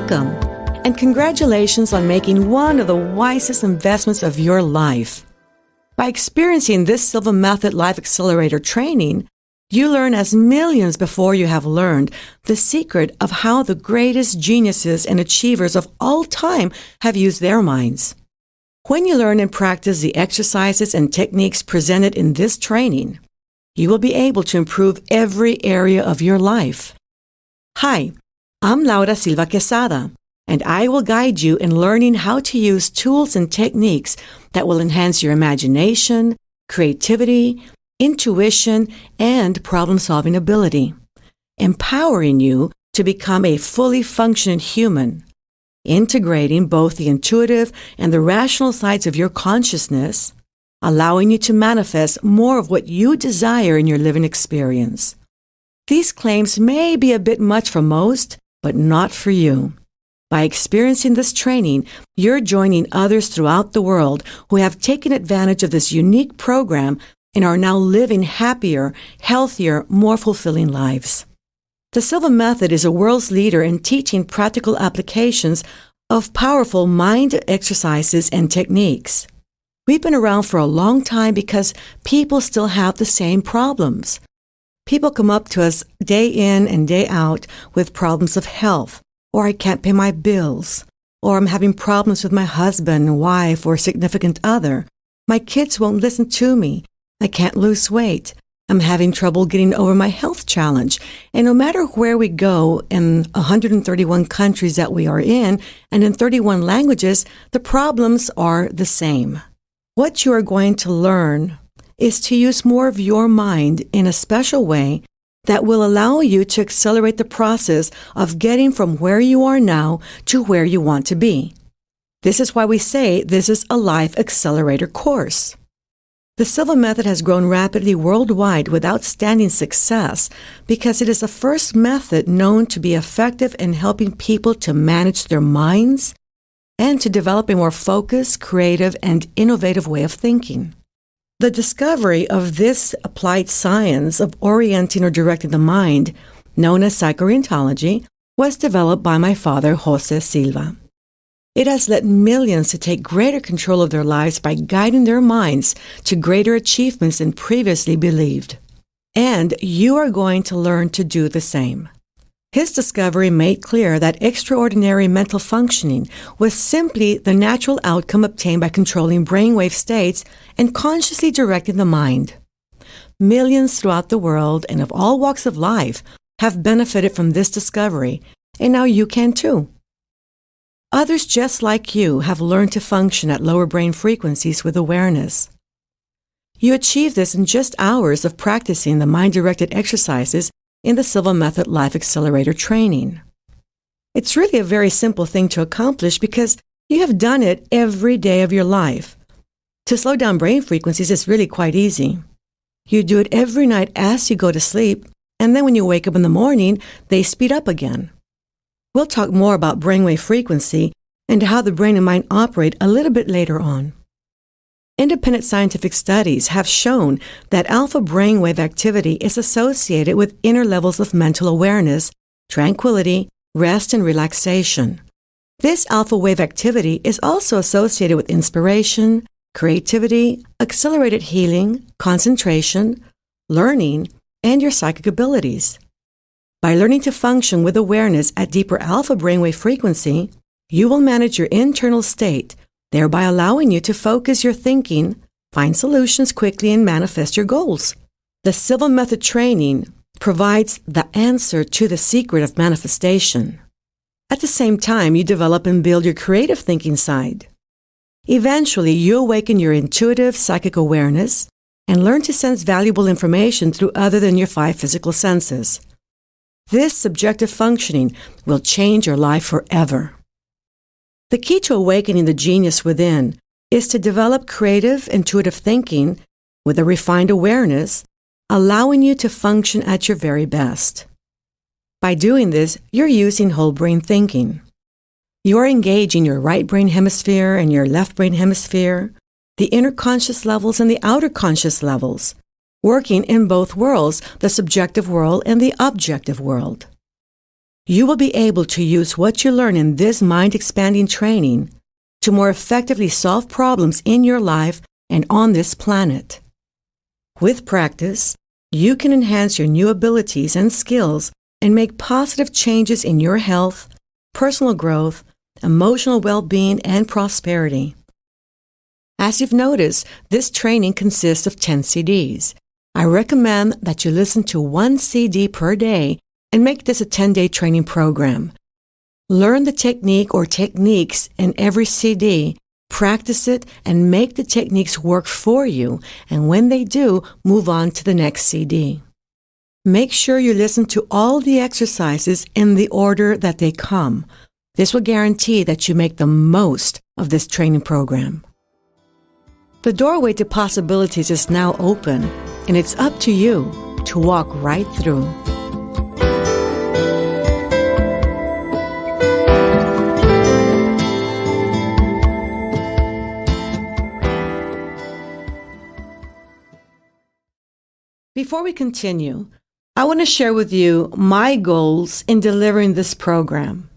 Welcome, and congratulations on making one of the wisest investments of your life. By experiencing this Silva Method Life Accelerator training, you learn as millions before you have learned the secret of how the greatest geniuses and achievers of all time have used their minds. When you learn and practice the exercises and techniques presented in this training, you will be able to improve every area of your life. Hi, I'm Laura Silva Quesada, and I will guide you in learning how to use tools and techniques that will enhance your imagination, creativity, intuition, and problem-solving ability, empowering you to become a fully functioning human, integrating both the intuitive and the rational sides of your consciousness, allowing you to manifest more of what you desire in your living experience. These claims may be a bit much for most, but not for you. By experiencing this training, you're joining others throughout the world who have taken advantage of this unique program and are now living happier, healthier, more fulfilling lives. The Silva Method is a world's leader in teaching practical applications of powerful mind exercises and techniques. We've been around for a long time because people still have the same problems. People come up to us day in and day out with problems of health, or I can't pay my bills, or I'm having problems with my husband, wife, or significant other. My kids won't listen to me. I can't lose weight. I'm having trouble getting over my health challenge. And no matter where we go in 131 countries that we are in and in 31 languages, the problems are the same. What you are going to learn is to use more of your mind in a special way that will allow you to accelerate the process of getting from where you are now to where you want to be. This is why we say this is a life accelerator course. The Silva Method has grown rapidly worldwide with outstanding success because it is the first method known to be effective in helping people to manage their minds and to develop a more focused, creative, and innovative way of thinking. The discovery of this applied science of orienting or directing the mind, known as psychoreentology, was developed by my father, Jose Silva. It has led millions to take greater control of their lives by guiding their minds to greater achievements than previously believed. And you are going to learn to do the same. His discovery made clear that extraordinary mental functioning was simply the natural outcome obtained by controlling brainwave states and consciously directing the mind. Millions throughout the world and of all walks of life have benefited from this discovery, and now you can too. Others just like you have learned to function at lower brain frequencies with awareness. You achieve this in just hours of practicing the mind-directed exercises in the Silva Method Life Accelerator training. It's really a very simple thing to accomplish because you have done it every day of your life. To slow down brain frequencies is really quite easy. You do it every night as you go to sleep, and then when you wake up in the morning, they speed up again. We'll talk more about brainwave frequency and how the brain and mind operate a little bit later on. Independent scientific studies have shown that alpha brainwave activity is associated with inner levels of mental awareness, tranquility, rest, and relaxation. This alpha wave activity is also associated with inspiration, creativity, accelerated healing, concentration, learning, and your psychic abilities. By learning to function with awareness at deeper alpha brainwave frequency, you will manage your internal state, thereby allowing you to focus your thinking, find solutions quickly, and manifest your goals. The Silva Method training provides the answer to the secret of manifestation. At the same time, you develop and build your creative thinking side. Eventually, you awaken your intuitive psychic awareness and learn to sense valuable information through other than your 5 physical senses. This subjective functioning will change your life forever. The key to awakening the genius within is to develop creative, intuitive thinking with a refined awareness, allowing you to function at your very best. By doing this, you're using whole brain thinking. You are engaging your right brain hemisphere and your left brain hemisphere, the inner conscious levels and the outer conscious levels, working in both worlds, the subjective world and the objective world. You will be able to use what you learn in this mind-expanding training to more effectively solve problems in your life and on this planet. With practice, you can enhance your new abilities and skills and make positive changes in your health, personal growth, emotional well-being, and prosperity. As you've noticed, this training consists of 10 CDs. I recommend that you listen to 1 CD per day and make this a 10-day training program. Learn the technique or techniques in every CD, practice it, and make the techniques work for you, and when they do, move on to the next CD. Make sure you listen to all the exercises in the order that they come. This will guarantee that you make the most of this training program. The doorway to possibilities is now open, and it's up to you to walk right through. Before we continue, I want to share with you my goals in delivering this program.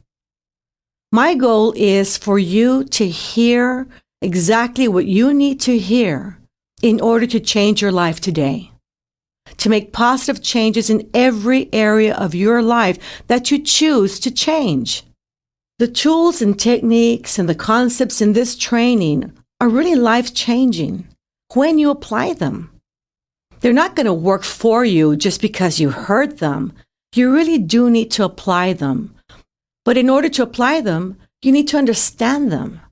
My goal is for you to hear exactly what you need to hear in order to change your life today, to make positive changes in every area of your life that you choose to change. The tools and techniques and the concepts in this training are really life-changing when you apply them. They're not going to work for you just because you heard them. You really do need to apply them. But in order to apply them, you need to understand them.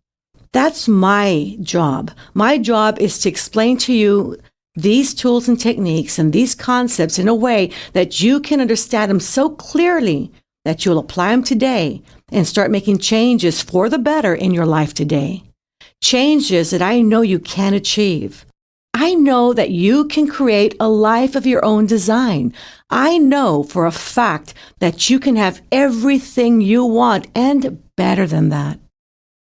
That's my job. My job is to explain to you these tools and techniques and these concepts in a way that you can understand them so clearly that you'll apply them today and start making changes for the better in your life today. Changes that I know you can achieve. I know that you can create a life of your own design. I know for a fact that you can have everything you want and better than that.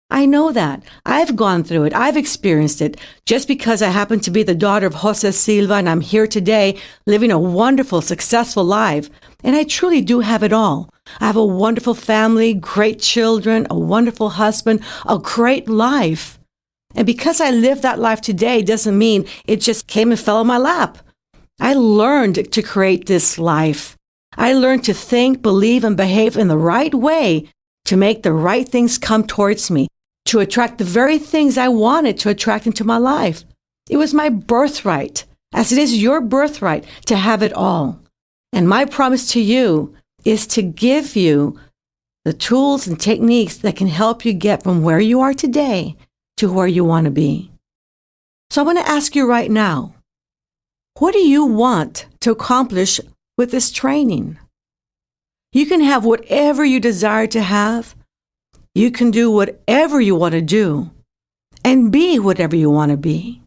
I know that. I've gone through it. I've experienced it. Just because I happen to be the daughter of Jose Silva and I'm here today living a wonderful, successful life. And I truly do have it all. I have a wonderful family, great children, a wonderful husband, a great life. And because I live that life today doesn't mean it just came and fell in my lap. I learned to create this life. I learned to think, believe, and behave in the right way to make the right things come towards me, to attract the very things I wanted to attract into my life. It was my birthright, as it is your birthright, to have it all. And my promise to you is to give you the tools and techniques that can help you get from where you are today to where you want to be. So I want to ask you right now, what do you want to accomplish with this training? You can have whatever you desire to have. You can do whatever you want to do and be whatever you want to be.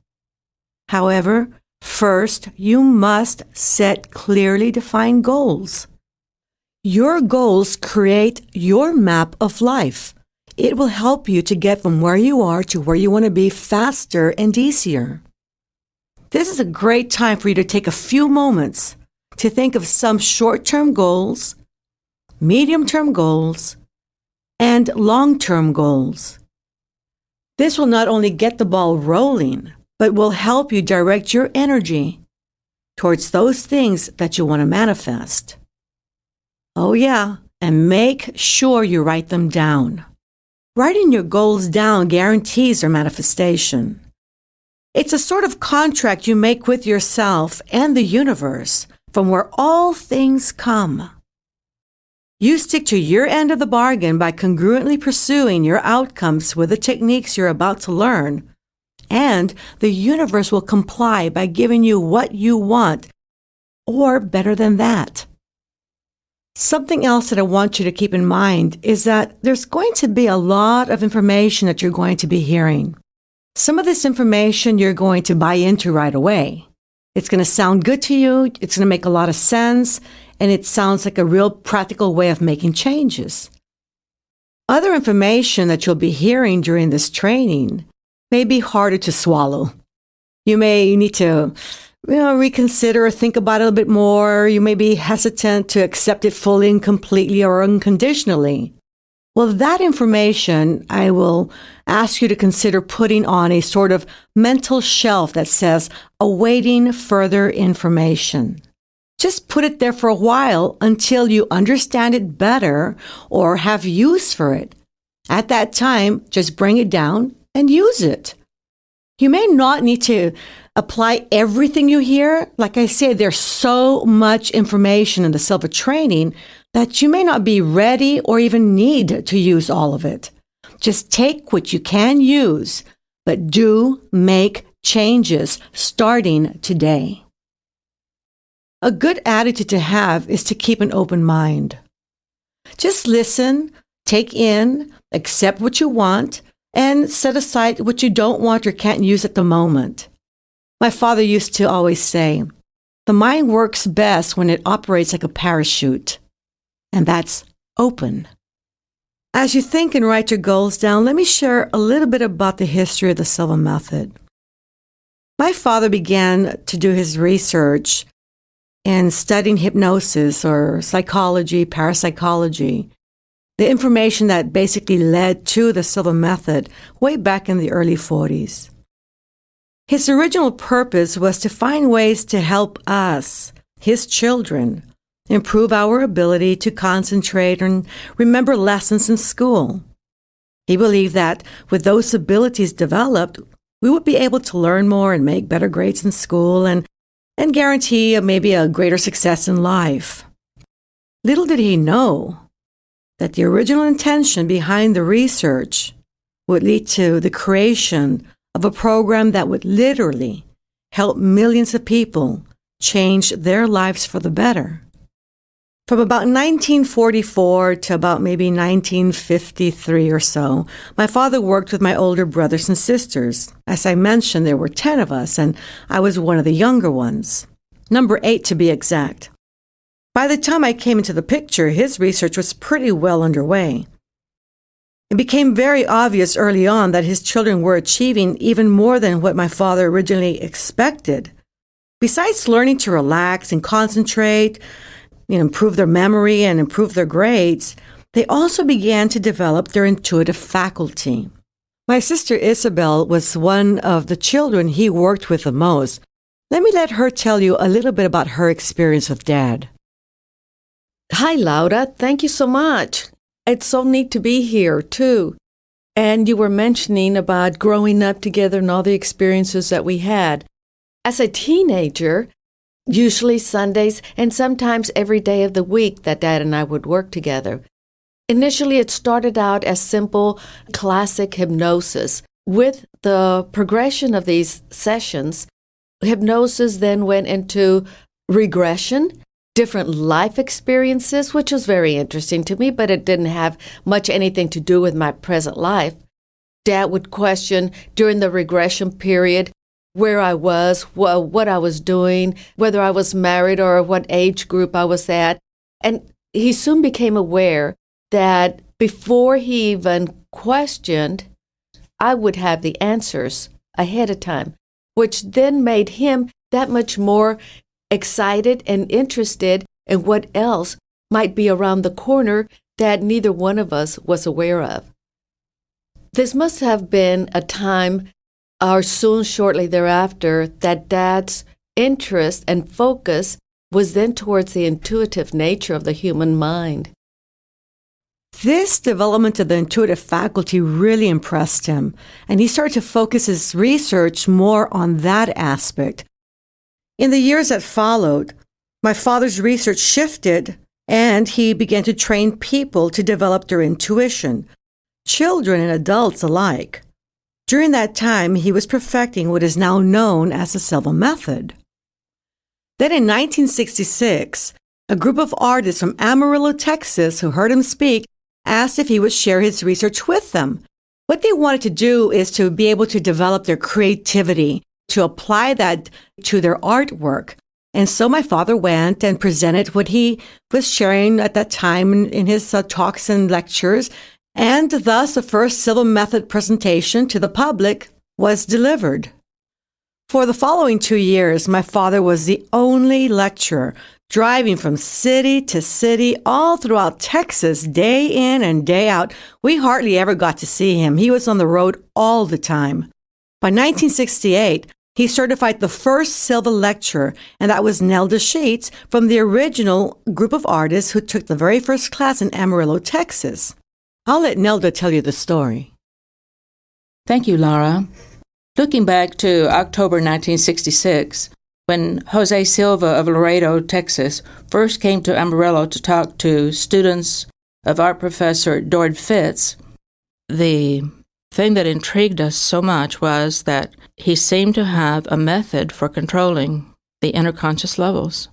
However, first, you must set clearly defined goals. Your goals create your map of life. It will help you to get from where you are to where you want to be faster and easier. This is a great time for you to take a few moments to think of some short-term goals, medium-term goals, and long-term goals. This will not only get the ball rolling, but will help you direct your energy towards those things that you want to manifest. Oh yeah, and make sure you write them down. Writing your goals down guarantees their manifestation. It's a sort of contract you make with yourself and the universe from where all things come. You stick to your end of the bargain by congruently pursuing your outcomes with the techniques you're about to learn, and the universe will comply by giving you what you want, or better than that. Something else that I want you to keep in mind is that there's going to be a lot of information that you're going to be hearing. Some of this information you're going to buy into right away. It's going to sound good to you, it's going to make a lot of sense, and it sounds like a real practical way of making changes. Other information that you'll be hearing during this training may be harder to swallow. You may need to reconsider or think about it a bit more. You may be hesitant to accept it fully and completely or unconditionally. Well, that information I will ask you to consider putting on a sort of mental shelf that says, awaiting further information. Just put it there for a while until you understand it better or have use for it. At that time, just bring it down and use it. You may not need to apply everything you hear. Like I said, there's so much information in the Silva training that you may not be ready or even need to use all of it. Just take what you can use, but do make changes starting today. A good attitude to have is to keep an open mind. Just listen, take in, accept what you want, and set aside what you don't want or can't use at the moment. My father used to always say, the mind works best when it operates like a parachute, and that's open. As you think and write your goals down, let me share a little bit about the history of the Silva Method. My father began to do his research in studying hypnosis or psychology, parapsychology, the information that basically led to the Silva Method way back in the early 40s. His original purpose was to find ways to help us, his children, improve our ability to concentrate and remember lessons in school. He believed that with those abilities developed, we would be able to learn more and make better grades in school and guarantee maybe a greater success in life. Little did he know that the original intention behind the research would lead to the creation of a program that would literally help millions of people change their lives for the better. From about 1944 to about maybe 1953 or so, my father worked with my older brothers and sisters. As I mentioned, there were 10 of us, and I was one of the younger ones. Number 8 to be exact. By the time I came into the picture, his research was pretty well underway. It became very obvious early on that his children were achieving even more than what my father originally expected. Besides learning to relax and concentrate, improve their memory and improve their grades, they also began to develop their intuitive faculty. My sister Isabel was one of the children he worked with the most. Let me let her tell you a little bit about her experience with Dad. Hi, Laura. Thank you so much. It's so neat to be here, too. And you were mentioning about growing up together and all the experiences that we had. As a teenager, usually Sundays and sometimes every day of the week that Dad and I would work together. Initially, it started out as simple classic hypnosis. With the progression of these sessions, hypnosis then went into regression, different life experiences, which was very interesting to me, but it didn't have much anything to do with my present life. Dad would question during the regression period where I was, what I was doing, whether I was married or what age group I was at. And he soon became aware that before he even questioned, I would have the answers ahead of time, which then made him that much more excited and interested in what else might be around the corner that neither one of us was aware of. This must have been a time or soon shortly thereafter that Dad's interest and focus was then towards the intuitive nature of the human mind. This development of the intuitive faculty really impressed him, and he started to focus his research more on that aspect. In the years that followed, my father's research shifted, and he began to train people to develop their intuition, children and adults alike. During that time, he was perfecting what is now known as the Silva Method. Then in 1966, a group of artists from Amarillo, Texas, who heard him speak, asked if he would share his research with them. What they wanted to do is to be able to develop their creativity, to apply that to their artwork. And so my father went and presented what he was sharing at that time in his talks and lectures, and thus the first Silva Method presentation to the public was delivered. For the following 2 years, my father was the only lecturer, driving from city to city all throughout Texas, day in and day out. We hardly ever got to see him. He was on the road all the time. By 1968, he certified the first Silva lecturer, and that was Nelda Sheets from the original group of artists who took the very first class in Amarillo, Texas. I'll let Nelda tell you the story. Thank you, Laura. Looking back to October 1966, when Jose Silva of Laredo, Texas, first came to Amarillo to talk to students of art professor Dord Fitz, the thing that intrigued us so much was that he seemed to have a method for controlling the inner conscious levels.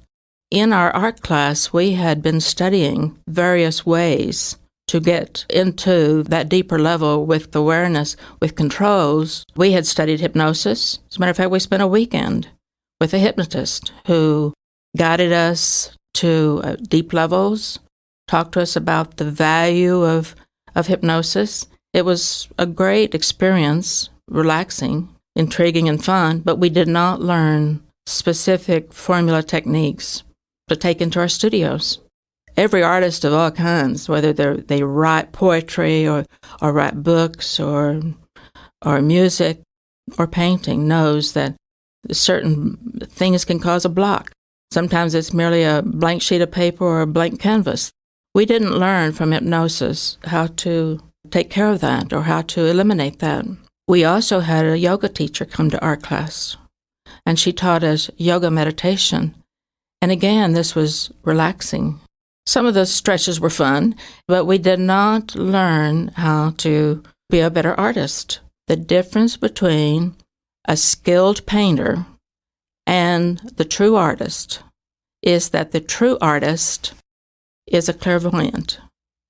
In our art class, we had been studying various ways to get into that deeper level with awareness, with controls. We had studied hypnosis. As a matter of fact, we spent a weekend with a hypnotist who guided us to deep levels, talked to us about the value of hypnosis. It was a great experience, relaxing, intriguing, and fun, but we did not learn specific formula techniques to take into our studios. Every artist of all kinds, whether they write poetry or write books or music or painting, knows that certain things can cause a block. Sometimes it's merely a blank sheet of paper or a blank canvas. We didn't learn from hypnosis how to take care of that or how to eliminate that. We also had a yoga teacher come to our class, and she taught us yoga meditation. And again, this was relaxing. Some of the stretches were fun, but we did not learn how to be a better artist. The difference between a skilled painter and the true artist is that the true artist is a clairvoyant.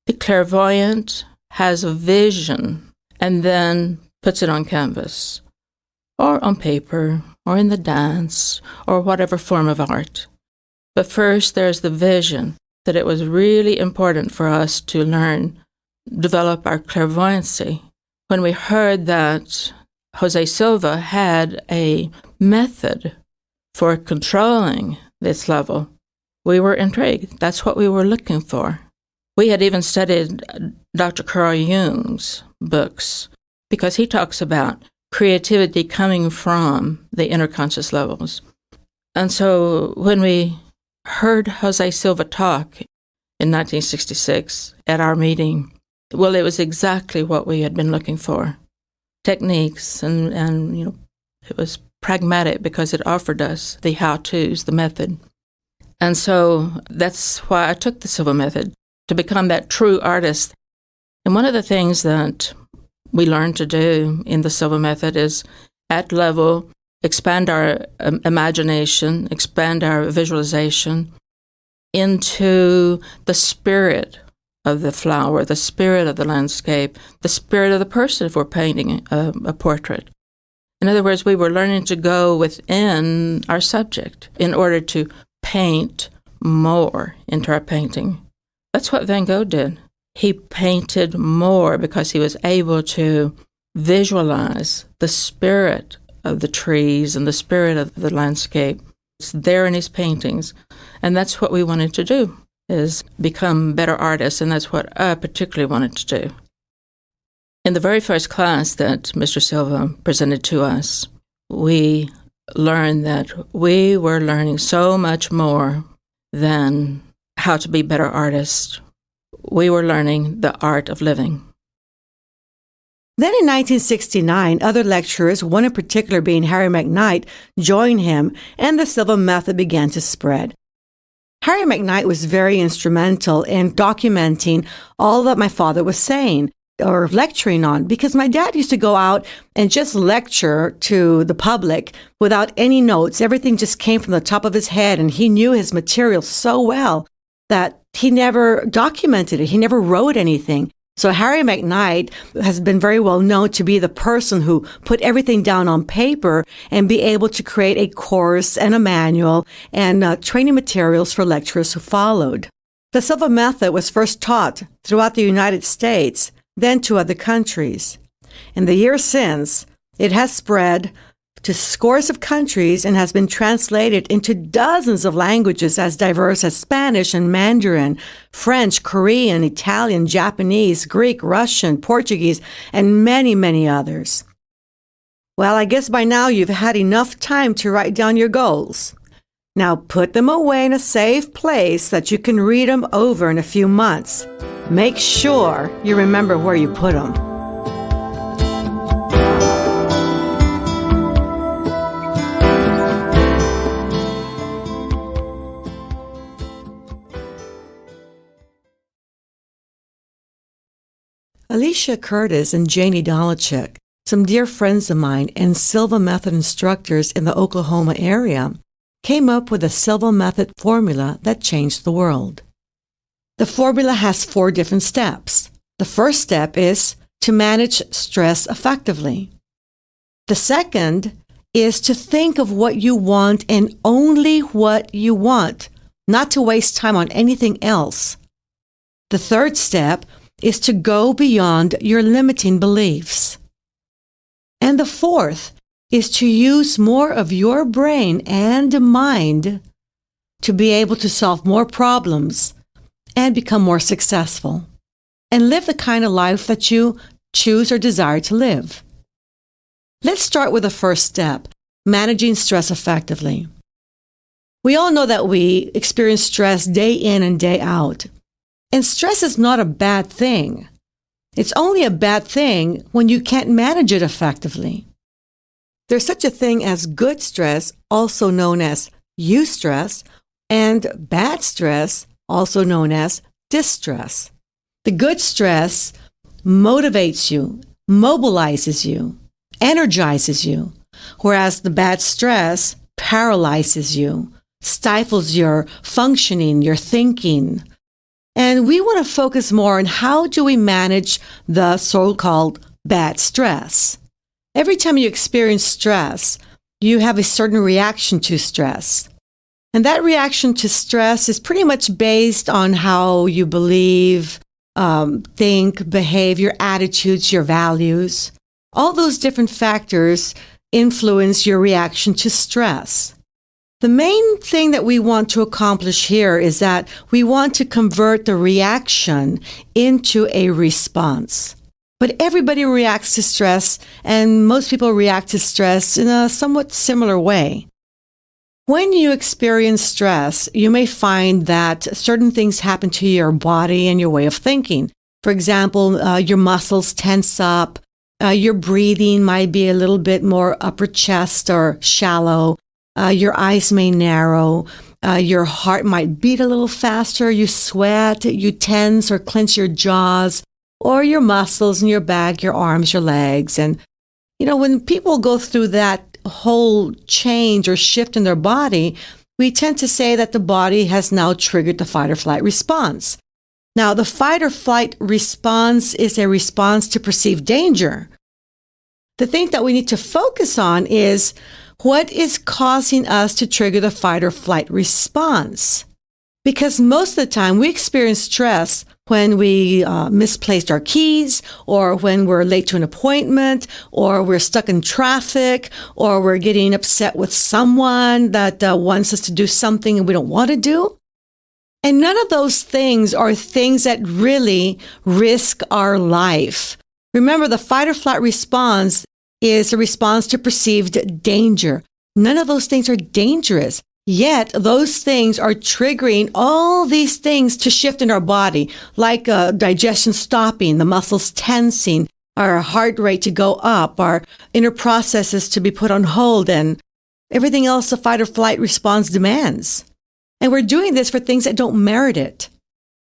The clairvoyant has a vision and then puts it on canvas or on paper or in the dance or whatever form of art. But first there's the vision, that it was really important for us to develop our clairvoyancy. When we heard that Jose Silva had a method for controlling this level, we were intrigued. That's what we were looking for. We had even studied Dr. Carl Jung's books because he talks about creativity coming from the inner conscious levels. And so when we heard Jose Silva talk in 1966 at our meeting, well, it was exactly what we had been looking for. Techniques, and it was pragmatic because it offered us the how-tos, the method. And so that's why I took the Silva Method, to become that true artist. And one of the things that we learned to do in the Silva Method is, at level, expand our imagination, expand our visualization into the spirit of the flower, the spirit of the landscape, the spirit of the person if we're painting a portrait. In other words, we were learning to go within our subject in order to paint more into our painting. That's what Van Gogh did. He painted more because he was able to visualize the spirit of the trees and the spirit of the landscape. It's there in his paintings. And that's what we wanted to do, is become better artists, and that's what I particularly wanted to do. In the very first class that Mr. Silva presented to us, we learned that we were learning so much more than how to be better artists. We were learning the art of living. Then in 1969, other lecturers, one in particular being Harry McKnight, joined him, and the Silva Method began to spread. Harry McKnight was very instrumental in documenting all that my father was saying or lecturing on, because my dad used to go out and just lecture to the public without any notes. Everything just came from the top of his head, and he knew his material so well that he never documented it. He never wrote anything. So Harry McKnight has been very well known to be the person who put everything down on paper and be able to create a course and a manual and training materials for lecturers who followed. The Silva Method was first taught throughout the United States, then to other countries. In the years since, it has spread to scores of countries and has been translated into dozens of languages as diverse as Spanish and Mandarin, French, Korean, Italian, Japanese, Greek, Russian, Portuguese, and many, many others. Well, I guess by now you've had enough time to write down your goals. Now put them away in a safe place so that you can read them over in a few months. Make sure you remember where you put them. Alicia Curtis and Janie Dolachek, some dear friends of mine and Silva Method instructors in the Oklahoma area, came up with a Silva Method formula that changed the world. The formula has 4 different steps. The first step is to manage stress effectively. The second is to think of what you want and only what you want, not to waste time on anything else. The third step is to go beyond your limiting beliefs. And the fourth is to use more of your brain and mind to be able to solve more problems and become more successful and live the kind of life that you choose or desire to live. Let's start with the first step, managing stress effectively. We all know that we experience stress day in and day out. And stress is not a bad thing. It's only a bad thing when you can't manage it effectively. There's such a thing as good stress, also known as eustress, and bad stress, also known as distress. The good stress motivates you, mobilizes you, energizes you, whereas the bad stress paralyzes you, stifles your functioning, your thinking. And we want to focus more on how do we manage the so-called bad stress. Every time you experience stress, you have a certain reaction to stress. And that reaction to stress is pretty much based on how you believe, think, behave, your attitudes, your values. All those different factors influence your reaction to stress. The main thing that we want to accomplish here is that we want to convert the reaction into a response. But everybody reacts to stress, and most people react to stress in a somewhat similar way. When you experience stress, you may find that certain things happen to your body and your way of thinking. For example, your muscles tense up, your breathing might be a little bit more upper chest or shallow. Your eyes may narrow, your heart might beat a little faster, you sweat, you tense or clench your jaws, or your muscles in your back, your arms, your legs. And, when people go through that whole change or shift in their body, we tend to say that the body has now triggered the fight or flight response. Now, the fight or flight response is a response to perceived danger. The thing that we need to focus on is what is causing us to trigger the fight or flight response? Because most of the time we experience stress when we misplaced our keys, or when we're late to an appointment, or we're stuck in traffic, or we're getting upset with someone that wants us to do something we don't want to do. And none of those things are things that really risk our life. Remember, the fight or flight response is a response to perceived danger. None of those things are dangerous, yet those things are triggering all these things to shift in our body, like digestion stopping, the muscles tensing, our heart rate to go up, our inner processes to be put on hold, and everything else the fight or flight response demands. And we're doing this for things that don't merit it.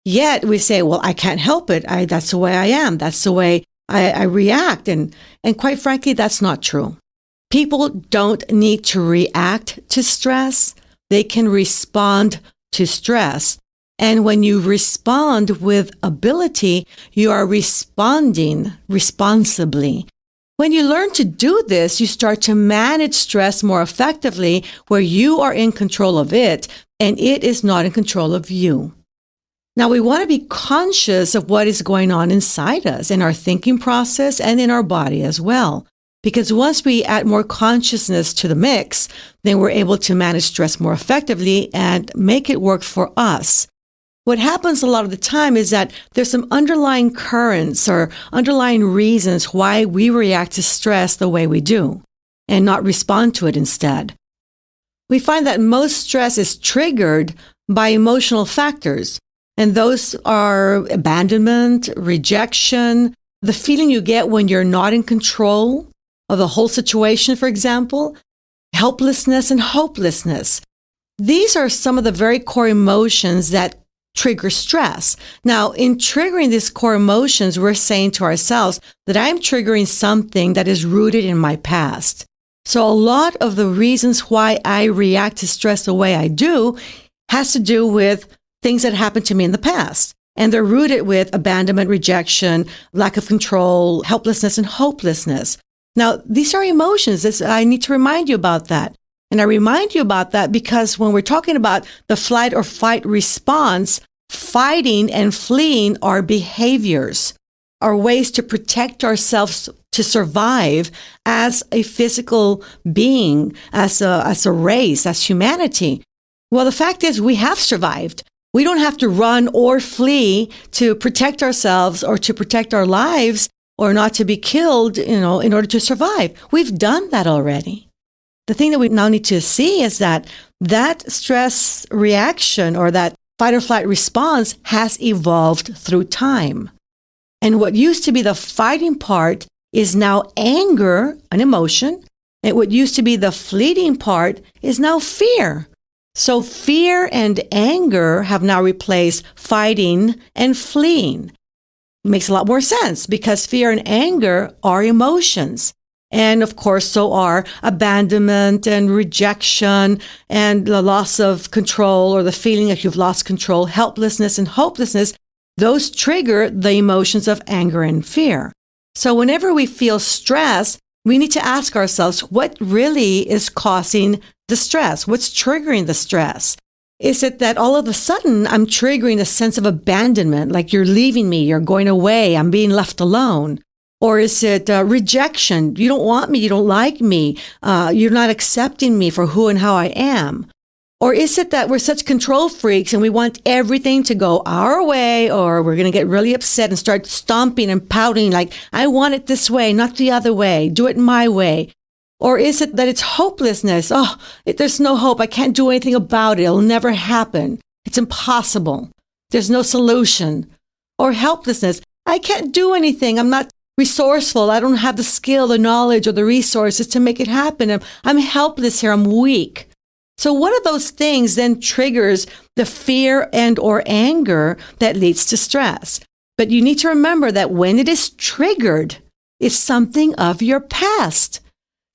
Yet we say, well, I can't help it. That's the way I am. That's the way I react. And quite frankly, that's not true. People don't need to react to stress. They can respond to stress. And when you respond with ability, you are responding responsibly. When you learn to do this, you start to manage stress more effectively, where you are in control of it and it is not in control of you. Now, we want to be conscious of what is going on inside us, in our thinking process and in our body as well. Because once we add more consciousness to the mix, then we're able to manage stress more effectively and make it work for us. What happens a lot of the time is that there's some underlying currents or underlying reasons why we react to stress the way we do and not respond to it instead. We find that most stress is triggered by emotional factors, and those are abandonment, rejection, the feeling you get when you're not in control of the whole situation, for example, helplessness and hopelessness. These are some of the very core emotions that trigger stress. Now, in triggering these core emotions, we're saying to ourselves that I'm triggering something that is rooted in my past. So a lot of the reasons why I react to stress the way I do has to do with things that happened to me in the past. And they're rooted with abandonment, rejection, lack of control, helplessness, and hopelessness. Now, these are emotions. I need to remind you about that. And I remind you about that because when we're talking about the flight or fight response, fighting and fleeing are behaviors, are ways to protect ourselves to survive as a physical being, as a race, as humanity. Well, the fact is we have survived. We don't have to run or flee to protect ourselves or to protect our lives or not to be killed, in order to survive. We've done that already. The thing that we now need to see is that stress reaction or that fight or flight response has evolved through time. And what used to be the fighting part is now anger, an emotion. And what used to be the fleeting part is now fear. So fear and anger have now replaced fighting and fleeing. It makes a lot more sense because fear and anger are emotions. And of course, so are abandonment and rejection and the loss of control or the feeling that you've lost control, helplessness and hopelessness. Those trigger the emotions of anger and fear. So whenever we feel stress, we need to ask ourselves, what really is causing the stress? What's triggering the stress? Is it that all of a sudden I'm triggering a sense of abandonment, like you're leaving me, you're going away, I'm being left alone? Or is it rejection? You don't want me, you don't like me, you're not accepting me for who and how I am? Or is it that we're such control freaks and we want everything to go our way, or we're going to get really upset and start stomping and pouting like, I want it this way, not the other way, do it my way? Or is it that it's hopelessness? There's no hope. I can't do anything about it. It'll never happen. It's impossible. There's no solution. Or helplessness. I can't do anything. I'm not resourceful. I don't have the skill, the knowledge, or the resources to make it happen. I'm helpless here. I'm weak. So one of those things then triggers the fear and or anger that leads to stress. But you need to remember that when it is triggered, it's something of your past.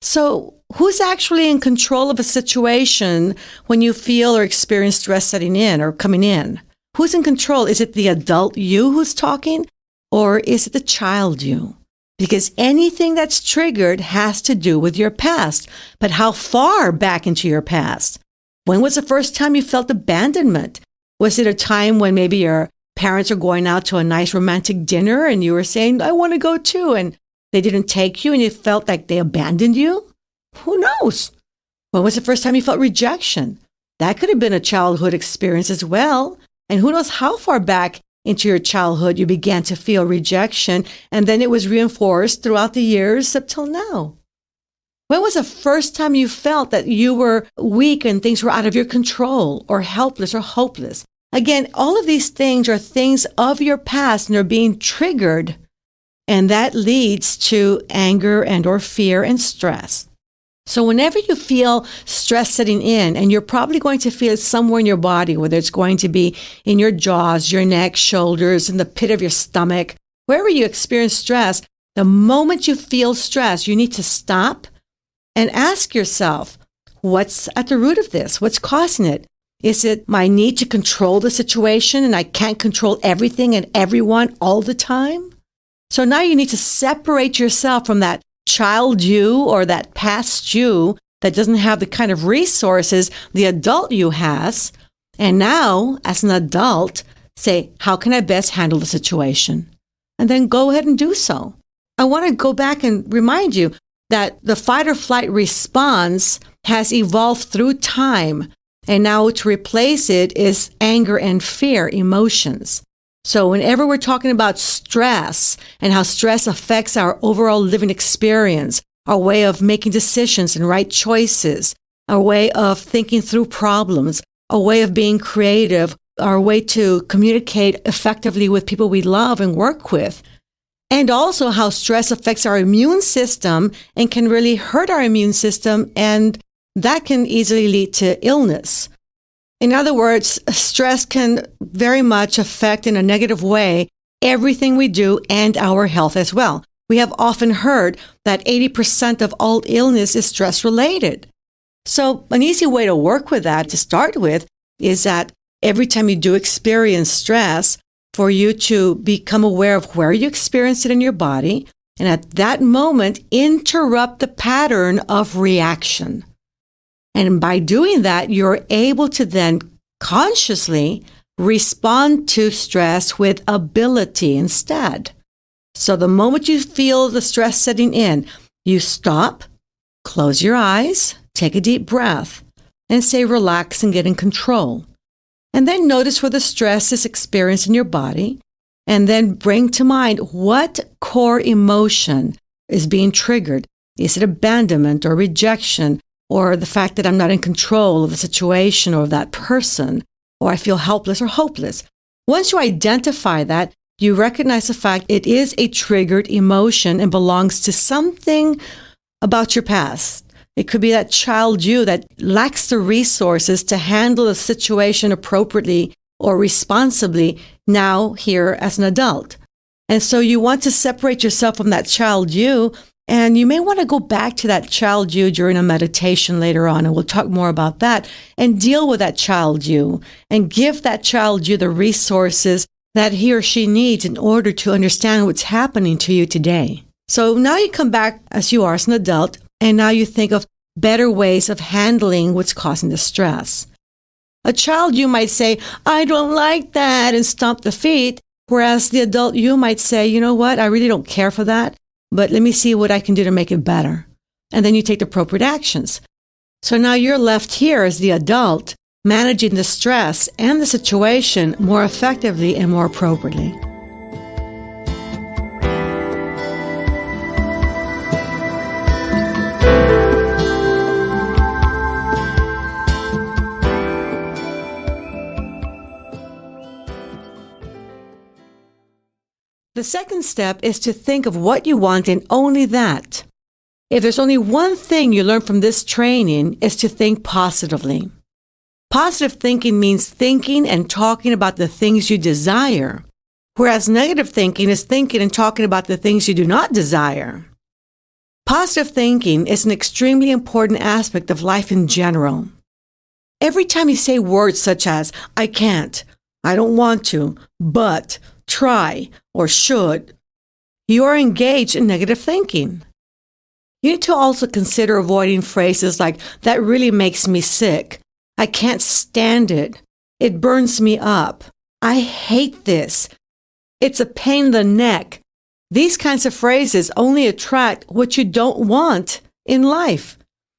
So who's actually in control of a situation when you feel or experience stress setting in or coming in? Who's in control? Is it the adult you who's talking, or is it the child you? Because anything that's triggered has to do with your past. But how far back into your past? When was the first time you felt abandonment? Was it a time when maybe your parents are going out to a nice romantic dinner and you were saying, I want to go too, and they didn't take you and you felt like they abandoned you? Who knows? When was the first time you felt rejection? That could have been a childhood experience as well. And who knows how far back into your childhood you began to feel rejection, and then it was reinforced throughout the years up till now. When was the first time you felt that you were weak and things were out of your control or helpless or hopeless? Again, all of these things are things of your past and they're being triggered, and that leads to anger and or fear and stress. So whenever you feel stress setting in, and you're probably going to feel it somewhere in your body, whether it's going to be in your jaws, your neck, shoulders, in the pit of your stomach, wherever you experience stress, the moment you feel stress, you need to stop and ask yourself, what's at the root of this? What's causing it? Is it my need to control the situation and I can't control everything and everyone all the time? So now you need to separate yourself from that child you or that past you that doesn't have the kind of resources the adult you has. And now, as an adult, say, how can I best handle the situation? And then go ahead and do so. I want to go back and remind you, that the fight or flight response has evolved through time, and now to replace it is anger and fear emotions. So whenever we're talking about stress and how stress affects our overall living experience, our way of making decisions and right choices, our way of thinking through problems, our way of being creative, our way to communicate effectively with people we love and work with, and also how stress affects our immune system and can really hurt our immune system, and that can easily lead to illness. In other words, stress can very much affect in a negative way everything we do and our health as well. We have often heard that 80% of all illness is stress related. So an easy way to work with that to start with is that every time you do experience stress, for you to become aware of where you experience it in your body, and at that moment, interrupt the pattern of reaction. And by doing that, you're able to then consciously respond to stress with ability instead. So the moment you feel the stress setting in, you stop, close your eyes, take a deep breath, and say relax and get in control. And then notice where the stress is experienced in your body, and then bring to mind what core emotion is being triggered. Is it abandonment or rejection, or the fact that I'm not in control of the situation or of that person, or I feel helpless or hopeless? Once you identify that, you recognize the fact it is a triggered emotion and belongs to something about your past. It could be that child you that lacks the resources to handle the situation appropriately or responsibly now here as an adult. And so you want to separate yourself from that child you, and you may want to go back to that child you during a meditation later on, and we'll talk more about that, and deal with that child you, and give that child you the resources that he or she needs in order to understand what's happening to you today. So now you come back as you are as an adult, and now you think of better ways of handling what's causing the stress. A child you might say, I don't like that, and stomp the feet, whereas the adult you might say, you know what, I really don't care for that, but let me see what I can do to make it better. And then you take the appropriate actions. So now you're left here as the adult, managing the stress and the situation more effectively and more appropriately. The second step is to think of what you want and only that. If there's only one thing you learn from this training, is to think positively. Positive thinking means thinking and talking about the things you desire, whereas negative thinking is thinking and talking about the things you do not desire. Positive thinking is an extremely important aspect of life in general. Every time you say words such as, I can't, I don't want to, but, try, or should, you are engaged in negative thinking. You need to also consider avoiding phrases like, that really makes me sick, I can't stand it, it burns me up, I hate this, it's a pain in the neck. These kinds of phrases only attract what you don't want in life.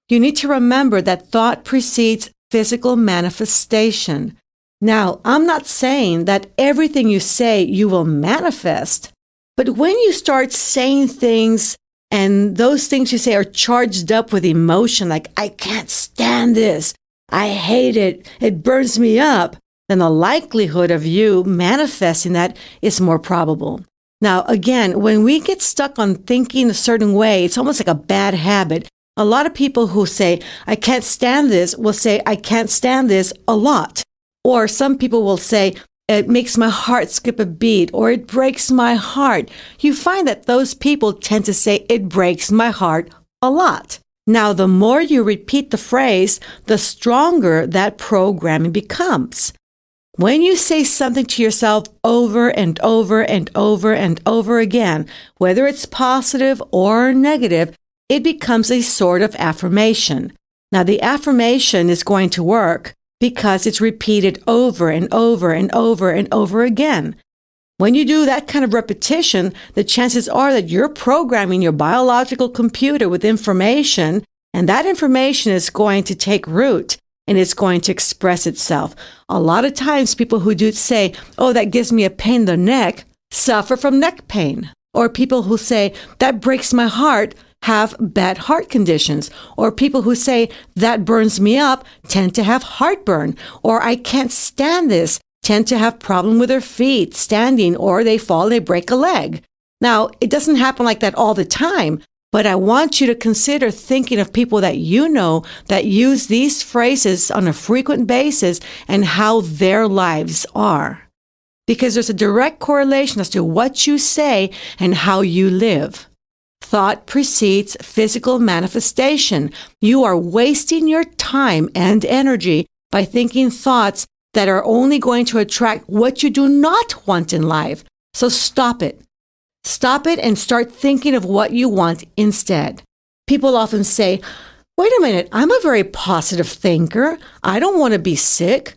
You need to remember that thought precedes physical manifestation. Now, I'm not saying that everything you say you will manifest, but when you start saying things and those things you say are charged up with emotion, like, I can't stand this, I hate it, it burns me up, then the likelihood of you manifesting that is more probable. Now, again, when we get stuck on thinking a certain way, it's almost like a bad habit. A lot of people who say, I can't stand this, will say, I can't stand this a lot. Or some people will say, it makes my heart skip a beat, or it breaks my heart. You find that those people tend to say, it breaks my heart a lot. Now, the more you repeat the phrase, the stronger that programming becomes. When you say something to yourself over and over and over and over again, whether it's positive or negative, it becomes a sort of affirmation. Now, the affirmation is going to work because it's repeated over and over and over and over again. When you do that kind of repetition, the chances are that you're programming your biological computer with information, and that information is going to take root and it's going to express itself. A lot of times people who do say, oh, that gives me a pain in the neck, suffer from neck pain. Or people who say, that breaks my heart, have bad heart conditions. Or people who say, that burns me up, tend to have heartburn. Or I can't stand this, tend to have problem with their feet standing, or they fall, they break a leg. Now, it doesn't happen like that all the time, but I want you to consider thinking of people that you know that use these phrases on a frequent basis and how their lives are. Because there's a direct correlation as to what you say and how you live. Thought precedes physical manifestation. You are wasting your time and energy by thinking thoughts that are only going to attract what you do not want in life. So stop it. Stop it and start thinking of what you want instead. People often say, wait a minute, I'm a very positive thinker. I don't want to be sick.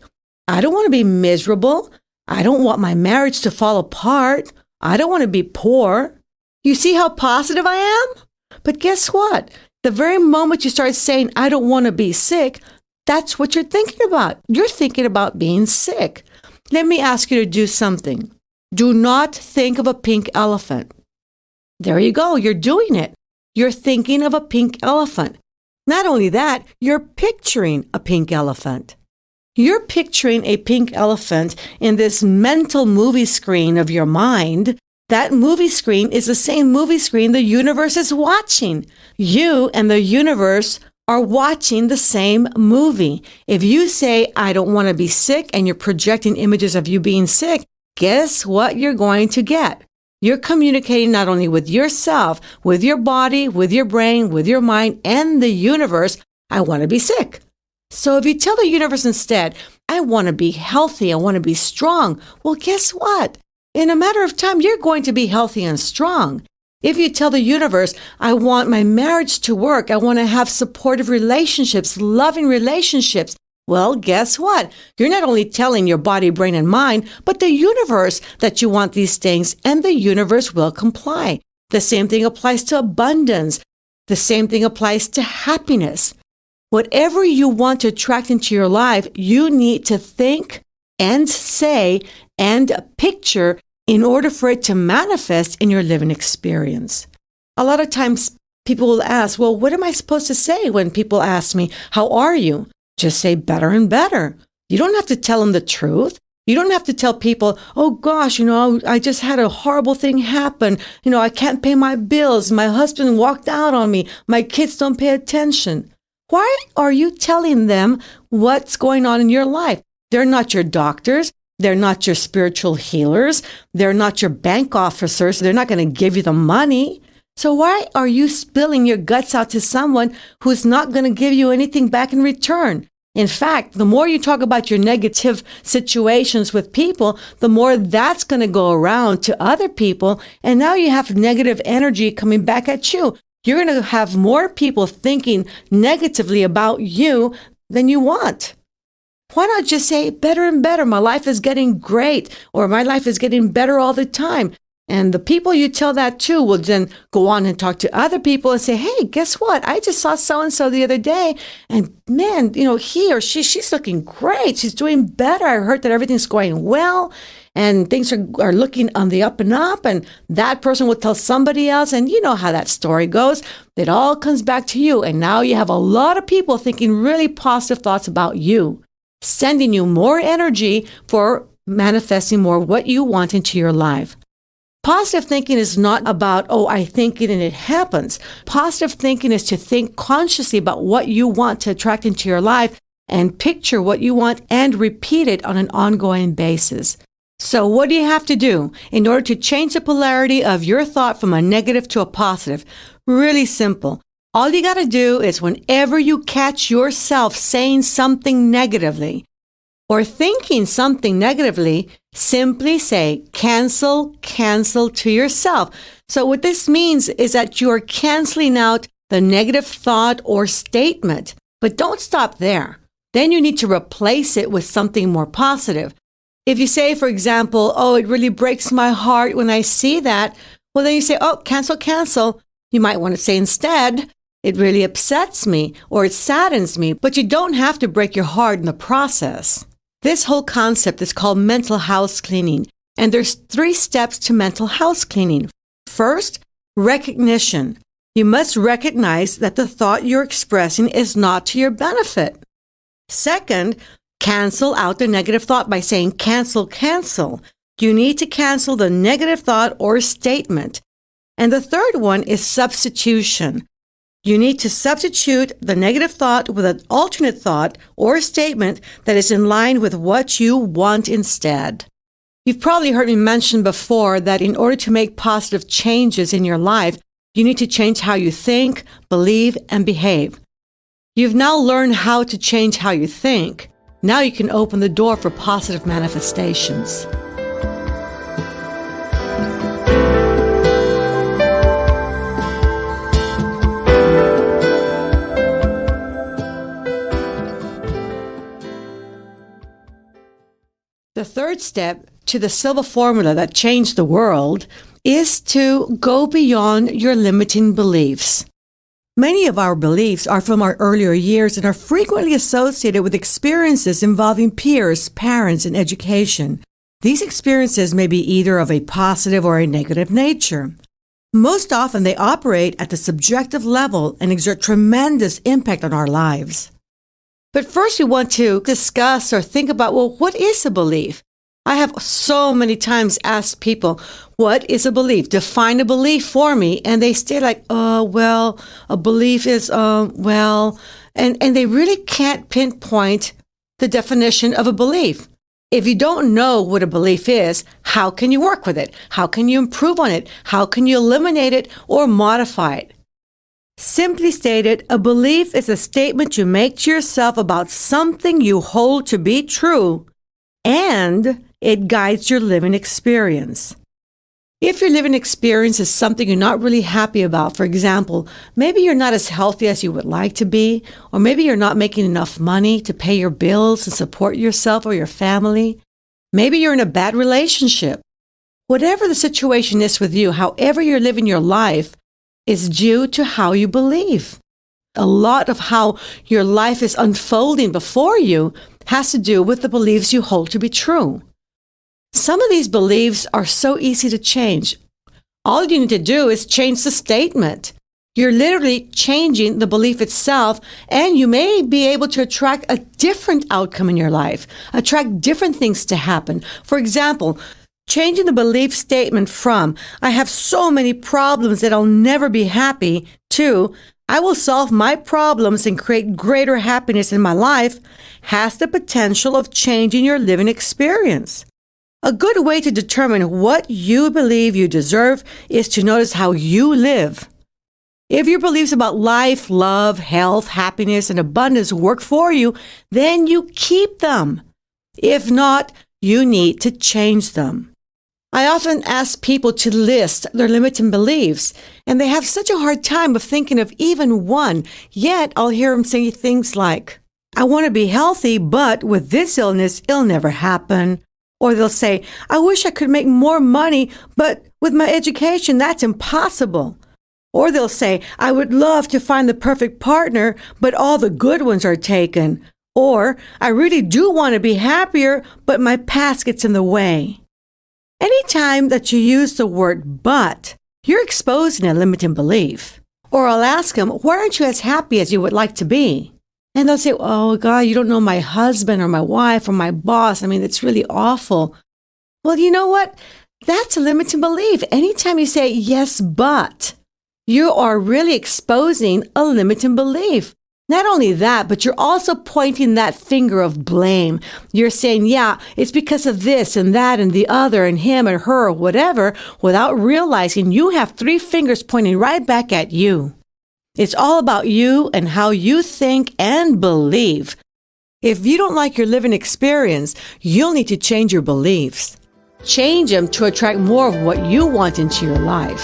I don't want to be miserable. I don't want my marriage to fall apart. I don't want to be poor. You see how positive I am? But guess what? The very moment you start saying, I don't want to be sick, that's what you're thinking about. You're thinking about being sick. Let me ask you to do something. Do not think of a pink elephant. There you go. You're doing it. You're thinking of a pink elephant. Not only that, you're picturing a pink elephant. You're picturing a pink elephant in this mental movie screen of your mind. That movie screen is the same movie screen the universe is watching. You and the universe are watching the same movie. If you say, I don't want to be sick, and you're projecting images of you being sick, guess what you're going to get? You're communicating not only with yourself, with your body, with your brain, with your mind, and the universe, I want to be sick. So if you tell the universe instead, I want to be healthy, I want to be strong, well, guess what? In a matter of time, you're going to be healthy and strong. If you tell the universe, I want my marriage to work, I want to have supportive relationships, loving relationships, well, guess what? You're not only telling your body, brain, and mind, but the universe that you want these things, and the universe will comply. The same thing applies to abundance. The same thing applies to happiness. Whatever you want to attract into your life, you need to think and say and picture in order for it to manifest in your living experience. A lot of times people will ask, well, what am I supposed to say when people ask me, how are you? Just say better and better. You don't have to tell them the truth. You don't have to tell people, oh gosh, I just had a horrible thing happen. I can't pay my bills. My husband walked out on me. My kids don't pay attention. Why are you telling them what's going on in your life? They're not your doctors. They're not your spiritual healers. They're not your bank officers. They're not going to give you the money. So why are you spilling your guts out to someone who's not going to give you anything back in return? In fact, the more you talk about your negative situations with people, the more that's going to go around to other people. And now you have negative energy coming back at you. You're going to have more people thinking negatively about you than you want. Why not just say better and better? My life is getting great, or my life is getting better all the time. And the people you tell that to will then go on and talk to other people and say, hey, guess what? I just saw so-and-so the other day. And man, he or she's looking great. She's doing better. I heard that everything's going well and things are looking on the up and up. And that person will tell somebody else. And you know how that story goes. It all comes back to you. And now you have a lot of people thinking really positive thoughts about you, sending you more energy for manifesting more what you want into your life. Positive thinking is not about, oh, I think it and it happens. Positive thinking is to think consciously about what you want to attract into your life and picture what you want and repeat it on an ongoing basis. So what do you have to do in order to change the polarity of your thought from a negative to a positive? Really simple. All you got to do is whenever you catch yourself saying something negatively or thinking something negatively, simply say, cancel to yourself. So what this means is that you're canceling out the negative thought or statement. But don't stop there. Then you need to replace it with something more positive. If you say, for example, oh, it really breaks my heart when I see that, well, then you say, oh, cancel, cancel. You might want to say instead, it really upsets me or it saddens me, but you don't have to break your heart in the process. This whole concept is called mental house cleaning, and there's 3 steps to mental house cleaning. First, recognition. You must recognize that the thought you're expressing is not to your benefit. Second, cancel out the negative thought by saying cancel, cancel. You need to cancel the negative thought or statement. And the third one is substitution. You need to substitute the negative thought with an alternate thought or statement that is in line with what you want instead. You've probably heard me mention before that in order to make positive changes in your life, you need to change how you think, believe, and behave. You've now learned how to change how you think. Now you can open the door for positive manifestations. The third step to the Silva formula that changed the world is to go beyond your limiting beliefs. Many of our beliefs are from our earlier years and are frequently associated with experiences involving peers, parents, and education. These experiences may be either of a positive or a negative nature. Most often they operate at the subjective level and exert tremendous impact on our lives. But first we want to discuss or think about, well, what is a belief? I have so many times asked people, what is a belief? Define a belief for me. And they stay like, well, a belief is, and they really can't pinpoint the definition of a belief. If you don't know what a belief is, how can you work with it? How can you improve on it? How can you eliminate it or modify it? Simply stated, a belief is a statement you make to yourself about something you hold to be true, and it guides your living experience. If your living experience is something you're not really happy about, for example, maybe you're not as healthy as you would like to be, or maybe you're not making enough money to pay your bills and support yourself or your family. Maybe you're in a bad relationship. Whatever the situation is with you, however you're living your life, is due to how you believe. A lot of how your life is unfolding before you has to do with the beliefs you hold to be true. Some of these beliefs are so easy to change. All you need to do is change the statement. You're literally changing the belief itself, and you may be able to attract a different outcome in your life, attract different things to happen. For example, changing the belief statement from, I have so many problems that I'll never be happy, to, I will solve my problems and create greater happiness in my life, has the potential of changing your living experience. A good way to determine what you believe you deserve is to notice how you live. If your beliefs about life, love, health, happiness, and abundance work for you, then you keep them. If not, you need to change them. I often ask people to list their limiting beliefs, and they have such a hard time of thinking of even one, yet I'll hear them say things like, I want to be healthy, but with this illness, it'll never happen. Or they'll say, I wish I could make more money, but with my education, that's impossible. Or they'll say, I would love to find the perfect partner, but all the good ones are taken. Or, I really do want to be happier, but my past gets in the way. Anytime that you use the word but, you're exposing a limiting belief. Or I'll ask them, why aren't you as happy as you would like to be? And they'll say, oh, God, you don't know my husband or my wife or my boss. I mean, it's really awful. Well, you know what? That's a limiting belief. Anytime you say, yes, but, you are really exposing a limiting belief. Not only that, but you're also pointing that finger of blame. You're saying, yeah, it's because of this and that and the other and him and her or whatever, without realizing you have 3 fingers pointing right back at you. It's all about you and how you think and believe. If you don't like your living experience, you'll need to change your beliefs. Change them to attract more of what you want into your life.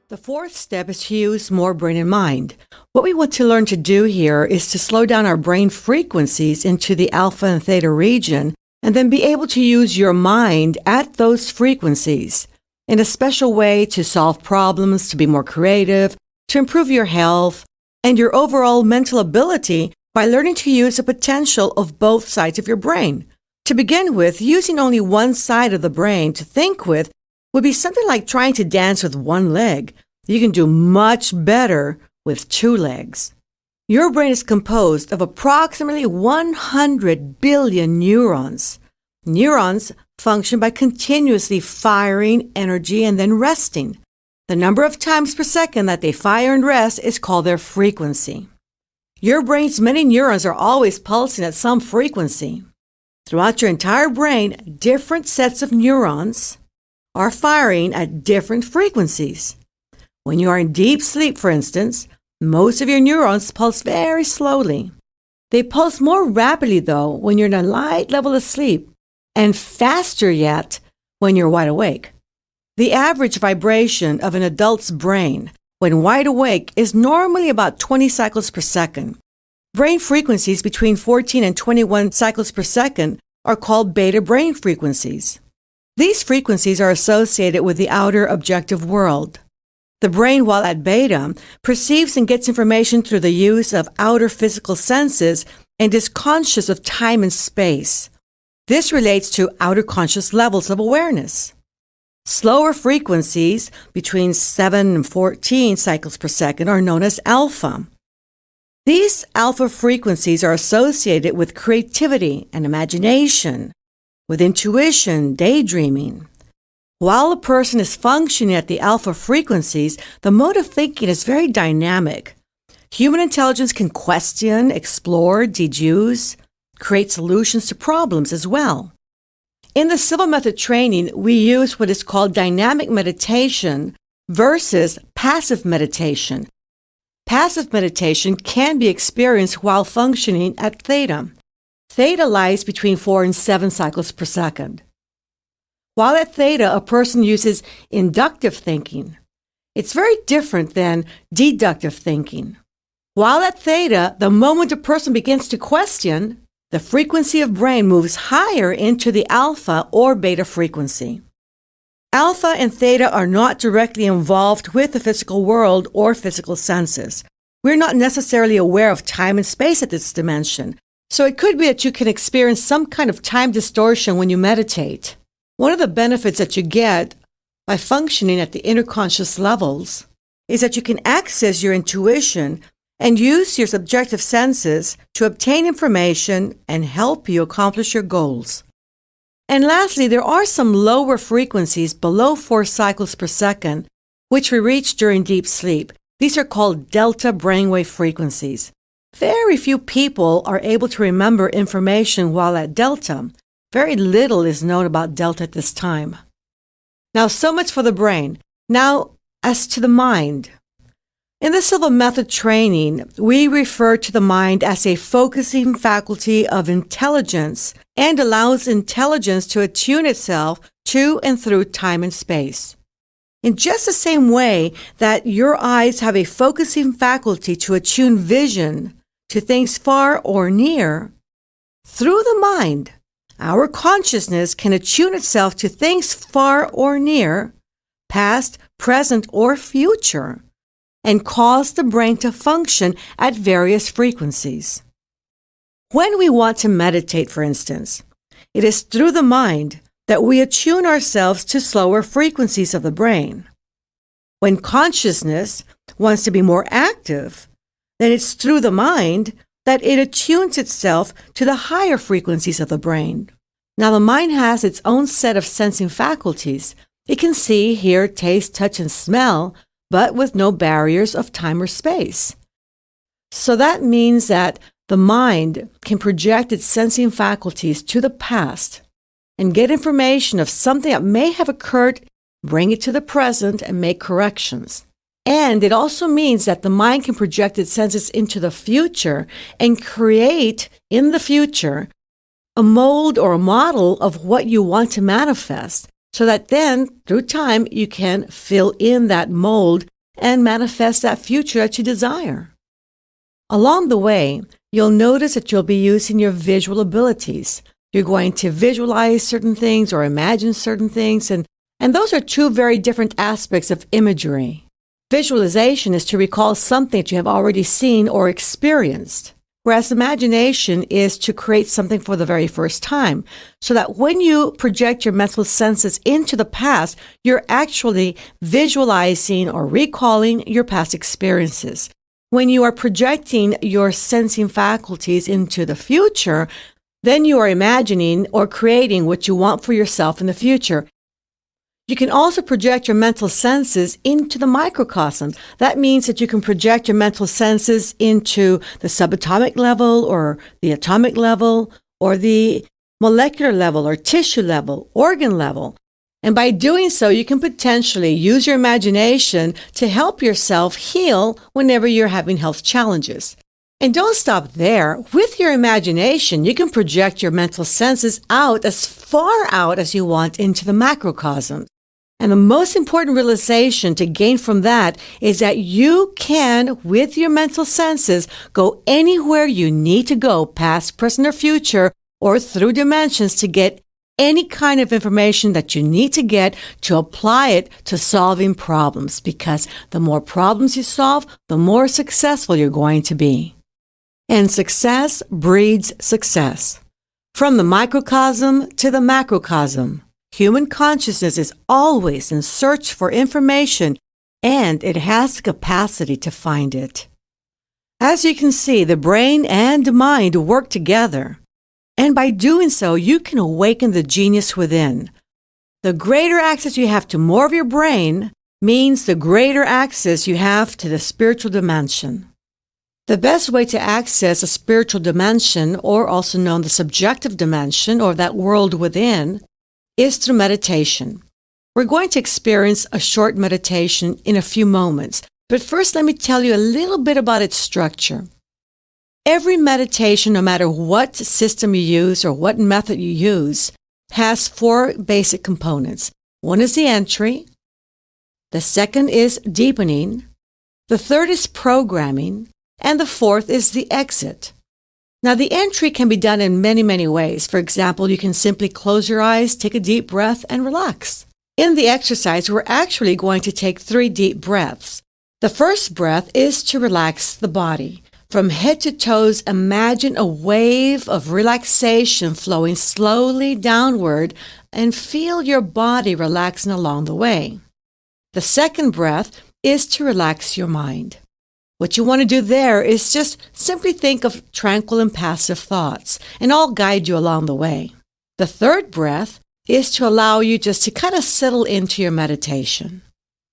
The fourth step is to use more brain and mind. What we want to learn to do here is to slow down our brain frequencies into the alpha and theta region, and then be able to use your mind at those frequencies in a special way to solve problems, to be more creative, to improve your health, and your overall mental ability by learning to use the potential of both sides of your brain. To begin with, using only one side of the brain to think with would be something like trying to dance with one leg. You can do much better with two legs. Your brain is composed of approximately 100 billion neurons. Neurons function by continuously firing energy and then resting. The number of times per second that they fire and rest is called their frequency. Your brain's many neurons are always pulsing at some frequency. Throughout your entire brain, different sets of neurons are firing at different frequencies. When you are in deep sleep, for instance, most of your neurons pulse very slowly. They pulse more rapidly, though, when you're in a light level of sleep, and faster yet when you're wide awake. The average vibration of an adult's brain when wide awake is normally about 20 cycles per second. Brain frequencies between 14 and 21 cycles per second are called beta brain frequencies. These frequencies are associated with the outer objective world. The brain, while at beta, perceives and gets information through the use of outer physical senses and is conscious of time and space. This relates to outer conscious levels of awareness. Slower frequencies between 7 and 14 cycles per second are known as alpha. These alpha frequencies are associated with creativity and imagination, with intuition, daydreaming. While a person is functioning at the alpha frequencies, the mode of thinking is very dynamic. Human intelligence can question, explore, deduce, create solutions to problems as well. In the Silva Method training, we use what is called dynamic meditation versus passive meditation. Passive meditation can be experienced while functioning at theta. Theta lies between 4 and 7 cycles per second. While at theta, a person uses inductive thinking. It's very different than deductive thinking. While at theta, the moment a person begins to question, the frequency of brain moves higher into the alpha or beta frequency. Alpha and theta are not directly involved with the physical world or physical senses. We're not necessarily aware of time and space at this dimension, so it could be that you can experience some kind of time distortion when you meditate. One of the benefits that you get by functioning at the inner conscious levels is that you can access your intuition and use your subjective senses to obtain information and help you accomplish your goals. And lastly, there are some lower frequencies below 4 cycles per second, which we reach during deep sleep. These are called delta brainwave frequencies. Very few people are able to remember information while at delta. Very little is known about delta at this time. Now, so much for the brain. Now, as to the mind. In the Silva Method training, we refer to the mind as a focusing faculty of intelligence and allows intelligence to attune itself to and through time and space. In just the same way that your eyes have a focusing faculty to attune vision to things far or near, through the mind, our consciousness can attune itself to things far or near, past, present, or future, and cause the brain to function at various frequencies. When we want to meditate, for instance, it is through the mind that we attune ourselves to slower frequencies of the brain. When consciousness wants to be more active, then it's through the mind that it attunes itself to the higher frequencies of the brain. Now, the mind has its own set of sensing faculties. It can see, hear, taste, touch, and smell, but with no barriers of time or space. So that means that the mind can project its sensing faculties to the past and get information of something that may have occurred, bring it to the present, and make corrections. And it also means that the mind can project its senses into the future and create in the future a mold or a model of what you want to manifest, so that then, through time, you can fill in that mold and manifest that future that you desire. Along the way, you'll notice that you'll be using your visual abilities. You're going to visualize certain things or imagine certain things, and those are two very different aspects of imagery. Visualization is to recall something that you have already seen or experienced, whereas imagination is to create something for the very first time, so that when you project your mental senses into the past, you're actually visualizing or recalling your past experiences. When you are projecting your sensing faculties into the future, then you are imagining or creating what you want for yourself in the future. You can also project your mental senses into the microcosm. That means that you can project your mental senses into the subatomic level or the atomic level or the molecular level or tissue level, organ level. And by doing so, you can potentially use your imagination to help yourself heal whenever you're having health challenges. And don't stop there. With your imagination, you can project your mental senses out as far out as you want into the macrocosm. And the most important realization to gain from that is that you can, with your mental senses, go anywhere you need to go, past, present, or future, or through dimensions to get any kind of information that you need to get to apply it to solving problems. Because the more problems you solve, the more successful you're going to be. And success breeds success. From the microcosm to the macrocosm, human consciousness is always in search for information, and it has the capacity to find it. As you can see, the brain and mind work together, and by doing so, you can awaken the genius within. The greater access you have to more of your brain means the greater access you have to the spiritual dimension. The best way to access a spiritual dimension, or also known the subjective dimension, or that world within, is through meditation. We're going to experience a short meditation in a few moments, but first let me tell you a little bit about its structure. Every meditation, no matter what system you use or what method you use, has 4 basic components. One is the entry, the second is deepening, the third is programming, and the fourth is the exit. Now, the entry can be done in many, many ways. For example, you can simply close your eyes, take a deep breath, and relax. In the exercise, we're actually going to take 3 deep breaths. The first breath is to relax the body. From head to toes, imagine a wave of relaxation flowing slowly downward and feel your body relaxing along the way. The second breath is to relax your mind. What you want to do there is just simply think of tranquil and passive thoughts, and I'll guide you along the way. The third breath is to allow you just to kind of settle into your meditation.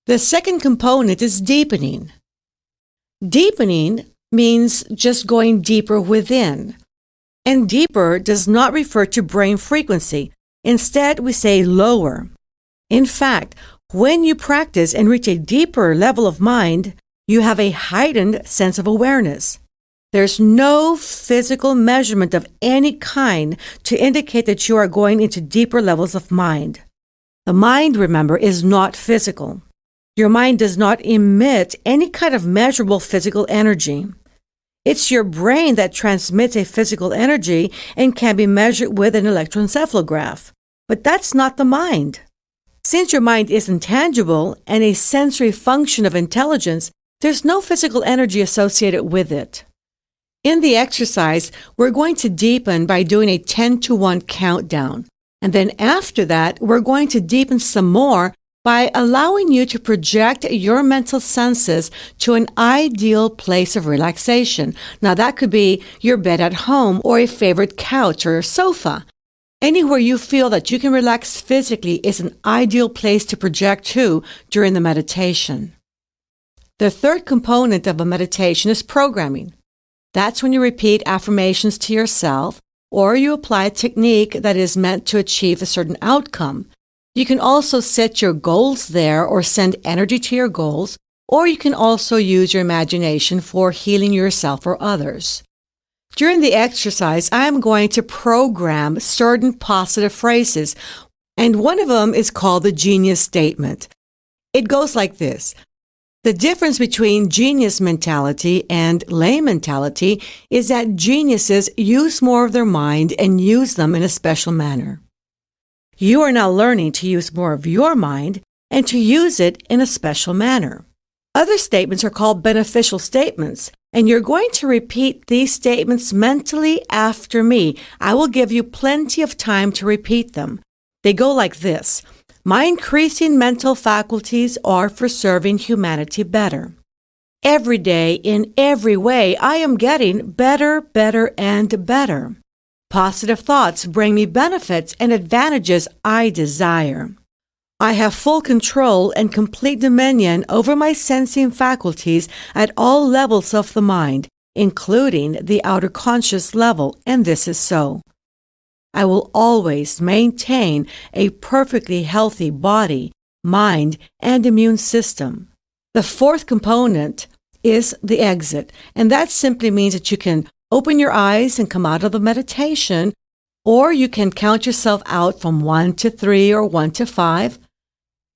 The second component is deepening. Deepening means just going deeper within. And deeper does not refer to brain frequency. Instead, we say lower. In fact, when you practice and reach a deeper level of mind, you have a heightened sense of awareness. There's no physical measurement of any kind to indicate that you are going into deeper levels of mind. The mind, remember, is not physical. Your mind does not emit any kind of measurable physical energy. It's your brain that transmits a physical energy and can be measured with an electroencephalograph. But that's not the mind. Since your mind is intangible and a sensory function of intelligence, there's no physical energy associated with it. In the exercise, we're going to deepen by doing a 10-to-1 countdown. And then after that, we're going to deepen some more by allowing you to project your mental senses to an ideal place of relaxation. Now, that could be your bed at home or a favorite couch or sofa. Anywhere you feel that you can relax physically is an ideal place to project to during the meditation. The third component of a meditation is programming. That's when you repeat affirmations to yourself, or you apply a technique that is meant to achieve a certain outcome. You can also set your goals there or send energy to your goals, or you can also use your imagination for healing yourself or others. During the exercise, I am going to program certain positive phrases, and one of them is called the genius statement. It goes like this: The difference between genius mentality and lay mentality is that geniuses use more of their mind and use them in a special manner. You are now learning to use more of your mind and to use it in a special manner. Other statements are called beneficial statements, and you're going to repeat these statements mentally after me. I will give you plenty of time to repeat them. They go like this. My increasing mental faculties are for serving humanity better. Every day, in every way, I am getting better, better, and better. Positive thoughts bring me benefits and advantages I desire. I have full control and complete dominion over my sensing faculties at all levels of the mind, including the outer conscious level, and this is so. I will always maintain a perfectly healthy body, mind, and immune system. The fourth component is the exit, and that simply means that you can open your eyes and come out of the meditation, or you can count yourself out from 1 to 3 or 1 to 5,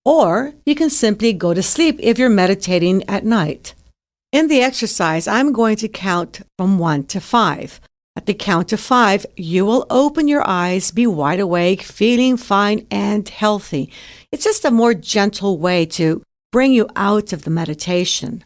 or you can simply go to sleep if you're meditating at night. In the exercise, I'm going to count from 1 to 5. At the count of 5, you will open your eyes, be wide awake, feeling fine and healthy. It's just a more gentle way to bring you out of the meditation.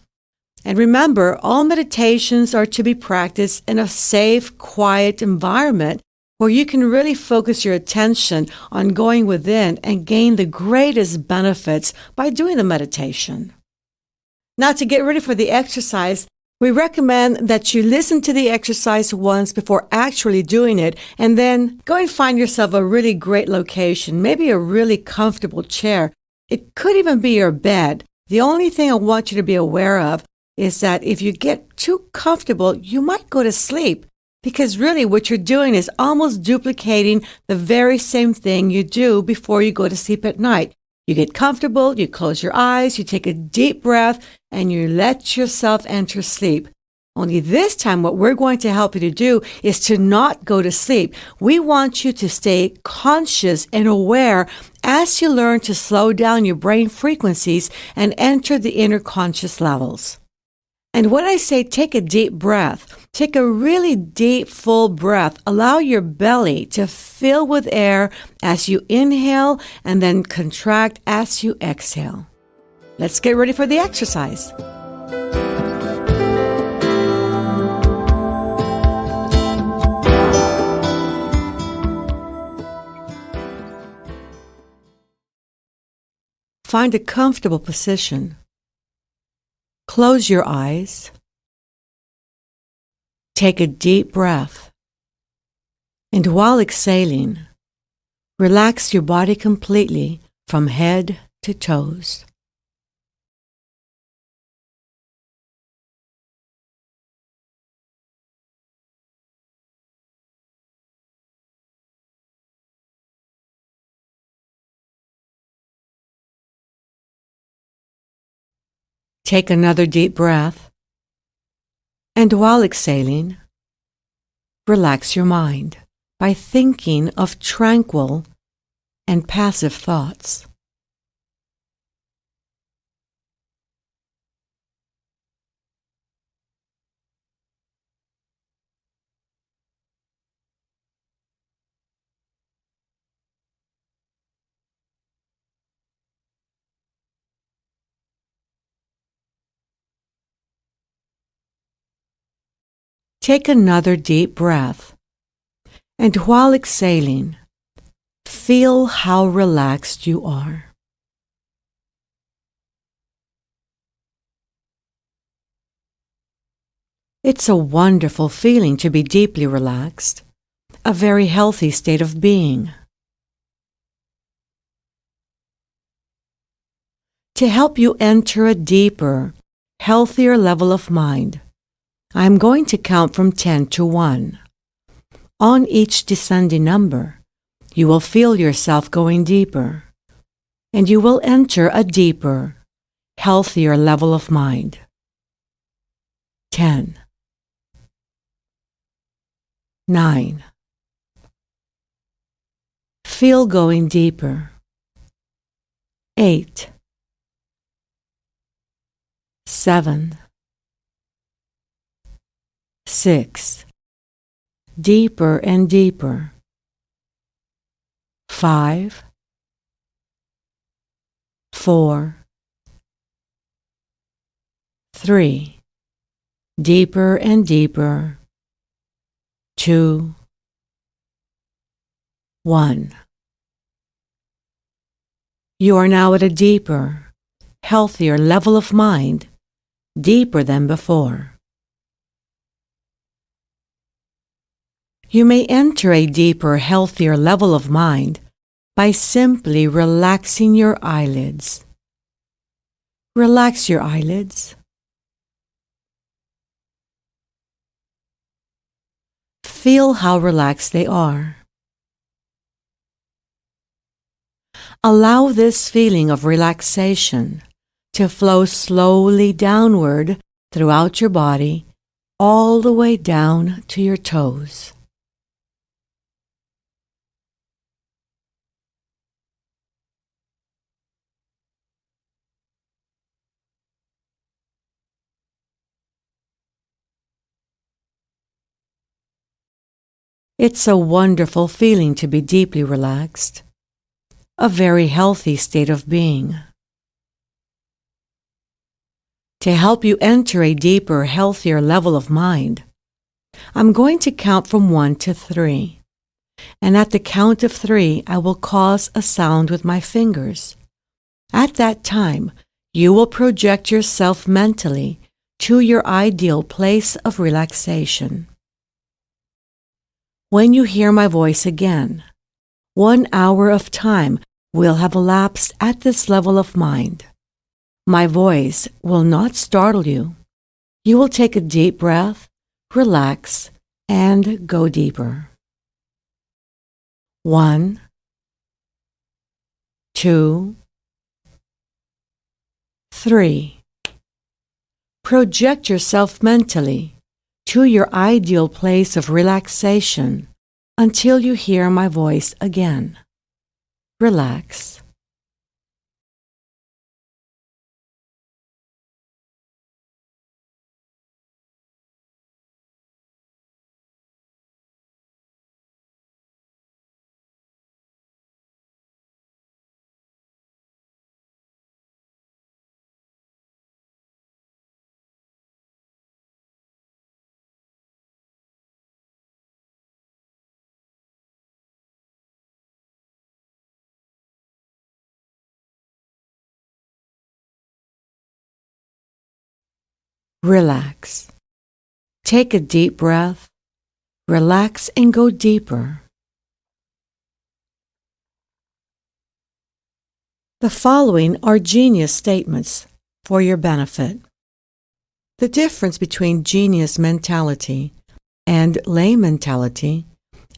And remember, all meditations are to be practiced in a safe, quiet environment where you can really focus your attention on going within and gain the greatest benefits by doing the meditation. Now, to get ready for the exercise, we recommend that you listen to the exercise once before actually doing it, and then go and find yourself a really great location, maybe a really comfortable chair. It could even be your bed. The only thing I want you to be aware of is that if you get too comfortable, you might go to sleep, because really what you're doing is almost duplicating the very same thing you do before you go to sleep at night. You get comfortable, you close your eyes, you take a deep breath, and you let yourself enter sleep. Only this time, what we're going to help you to do is to not go to sleep. We want you to stay conscious and aware as you learn to slow down your brain frequencies and enter the inner conscious levels. And when I say take a deep breath, take a really deep, full breath. Allow your belly to fill with air as you inhale and then contract as you exhale. Let's get ready for the exercise. Find a comfortable position. Close your eyes. Take a deep breath. And while exhaling, relax your body completely from head to toes. Take another deep breath, and while exhaling, relax your mind by thinking of tranquil and passive thoughts. Take another deep breath, and while exhaling, feel how relaxed you are. It's a wonderful feeling to be deeply relaxed, a very healthy state of being. To help you enter a deeper, healthier level of mind, I'm going to count from 10 to 1. On each descending number, you will feel yourself going deeper, and you will enter a deeper, healthier level of mind. 10, 9. Feel going deeper. 8, 7, 6, deeper and deeper. 5, 4, 3, deeper and deeper. 2, 1. You are now at a deeper, healthier level of mind, deeper than before. You may enter a deeper, healthier level of mind by simply relaxing your eyelids. Relax your eyelids. Feel how relaxed they are. Allow this feeling of relaxation to flow slowly downward throughout your body, all the way down to your toes. It's a wonderful feeling to be deeply relaxed, a very healthy state of being. To help you enter a deeper, healthier level of mind, I'm going to count from 1 to 3. And at the count of 3, I will cause a sound with my fingers. At that time, you will project yourself mentally to your ideal place of relaxation. When you hear my voice again, 1 hour of time will have elapsed at this level of mind. My voice will not startle you. You will take a deep breath, relax, and go deeper. 1, 2, 3. Project yourself mentally to your ideal place of relaxation until you hear my voice again. Relax. Relax. Take a deep breath, relax, and go deeper. The following are genius statements for your benefit. The difference between genius mentality and lay mentality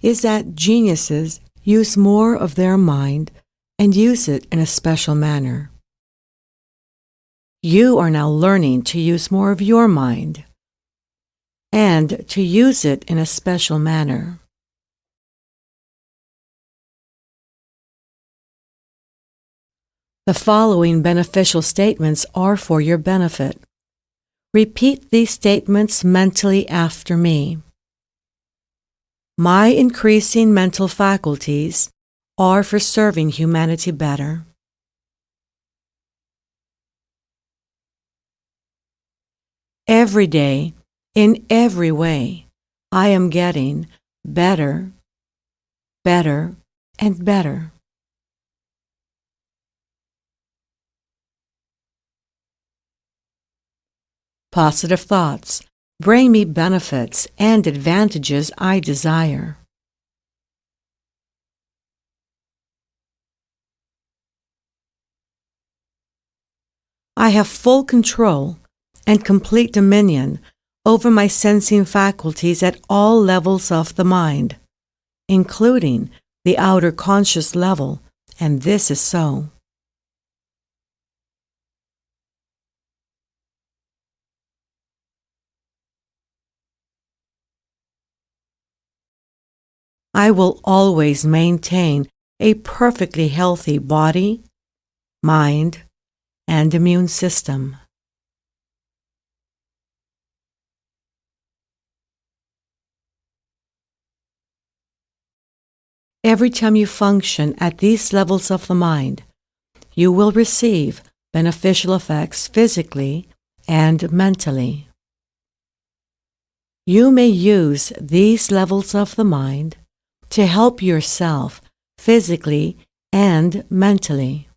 is that geniuses use more of their mind and use it in a special manner. You are now learning to use more of your mind and to use it in a special manner. The following beneficial statements are for your benefit. Repeat these statements mentally after me. My increasing mental faculties are for serving humanity better. Every day, in every way, I am getting better, better, and better. Positive thoughts bring me benefits and advantages I desire. I have full control and complete dominion over my sensing faculties at all levels of the mind, including the outer conscious level, and this is so. I will always maintain a perfectly healthy body, mind, and immune system. Every time you function at these levels of the mind, you will receive beneficial effects physically and mentally. You may use these levels of the mind to help yourself physically and mentally.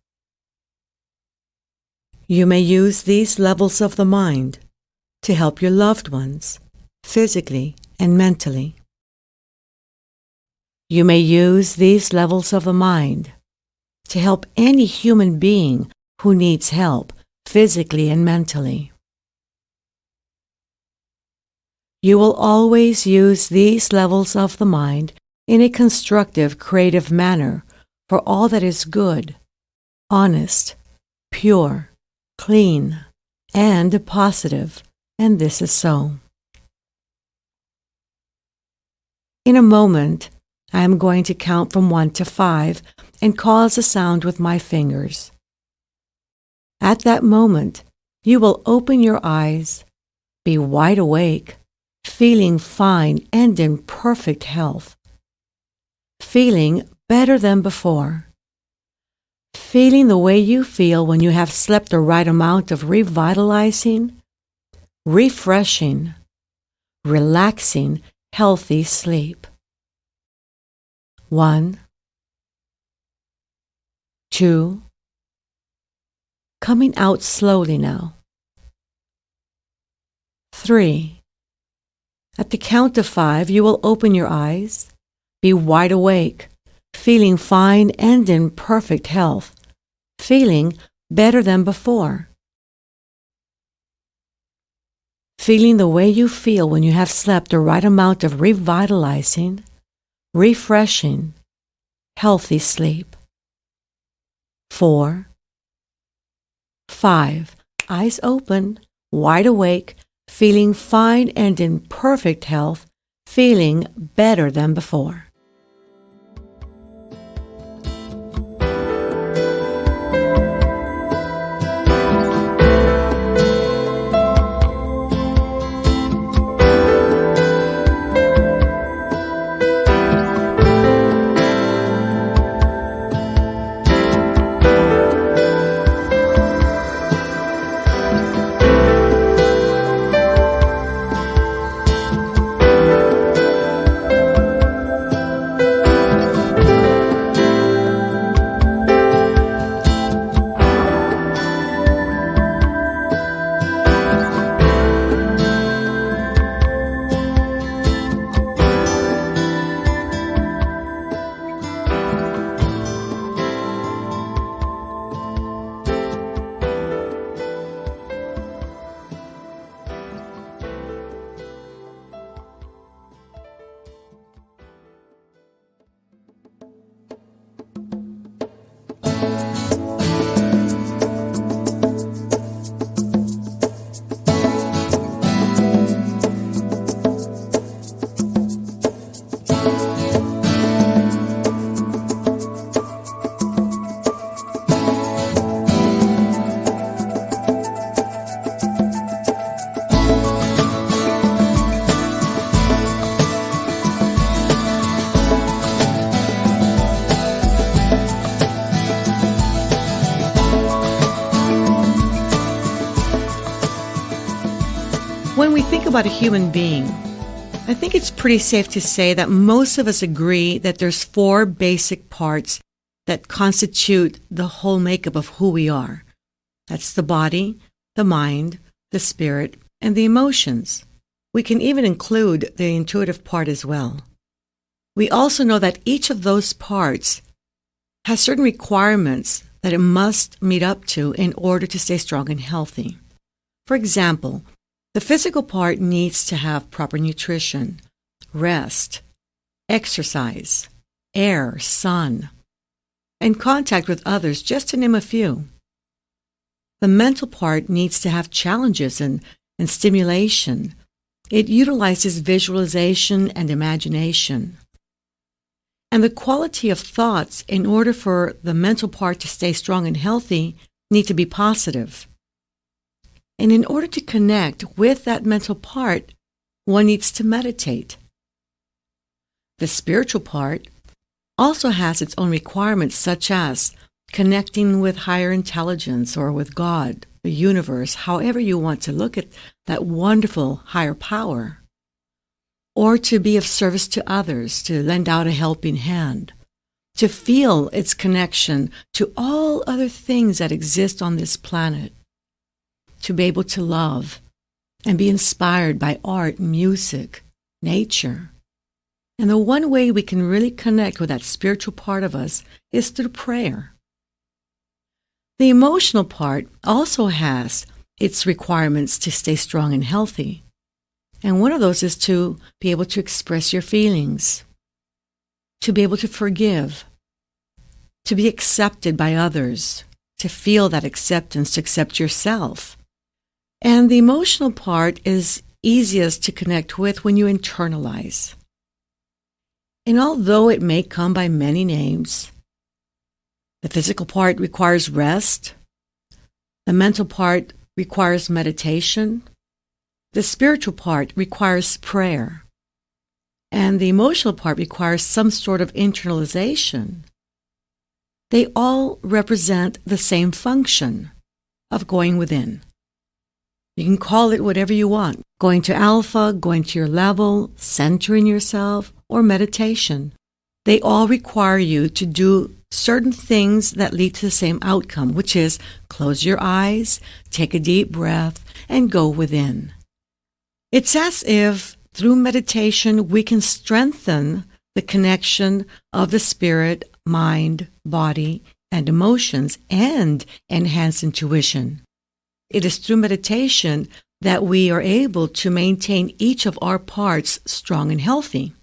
You may use these levels of the mind to help your loved ones physically and mentally. You may use these levels of the mind to help any human being who needs help physically and mentally. You will always use these levels of the mind in a constructive, creative manner for all that is good, honest, pure, clean, and positive, and this is so. In a moment, I am going to count from 1 to 5 and cause a sound with my fingers. At that moment, you will open your eyes, be wide awake, feeling fine and in perfect health, feeling better than before, feeling the way you feel when you have slept the right amount of revitalizing, refreshing, relaxing, healthy sleep. 1, 2, coming out slowly now. 3. At the count of 5, you will open your eyes, be wide awake, feeling fine and in perfect health, feeling better than before, feeling the way you feel when you have slept the right amount of revitalizing, refreshing, healthy sleep. 4, 5, eyes open, wide awake, feeling fine and in perfect health, feeling better than before. When we think about a human being, I think it's pretty safe to say that most of us agree that there's 4 basic parts that constitute the whole makeup of who we are. That's the body, the mind, the spirit, and the emotions. We can even include the intuitive part as well. We also know that each of those parts has certain requirements that it must meet up to in order to stay strong and healthy. For example, the physical part needs to have proper nutrition, rest, exercise, air, sun, and contact with others, just to name a few. The mental part needs to have challenges and stimulation. It utilizes visualization and imagination. And the quality of thoughts, in order for the mental part to stay strong and healthy, need to be positive. And in order to connect with that mental part, one needs to meditate. The spiritual part also has its own requirements, such as connecting with higher intelligence or with God, the universe, however you want to look at that wonderful higher power, or to be of service to others, to lend out a helping hand, to feel its connection to all other things that exist on this planet, to be able to love and be inspired by art, music, nature. And the one way we can really connect with that spiritual part of us is through prayer. The emotional part also has its requirements to stay strong and healthy. And one of those is to be able to express your feelings, to be able to forgive, to be accepted by others, to feel that acceptance, to accept yourself. And the emotional part is easiest to connect with when you internalize. And although it may come by many names, the physical part requires rest, the mental part requires meditation, the spiritual part requires prayer, and the emotional part requires some sort of internalization. They all represent the same function of going within. You can call it whatever you want, going to alpha, going to your level, centering yourself, or meditation. They all require you to do certain things that lead to the same outcome, which is close your eyes, take a deep breath, and go within. It's as if through meditation we can strengthen the connection of the spirit, mind, body, and emotions, and enhance intuition. It is through meditation that we are able to maintain each of our parts strong and healthy.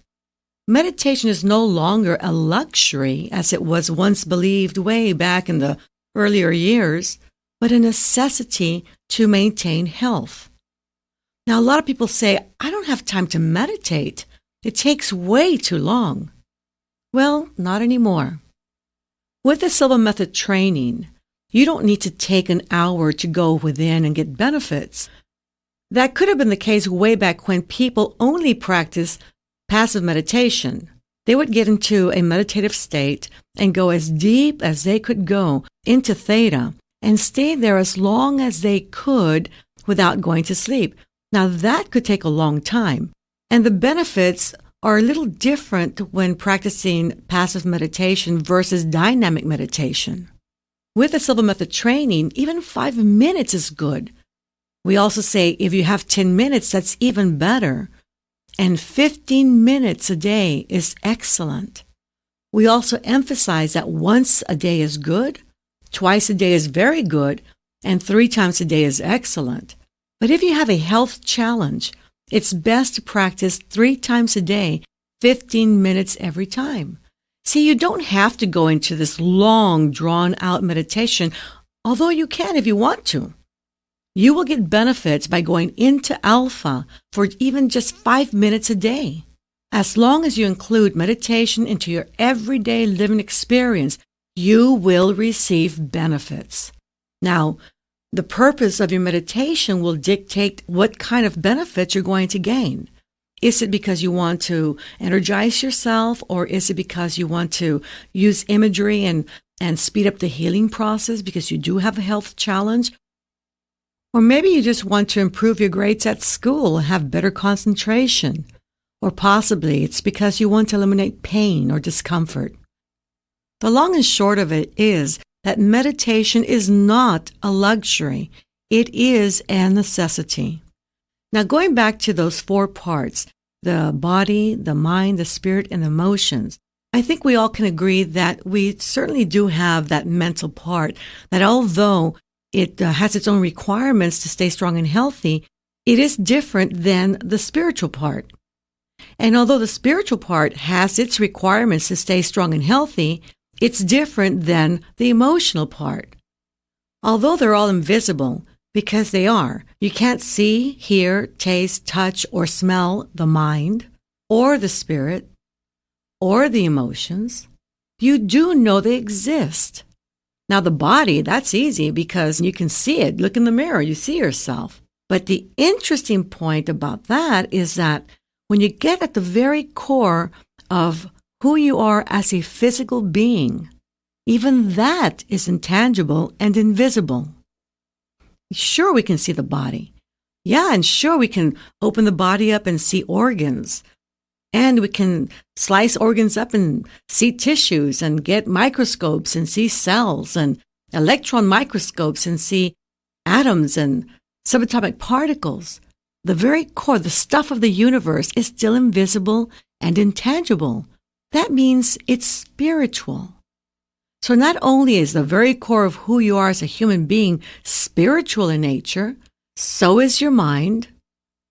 Meditation is no longer a luxury as it was once believed way back in the earlier years, but a necessity to maintain health. Now, a lot of people say, I don't have time to meditate. It takes way too long. Well, not anymore. With the Silva Method training, you don't need to take an hour to go within and get benefits. That could have been the case way back when people only practiced passive meditation. They would get into a meditative state and go as deep as they could go into theta and stay there as long as they could without going to sleep. Now that could take a long time, and the benefits are a little different when practicing passive meditation versus dynamic meditation. With the Silva Method training, even 5 minutes is good. We also say if you have 10 minutes, that's even better. And 15 minutes a day is excellent. We also emphasize that once a day is good, twice a day is very good, and 3 times a day is excellent. But if you have a health challenge, it's best to practice 3 times a day, 15 minutes every time. See, you don't have to go into this long, drawn-out meditation, although you can if you want to. You will get benefits by going into alpha for even just 5 minutes a day. As long as you include meditation into your everyday living experience, you will receive benefits. Now, the purpose of your meditation will dictate what kind of benefits you're going to gain. Is it because you want to energize yourself, or is it because you want to use imagery and speed up the healing process because you do have a health challenge? Or maybe you just want to improve your grades at school, have better concentration. Or possibly it's because you want to eliminate pain or discomfort. The long and short of it is that meditation is not a luxury. It is a necessity. Now, going back to those 4 parts, the body, the mind, the spirit, and the emotions, I think we all can agree that we certainly do have that mental part, that although it has its own requirements to stay strong and healthy, it is different than the spiritual part. And although the spiritual part has its requirements to stay strong and healthy, it's different than the emotional part. Although they're all invisible, because they are, you can't see, hear, taste, touch, or smell the mind, or the spirit, or the emotions, you do know they exist. Now, the body, that's easy because you can see it. Look in the mirror, you see yourself. But the interesting point about that is that when you get at the very core of who you are as a physical being. Even that is intangible and invisible. Sure, we can see the body. Yeah, and sure, we can open the body up and see organs. And we can slice organs up and see tissues and get microscopes and see cells and electron microscopes and see atoms and subatomic particles. The very core, the stuff of the universe is still invisible and intangible. That means it's spiritual. So not only is the very core of who you are as a human being spiritual in nature, so is your mind,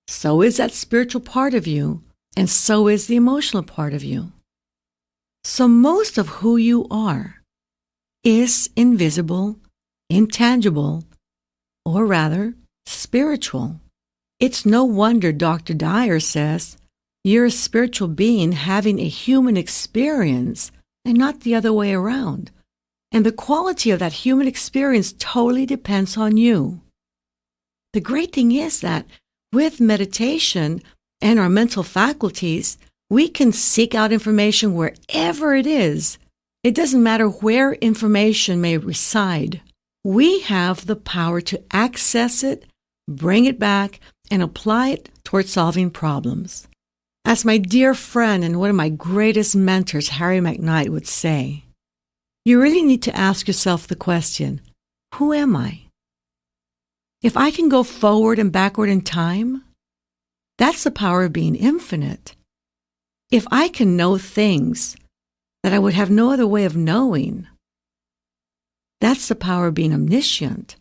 so is that spiritual part of you, and so is the emotional part of you. So most of who you are is invisible, intangible, or rather, spiritual. It's no wonder Dr. Dyer says, you're a spiritual being having a human experience and not the other way around. And the quality of that human experience totally depends on you. The great thing is that with meditation and our mental faculties, we can seek out information wherever it is. It doesn't matter where information may reside. We have the power to access it, bring it back, and apply it towards solving problems. As my dear friend and one of my greatest mentors, Harry McKnight, would say, you really need to ask yourself the question, who am I? If I can go forward and backward in time, that's the power of being infinite. If I can know things that I would have no other way of knowing, that's the power of being omniscient.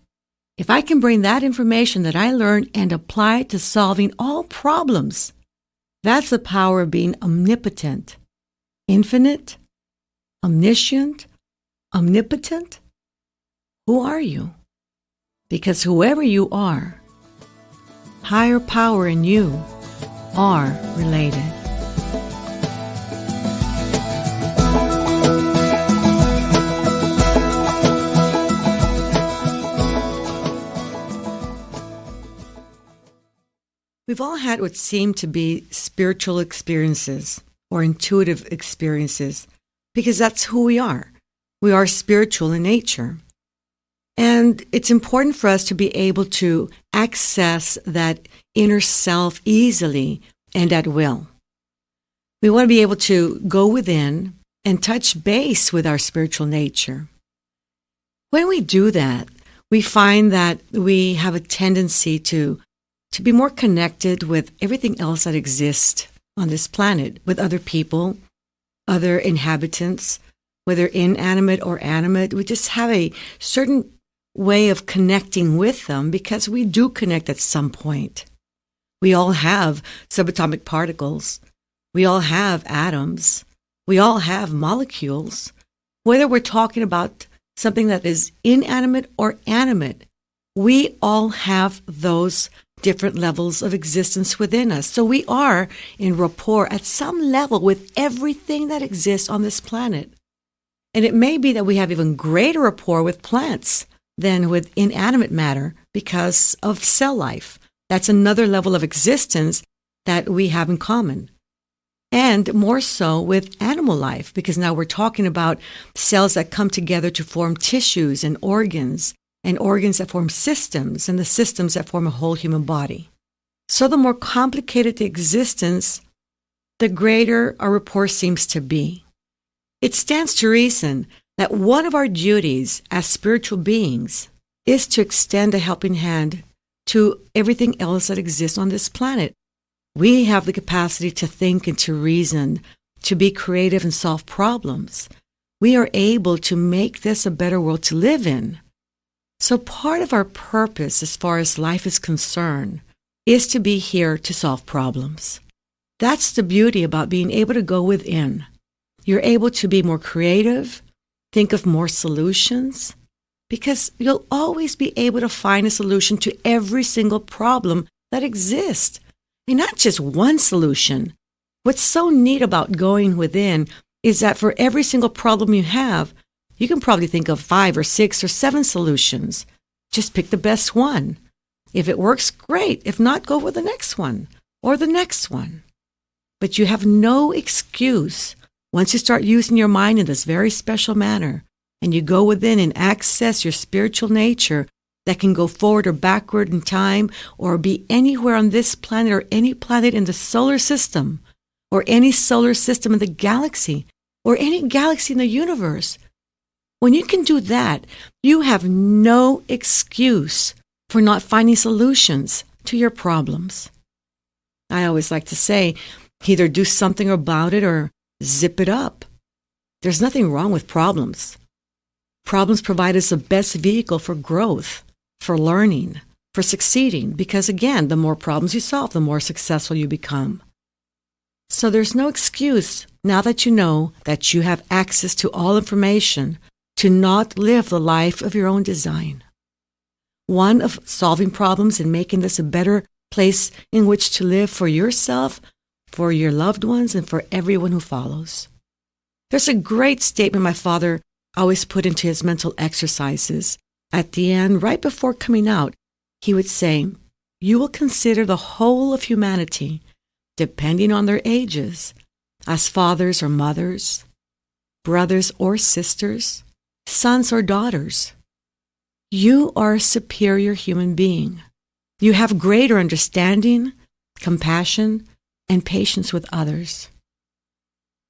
If I can bring that information that I learned and apply it to solving all problems, that's the power of being omnipotent, infinite, omniscient, omnipotent. Who are you? Because whoever you are, higher power and you are related. We've all had what seem to be spiritual experiences or intuitive experiences because that's who we are. We are spiritual in nature. And it's important for us to be able to access that inner self easily and at will. We want to be able to go within and touch base with our spiritual nature. When we do that, we find that we have a tendency to be more connected with everything else that exists on this planet, with other people, other inhabitants, whether inanimate or animate. We just have a certain way of connecting with them because we do connect at some point. We all have subatomic particles. We all have atoms. We all have molecules. Whether we're talking about something that is inanimate or animate, we all have those different levels of existence within us. So we are in rapport at some level with everything that exists on this planet. And it may be that we have even greater rapport with plants than with inanimate matter because of cell life. That's another level of existence that we have in common. And more so with animal life, because now we're talking about cells that come together to form tissues and organs that form systems, and the systems that form a whole human body. So the more complicated the existence, the greater our rapport seems to be. It stands to reason that one of our duties as spiritual beings is to extend a helping hand to everything else that exists on this planet. We have the capacity to think and to reason, to be creative and solve problems. We are able to make this a better world to live in. So part of our purpose as far as life is concerned is to be here to solve problems. That's the beauty about being able to go within. You're able to be more creative, think of more solutions, because you'll always be able to find a solution to every single problem that exists. And not just one solution. What's so neat about going within is that for every single problem you have, you can probably think of 5 or 6 or 7 solutions. Just pick the best one. If it works, great. If not, go with the next one or the next one. But you have no excuse Once you start using your mind in this very special manner, and you go within and access your spiritual nature that can go forward or backward in time or be anywhere on this planet or any planet in the solar system or any solar system in the galaxy or any galaxy in the universe. When you can do that, you have no excuse for not finding solutions to your problems. I always like to say, either do something about it or zip it up. There's nothing wrong with problems. Problems provide us the best vehicle for growth, for learning, for succeeding, because again, the more problems you solve, the more successful you become. So there's no excuse, now that you know that you have access to all information, to not live the life of your own design. One of solving problems and making this a better place in which to live for yourself, for your loved ones, and for everyone who follows. There's a great statement my father always put into his mental exercises. At the end, right before coming out, he would say, "You will consider the whole of humanity, depending on their ages, as fathers or mothers, brothers or sisters, sons or daughters. You are a superior human being. You have greater understanding, compassion, and patience with others."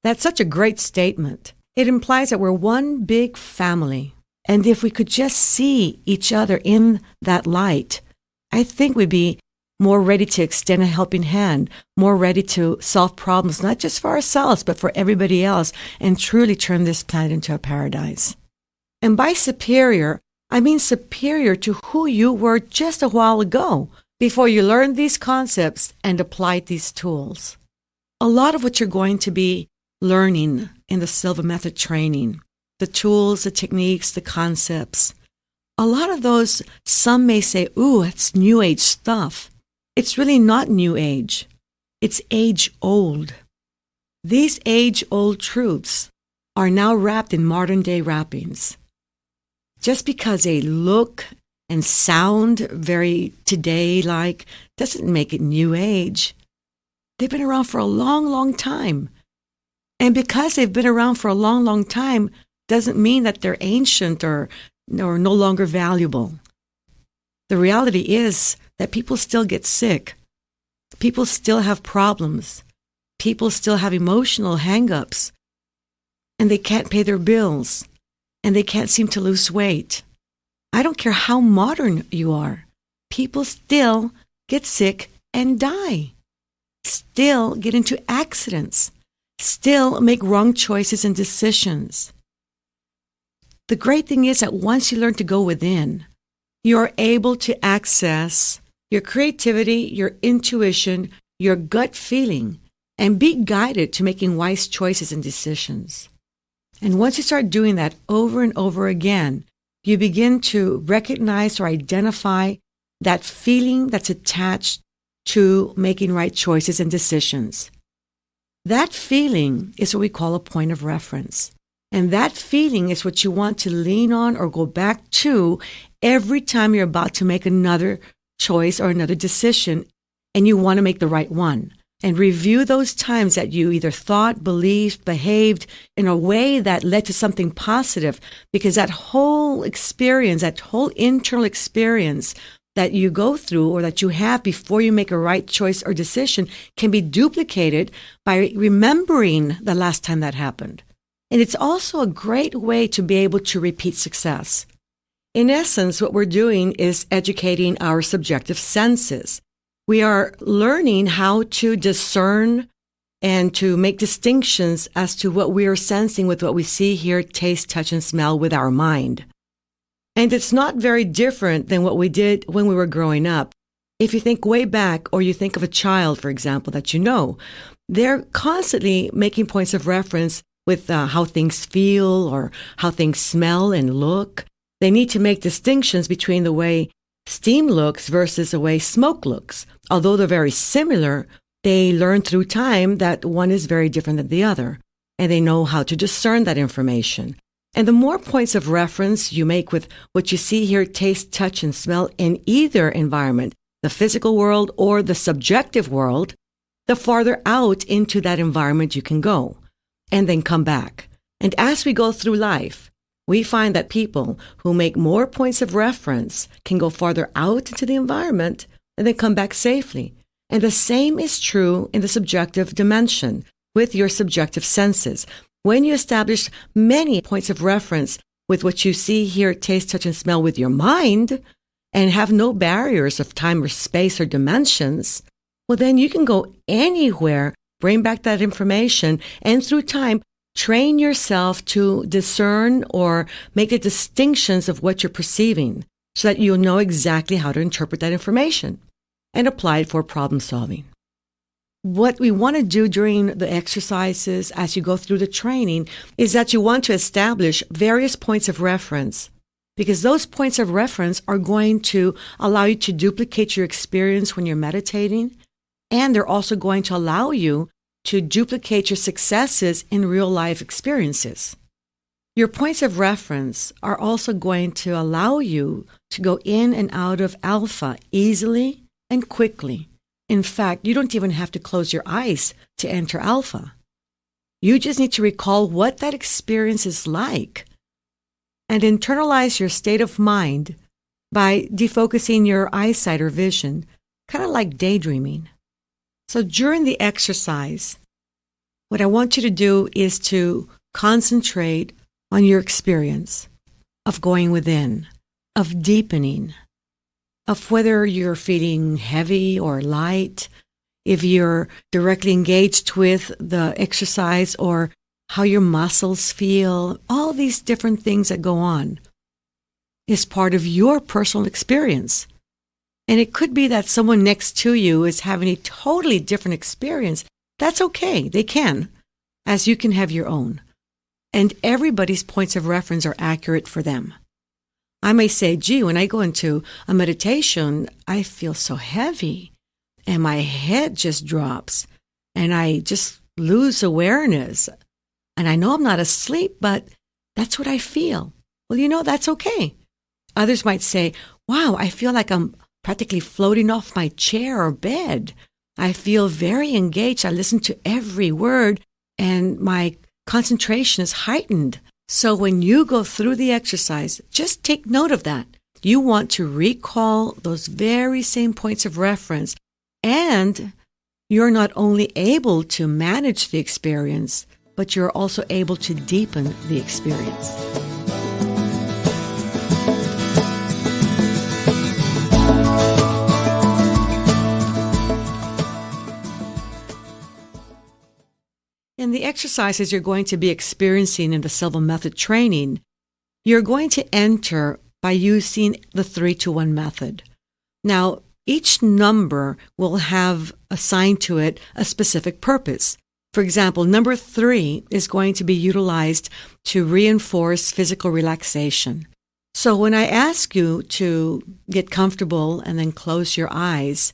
That's such a great statement. It implies that we're one big family. And if we could just see each other in that light, I think we'd be more ready to extend a helping hand, more ready to solve problems, not just for ourselves, but for everybody else, and truly turn this planet into a paradise. And by superior, I mean superior to who you were just a while ago, before you learned these concepts and applied these tools. A lot of what you're going to be learning in the Silva Method training, the tools, the techniques, the concepts, a lot of those, some may say, ooh, it's New Age stuff. It's really not New Age. It's age-old. These age-old truths are now wrapped in modern-day wrappings. Just because they look and sound very today-like doesn't make it New Age. They've been around for a long, long time. And because they've been around for a long, long time doesn't mean that they're ancient or no longer valuable. The reality is that people still get sick. People still have problems. People still have emotional hang-ups. And they can't pay their bills. And they can't seem to lose weight. I don't care how modern you are. People still get sick and die. Still get into accidents. Still make wrong choices and decisions. The great thing is that once you learn to go within, you're able to access your creativity, your intuition, your gut feeling, and be guided to making wise choices and decisions. And once you start doing that over and over again, you begin to recognize or identify that feeling that's attached to making right choices and decisions. That feeling is what we call a point of reference. And that feeling is what you want to lean on or go back to every time you're about to make another choice or another decision, and you want to make the right one. And review those times that you either thought, believed, behaved in a way that led to something positive, because that whole experience, that whole internal experience that you go through or that you have before you make a right choice or decision can be duplicated by remembering the last time that happened. And it's also a great way to be able to repeat success. In essence, what we're doing is educating our subjective senses. We are learning how to discern and to make distinctions as to what we are sensing with what we see, hear, taste, touch, and smell with our mind. And it's not very different than what we did when we were growing up. If you think way back, or you think of a child, for example, that you know, they're constantly making points of reference with how things feel or how things smell and look. They need to make distinctions between the way steam looks versus the way smoke looks. Although they're very similar, they learn through time that one is very different than the other, and they know how to discern that information. And the more points of reference you make with what you see, hear, taste, touch, and smell in either environment, the physical world or the subjective world, the farther out into that environment you can go. and then come back. And as we go through life, we find that people who make more points of reference can go farther out into the environment and then come back safely. And the same is true in the subjective dimension with your subjective senses. When you establish many points of reference with what you see, hear, taste, touch, and smell with your mind and have no barriers of time or space or dimensions, well, then you can go anywhere, bring back that information, and through time, train yourself to discern or make the distinctions of what you're perceiving so that you'll know exactly how to interpret that information and apply it for problem solving. What we want to do during the exercises as you go through the training is that you want to establish various points of reference, because those points of reference are going to allow you to duplicate your experience when you're meditating, and they're also going to allow you to duplicate your successes in real life experiences. Your points of reference are also going to allow you to go in and out of alpha easily and quickly. In fact, you don't even have to close your eyes to enter alpha. You just need to recall what that experience is like and internalize your state of mind by defocusing your eyesight or vision, kind of like daydreaming. So during the exercise, what I want you to do is to concentrate on your experience of going within, of deepening, of whether you're feeling heavy or light, if you're directly engaged with the exercise or how your muscles feel, all these different things that go on is part of your personal experience. And it could be that someone next to you is having a totally different experience. That's okay. They can, as you can have your own. And everybody's points of reference are accurate for them. I may say, gee, when I go into a meditation, I feel so heavy and my head just drops and I just lose awareness. And I know I'm not asleep, but that's what I feel. Well, that's okay. Others might say, wow, I feel like I'm practically floating off my chair or bed. I feel very engaged. I listen to every word and my concentration is heightened. So when you go through the exercise, just take note of that. You want to recall those very same points of reference, and you're not only able to manage the experience, but you're also able to deepen the experience. In the exercises you're going to be experiencing in the Silva Method training, you're going to enter by using the 3-2-1 method. Now, each number will have assigned to it a specific purpose. For example, number 3 is going to be utilized to reinforce physical relaxation. So when I ask you to get comfortable and then close your eyes,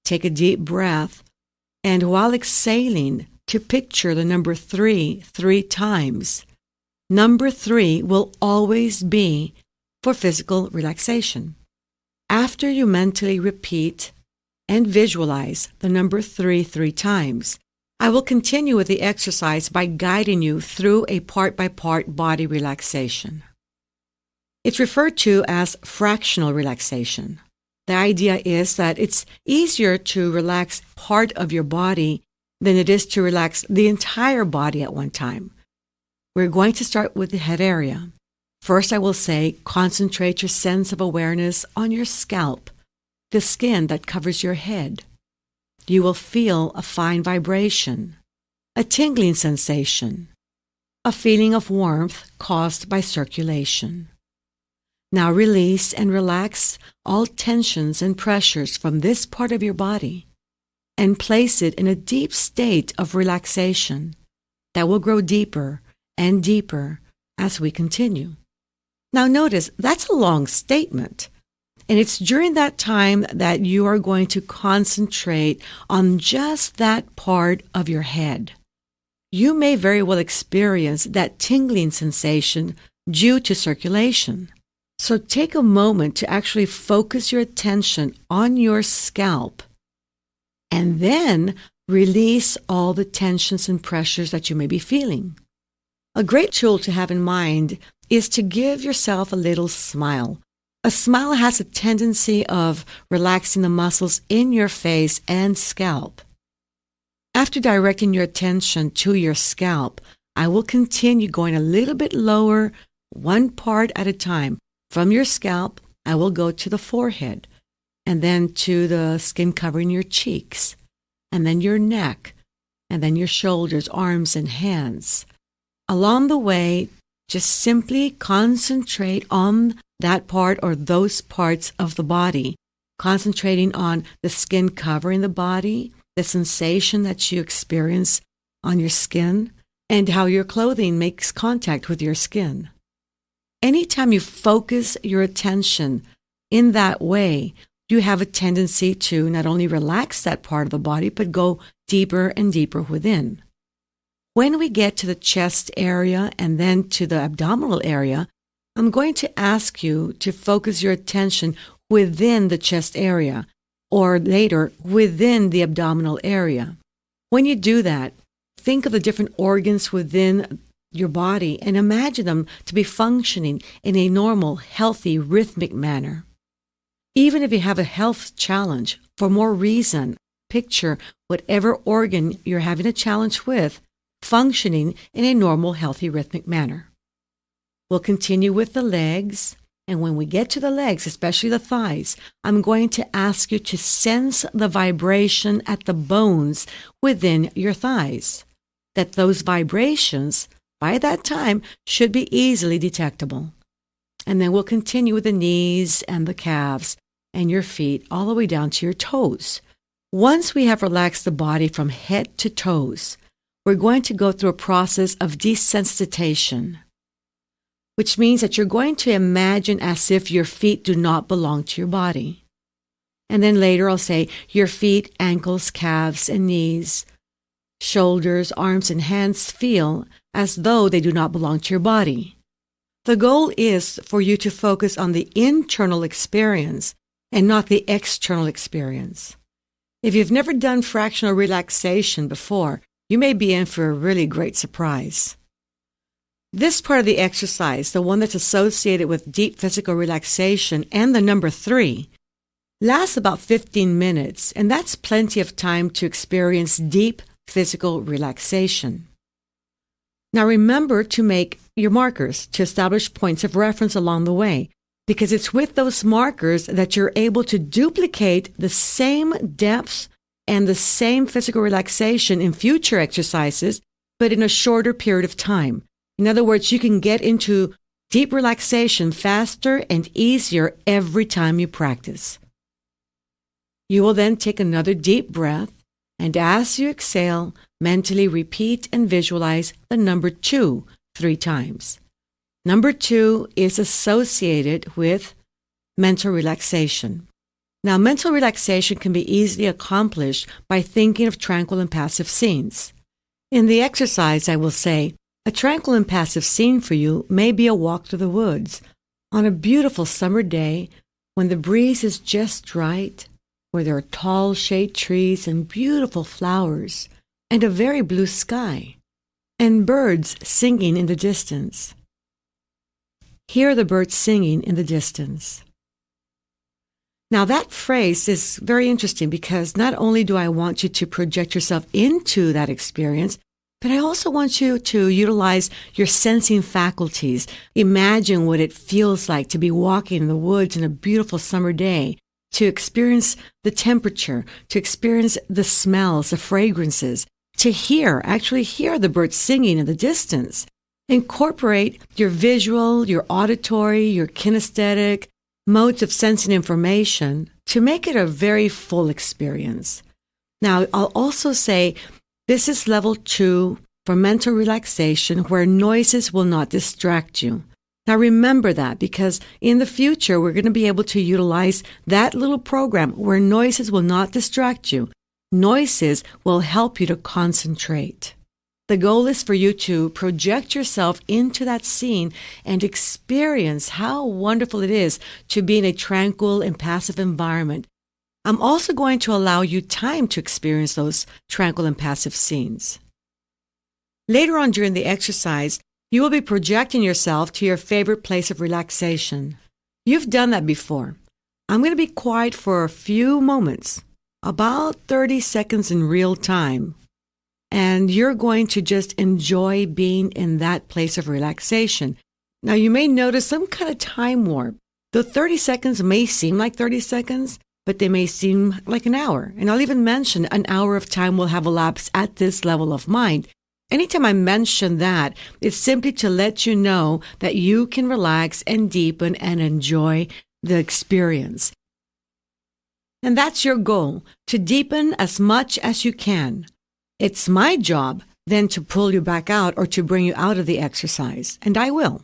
take a deep breath, and while exhaling, to picture the number 3 times. Number 3 will always be for physical relaxation. After you mentally repeat and visualize the number 3 times, I will continue with the exercise by guiding you through a part-by-part body relaxation. It's referred to as fractional relaxation. The idea is that it's easier to relax part of your body than it is to relax the entire body at one time. We're going to start with the head area. First, I will say, concentrate your sense of awareness on your scalp, the skin that covers your head. You will feel a fine vibration, a tingling sensation, a feeling of warmth caused by circulation. Now release and relax all tensions and pressures from this part of your body and place it in a deep state of relaxation that will grow deeper and deeper as we continue. Now notice, that's a long statement, and it's during that time that you are going to concentrate on just that part of your head. You may very well experience that tingling sensation due to circulation. So take a moment to actually focus your attention on your scalp, and then Release all the tensions and pressures that you may be feeling. A great tool to have in mind is to give yourself a little smile. A smile has a tendency of relaxing the muscles in your face and scalp. After directing your attention to your scalp, I will continue going a little bit lower, one part at a time. From your scalp, I will go to the forehead, and then to the skin covering your cheeks, and then your neck, and then your shoulders, arms, and hands. Along the way, just simply concentrate on that part or those parts of the body, concentrating on the skin covering the body, the sensation that you experience on your skin, and how your clothing makes contact with your skin. Anytime you focus your attention in that way, you have a tendency to not only relax that part of the body, but go deeper and deeper within. When we get to the chest area and then to the abdominal area, I'm going to ask you to focus your attention within the chest area, or later within the abdominal area. When you do that, think of the different organs within your body and imagine them to be functioning in a normal, healthy, rhythmic manner. Even if you have a health challenge, for more reason, picture whatever organ you're having a challenge with functioning in a normal, healthy, rhythmic manner. We'll continue with the legs, and when we get to the legs, especially the thighs, I'm going to ask you to sense the vibration at the bones within your thighs. That those vibrations, by that time, should be easily detectable. And then we'll continue with the knees and the calves and your feet all the way down to your toes. Once we have relaxed the body from head to toes, we're going to go through a process of desensitization, which means that you're going to imagine as if your feet do not belong to your body. And then later I'll say your feet, ankles, calves, and knees, shoulders, arms, and hands feel as though they do not belong to your body. The goal is for you to focus on the internal experience and not the external experience. If you've never done fractional relaxation before, you may be in for a really great surprise. This part of the exercise, the one that's associated with deep physical relaxation and the number 3, lasts about 15 minutes, and that's plenty of time to experience deep physical relaxation. Now remember to make your markers to establish points of reference along the way, because it's with those markers that you're able to duplicate the same depth and the same physical relaxation in future exercises, but in a shorter period of time. In other words, you can get into deep relaxation faster and easier every time you practice. You will then take another deep breath, and as you exhale, mentally repeat and visualize the number 2 3 times. Number 2 is associated with mental relaxation. Now, mental relaxation can be easily accomplished by thinking of tranquil and passive scenes. In the exercise, I will say, a tranquil and passive scene for you may be a walk through the woods on a beautiful summer day when the breeze is just right, where there are tall shade trees and beautiful flowers, and a very blue sky, and birds singing in the distance. Hear the birds singing in the distance. Now that phrase is very interesting because not only do I want you to project yourself into that experience, but I also want you to utilize your sensing faculties. Imagine what it feels like to be walking in the woods in a beautiful summer day, to experience the temperature, to experience the smells, the fragrances, to actually hear the birds singing in the distance. Incorporate your visual, your auditory, your kinesthetic modes of sensing information to make it a very full experience. Now, I'll also say this is level 2 for mental relaxation where noises will not distract you. Now remember that because in the future, we're going to be able to utilize that little program where noises will not distract you. Noises will help you to concentrate. The goal is for you to project yourself into that scene and experience how wonderful it is to be in a tranquil and passive environment. I'm also going to allow you time to experience those tranquil and passive scenes. Later on during the exercise, you will be projecting yourself to your favorite place of relaxation. You've done that before. I'm going to be quiet for a few moments, about 30 seconds in real time, and you're going to just enjoy being in that place of relaxation. Now, you may notice some kind of time warp. The 30 seconds may seem like 30 seconds, but they may seem like an hour. And I'll even mention an hour of time will have elapsed at this level of mind. Anytime I mention that, it's simply to let you know that you can relax and deepen and enjoy the experience. And that's your goal, to deepen as much as you can. It's my job then to pull you back out or to bring you out of the exercise, and I will.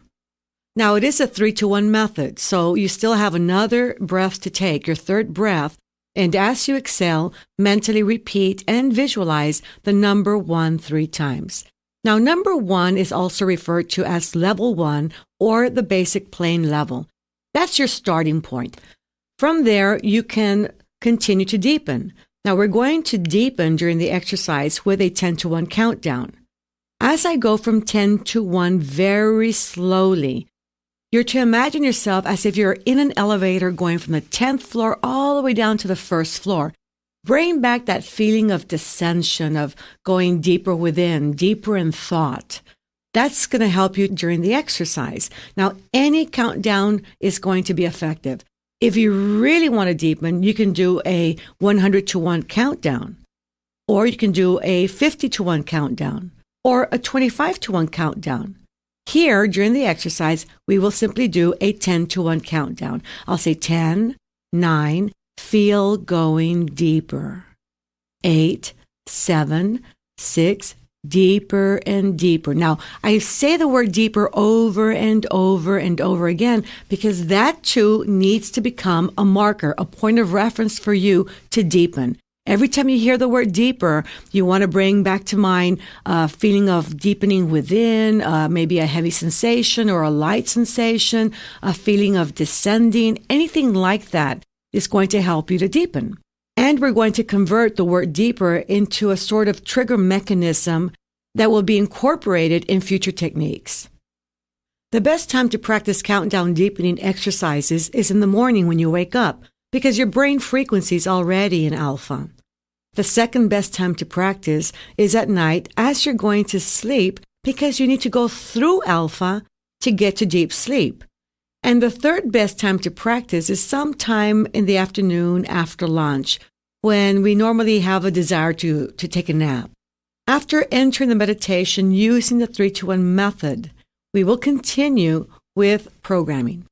Now, it is a 3-to-1 method, so you still have another breath to take, your third breath, and as you exhale, mentally repeat and visualize the number 1 3 times. Now, number 1 is also referred to as level 1 or the basic plane level. That's your starting point. From there, you can continue to deepen. Now, we're going to deepen during the exercise with a 10-to-1 countdown. As I go from 10 to 1 very slowly, you're to imagine yourself as if you're in an elevator going from the 10th floor all the way down to the first floor. Bring back that feeling of descension, of going deeper within, deeper in thought. That's going to help you during the exercise. Now, any countdown is going to be effective. If you really want to deepen, you can do a 100-to-1 countdown, or you can do a 50-to-1 countdown, or a 25-to-1 countdown. Here, during the exercise, we will simply do a 10-to-1 countdown. I'll say 10, 9, feel going deeper. 8, 7, 6, deeper and deeper. Now, I say the word deeper over and over and over again because that too needs to become a marker, a point of reference for you to deepen. Every time you hear the word deeper, you want to bring back to mind a feeling of deepening within, maybe a heavy sensation or a light sensation, a feeling of descending, anything like that is going to help you to deepen. And we're going to convert the word deeper into a sort of trigger mechanism that will be incorporated in future techniques. The best time to practice countdown deepening exercises is in the morning when you wake up, because your brain frequency is already in alpha. The second best time to practice is at night as you're going to sleep, because you need to go through alpha to get to deep sleep. And the third best time to practice is sometime in the afternoon after lunch, when we normally have a desire to take a nap. After entering the meditation using the 3-to-1 method, we will continue with programming.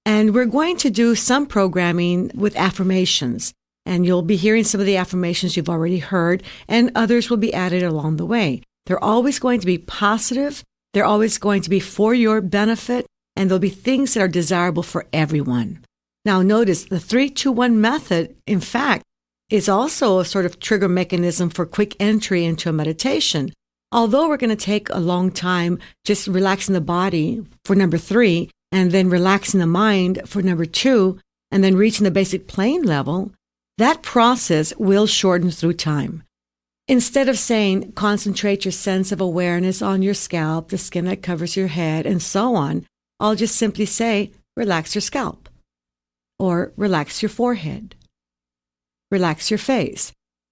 And we're going to do some programming with affirmations. And you'll be hearing some of the affirmations you've already heard, and others will be added along the way. They're always going to be positive. They're always going to be for your benefit, and there'll be things that are desirable for everyone. Now, notice the 3-to-1 method, in fact, is also a sort of trigger mechanism for quick entry into a meditation. Although we're going to take a long time just relaxing the body for number 3, and then relaxing the mind for number 2, and then reaching the basic plane level, that process will shorten through time. Instead of saying, concentrate your sense of awareness on your scalp, the skin that covers your head, and so on, I'll just simply say, relax your scalp, or relax your forehead, relax your face.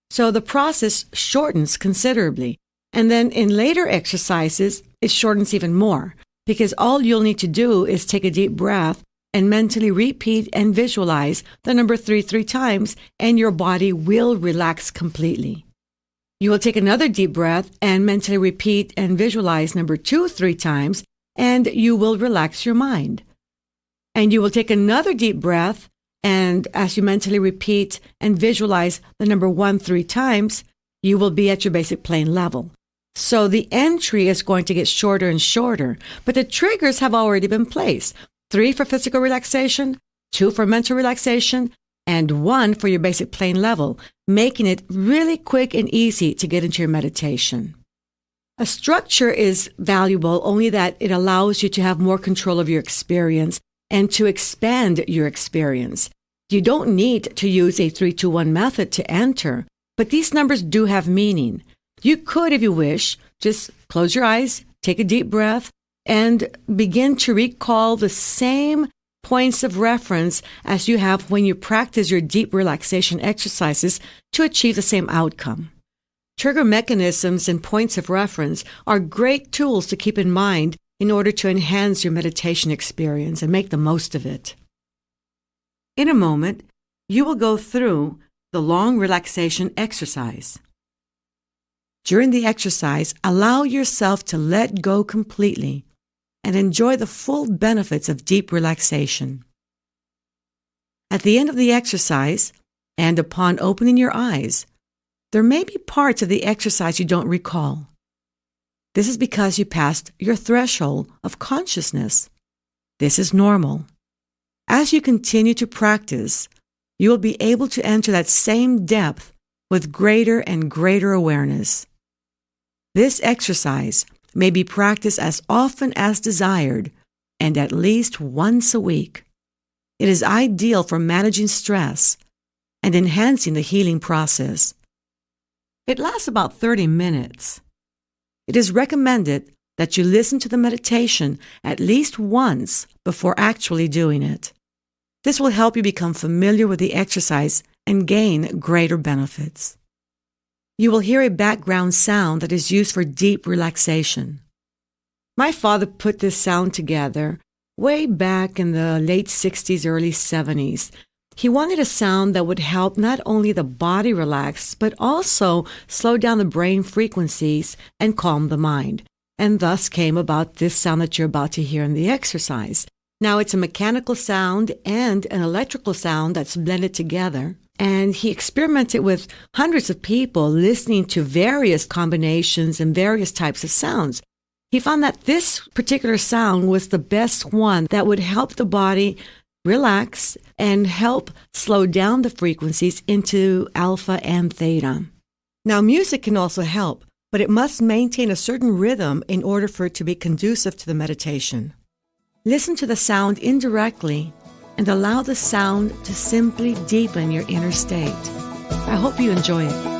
So the process shortens considerably. And then in later exercises, it shortens even more, because all you'll need to do is take a deep breath and mentally repeat and visualize the number 3 times, and your body will relax completely. You will take another deep breath and mentally repeat and visualize number 2 3 times, and you will relax your mind. And you will take another deep breath, and as you mentally repeat and visualize the number 1 3 times, you will be at your basic plane level. So the entry is going to get shorter and shorter, but the triggers have already been placed. 3 for physical relaxation, 2 for mental relaxation, and 1 for your basic plane level, making it really quick and easy to get into your meditation. A structure is valuable only that it allows you to have more control of your experience and to expand your experience. You don't need to use a 3-2-1 method to enter, but these numbers do have meaning. You could, if you wish, just close your eyes, take a deep breath, and begin to recall the same points of reference as you have when you practice your deep relaxation exercises to achieve the same outcome. Trigger mechanisms and points of reference are great tools to keep in mind in order to enhance your meditation experience and make the most of it. In a moment, you will go through the long relaxation exercise. During the exercise, allow yourself to let go completely and enjoy the full benefits of deep relaxation. At the end of the exercise, and upon opening your eyes, there may be parts of the exercise you don't recall. This is because you passed your threshold of consciousness. This is normal. As you continue to practice, you will be able to enter that same depth with greater and greater awareness. This exercise may be practiced as often as desired and at least once a week. It is ideal for managing stress and enhancing the healing process. It lasts about 30 minutes. It is recommended that you listen to the meditation at least once before actually doing it. This will help you become familiar with the exercise and gain greater benefits. You will hear a background sound that is used for deep relaxation. My father put this sound together way back in the late 60s, early 70s. He wanted a sound that would help not only the body relax, but also slow down the brain frequencies and calm the mind. And thus came about this sound that you're about to hear in the exercise. Now, it's a mechanical sound and an electrical sound that's blended together. And he experimented with hundreds of people listening to various combinations and various types of sounds. He found that this particular sound was the best one that would help the body relax and help slow down the frequencies into alpha and theta. Now, music can also help, but it must maintain a certain rhythm in order for it to be conducive to the meditation. Listen to the sound indirectly and allow the sound to simply deepen your inner state. I hope you enjoy it.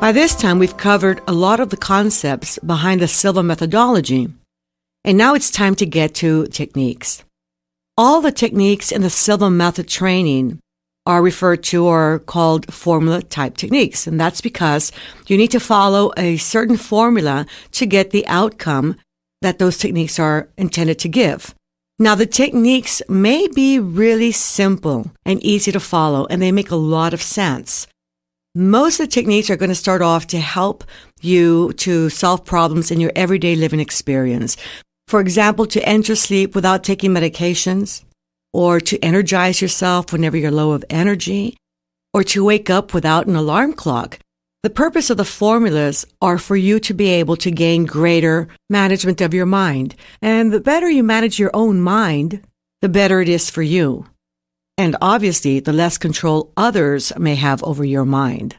By this time, we've covered a lot of the concepts behind the Silva methodology, and now it's time to get to techniques. All the techniques in the Silva method training are referred to or called formula-type techniques, and that's because you need to follow a certain formula to get the outcome that those techniques are intended to give. Now, the techniques may be really simple and easy to follow, and they make a lot of sense. Most of the techniques are going to start off to help you to solve problems in your everyday living experience. For example, to enter sleep without taking medications, or to energize yourself whenever you're low of energy, or to wake up without an alarm clock. The purpose of the formulas are for you to be able to gain greater management of your mind. And the better you manage your own mind, the better it is for you. And obviously, the less control others may have over your mind.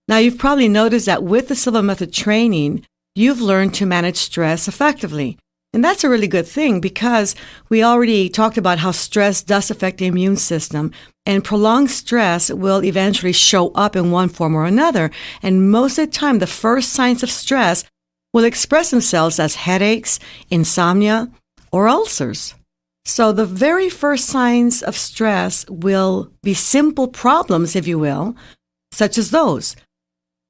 Now, you've probably noticed that with the Silva Method training, you've learned to manage stress effectively. And that's a really good thing because we already talked about how stress does affect the immune system, and prolonged stress will eventually show up in one form or another. And most of the time, the first signs of stress will express themselves as headaches, insomnia, or ulcers. So the very first signs of stress will be simple problems, if you will, such as those.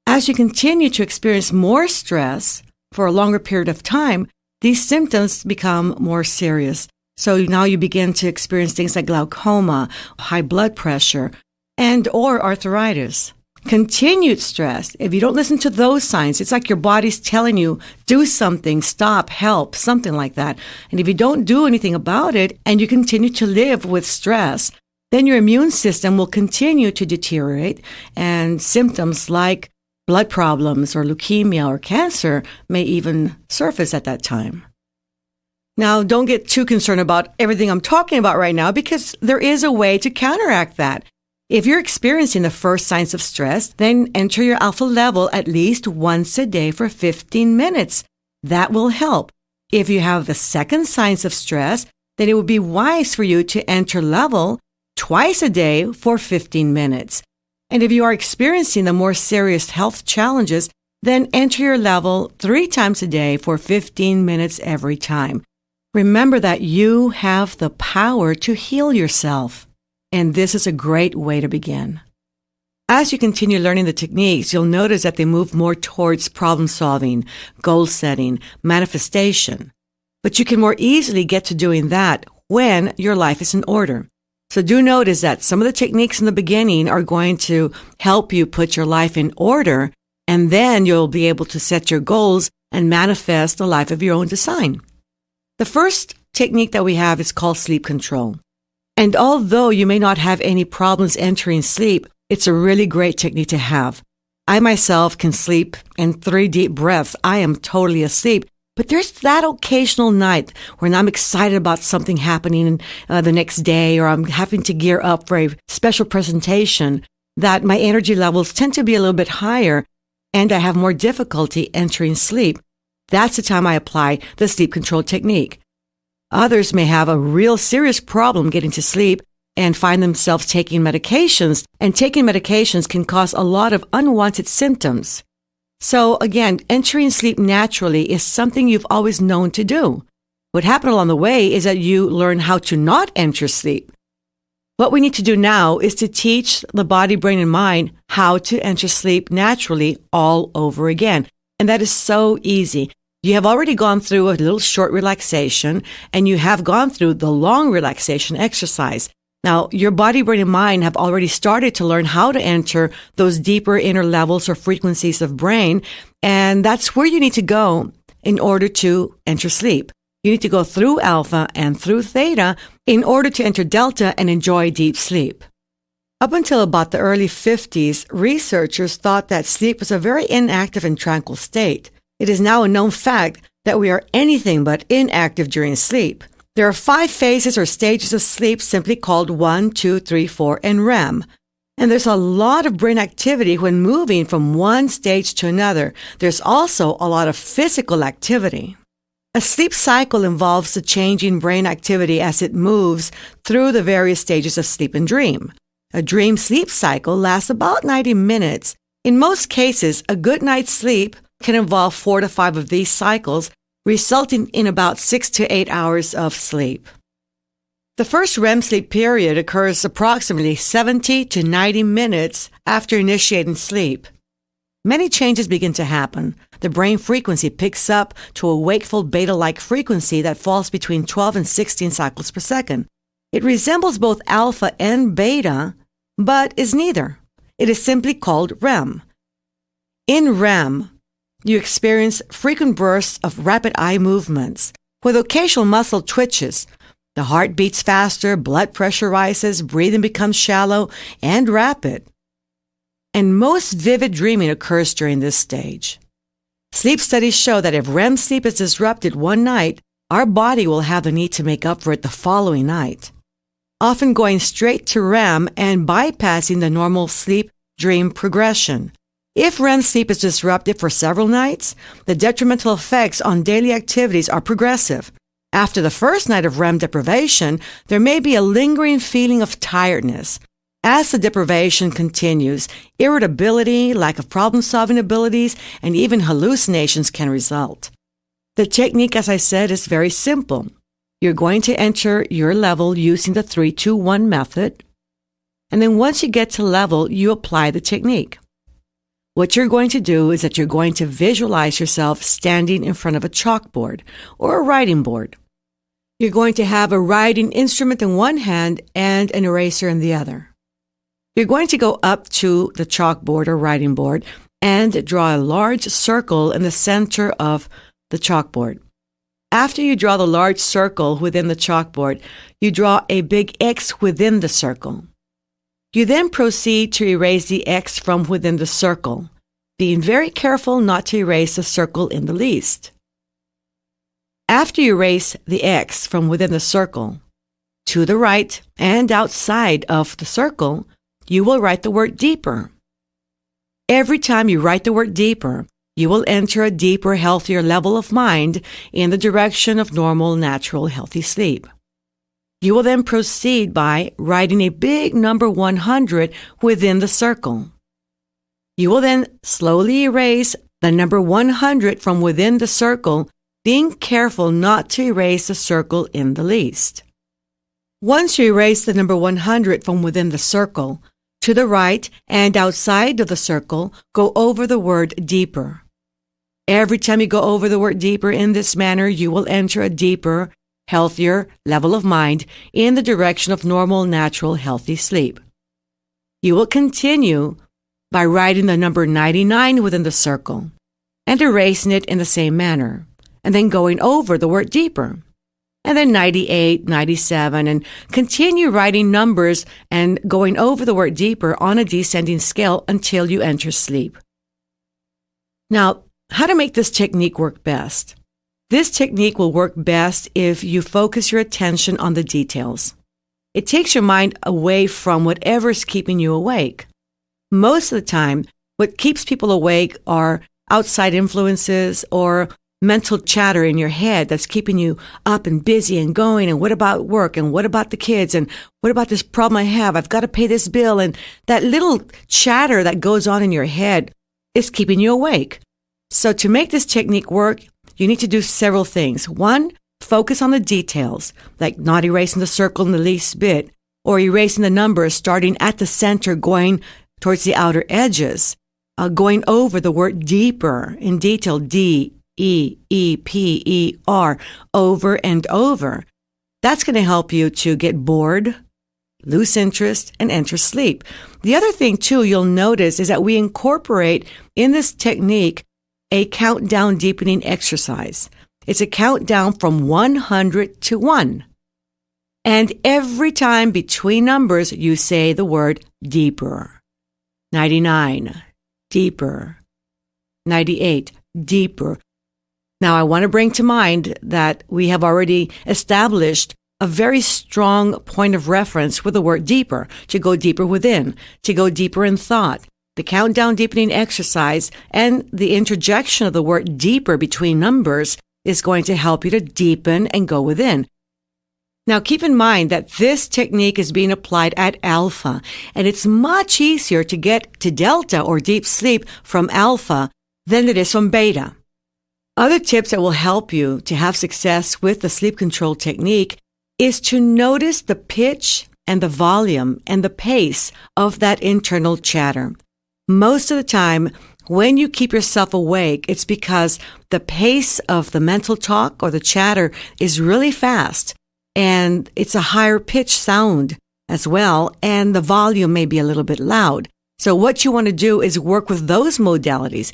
As you continue to experience more stress for a longer period of time, these symptoms become more serious. So now you begin to experience things like glaucoma, high blood pressure, and or arthritis. Continued stress, if you don't listen to those signs, it's like your body's telling you, do something, stop, help, something like that. And if you don't do anything about it and you continue to live with stress, then your immune system will continue to deteriorate, and symptoms like blood problems or leukemia or cancer may even surface at that time. Now, don't get too concerned about everything I'm talking about right now, because there is a way to counteract that. If you're experiencing the first signs of stress, then enter your alpha level at least once a day for 15 minutes. That will help. If you have the second signs of stress, then it would be wise for you to enter level twice a day for 15 minutes. And if you are experiencing the more serious health challenges, then enter your level 3 times a day for 15 minutes every time. Remember that you have the power to heal yourself, and this is a great way to begin. As you continue learning the techniques, you'll notice that they move more towards problem solving, goal setting, manifestation. But you can more easily get to doing that when your life is in order. So do notice that some of the techniques in the beginning are going to help you put your life in order, and then you'll be able to set your goals and manifest a life of your own design. The first technique that we have is called sleep control. And although you may not have any problems entering sleep, it's a really great technique to have. I myself can sleep in 3 deep breaths. I am totally asleep. But there's that occasional night when I'm excited about something happening the next day, or I'm having to gear up for a special presentation, that my energy levels tend to be a little bit higher and I have more difficulty entering sleep. That's the time I apply the sleep control technique. Others may have a real serious problem getting to sleep and find themselves taking medications, and taking medications can cause a lot of unwanted symptoms. So again, entering sleep naturally is something you've always known to do. What happened along the way is that you learn how to not enter sleep. What we need to do now is to teach the body, brain, and mind how to enter sleep naturally all over again. And that is so easy. You have already gone through a little short relaxation, and you have gone through the long relaxation exercise. Now, your body, brain, and mind have already started to learn how to enter those deeper inner levels or frequencies of brain, and that's where you need to go in order to enter sleep. You need to go through alpha and through theta in order to enter delta and enjoy deep sleep. Up until about the early 50s, researchers thought that sleep was a very inactive and tranquil state. It is now a known fact that we are anything but inactive during sleep. There are 5 phases or stages of sleep, simply called 1, 2, 3, 4, and REM. And there's a lot of brain activity when moving from one stage to another. There's also a lot of physical activity. A sleep cycle involves the changing brain activity as it moves through the various stages of sleep and dream. A dream sleep cycle lasts about 90 minutes. In most cases, a good night's sleep can involve 4 to 5 of these cycles, resulting in about 6 to 8 hours of sleep. The first REM sleep period occurs approximately 70 to 90 minutes after initiating sleep. Many changes begin to happen. The brain frequency picks up to a wakeful beta-like frequency that falls between 12 and 16 cycles per second. It resembles both alpha and beta, but is neither. It is simply called REM. In REM, you experience frequent bursts of rapid eye movements with occasional muscle twitches. The heart beats faster, blood pressure rises, breathing becomes shallow and rapid. And most vivid dreaming occurs during this stage. Sleep studies show that if REM sleep is disrupted one night, our body will have the need to make up for it the following night, often going straight to REM and bypassing the normal sleep-dream progression. If REM sleep is disrupted for several nights, the detrimental effects on daily activities are progressive. After the first night of REM deprivation, there may be a lingering feeling of tiredness. As the deprivation continues, irritability, lack of problem-solving abilities, and even hallucinations can result. The technique, as I said, is very simple. You're going to enter your level using the 3-2-1 method, and then once you get to level, you apply the technique. What you're going to do is that you're going to visualize yourself standing in front of a chalkboard or a writing board. You're going to have a writing instrument in one hand and an eraser in the other. You're going to go up to the chalkboard or writing board and draw a large circle in the center of the chalkboard. After you draw the large circle within the chalkboard, you draw a big X within the circle. You then proceed to erase the X from within the circle, being very careful not to erase the circle in the least. After you erase the X from within the circle, to the right and outside of the circle, you will write the word deeper. Every time you write the word deeper, you will enter a deeper, healthier level of mind in the direction of normal, natural, healthy sleep. You will then proceed by writing a big number 100 within the circle. You will then slowly erase the number 100 from within the circle, being careful not to erase the circle in the least. Once you erase the number 100 from within the circle, to the right and outside of the circle, go over the word deeper. Every time you go over the word deeper in this manner, you will enter a deeper, healthier level of mind in the direction of normal, natural, healthy sleep. You will continue by writing the number 99 within the circle and erasing it in the same manner, and then going over the word deeper. And then 98, 97, and continue writing numbers and going over the word deeper on a descending scale until you enter sleep. Now, how to make this technique work best? This technique will work best if you focus your attention on the details. It takes your mind away from whatever is keeping you awake. Most of the time, what keeps people awake are outside influences or mental chatter in your head that's keeping you up and busy and going. And what about work? And what about the kids? And what about this problem I have? I've got to pay this bill. And that little chatter that goes on in your head is keeping you awake. So to make this technique work, you need to do several things. One, focus on the details, like not erasing the circle in the least bit, or erasing the numbers starting at the center, going towards the outer edges, going over the word deeper in detail, D-E-E-P-E-R, over and over. That's going to help you to get bored, lose interest, and enter sleep. The other thing, too, you'll notice is that we incorporate in this technique a countdown deepening exercise. It's a countdown from 100 to 1. And every time between numbers, you say the word deeper. 99, deeper. 98, deeper. Now, I want to bring to mind that we have already established a very strong point of reference with the word deeper, to go deeper within, to go deeper in thought. The countdown deepening exercise and the interjection of the word deeper between numbers is going to help you to deepen and go within. Now, keep in mind that this technique is being applied at alpha, and it's much easier to get to delta or deep sleep from alpha than it is from beta. Other tips that will help you to have success with the sleep control technique is to notice the pitch and the volume and the pace of that internal chatter. Most of the time, when you keep yourself awake, it's because the pace of the mental talk or the chatter is really fast, and it's a higher pitch sound as well, and the volume may be a little bit loud. So what you want to do is work with those modalities.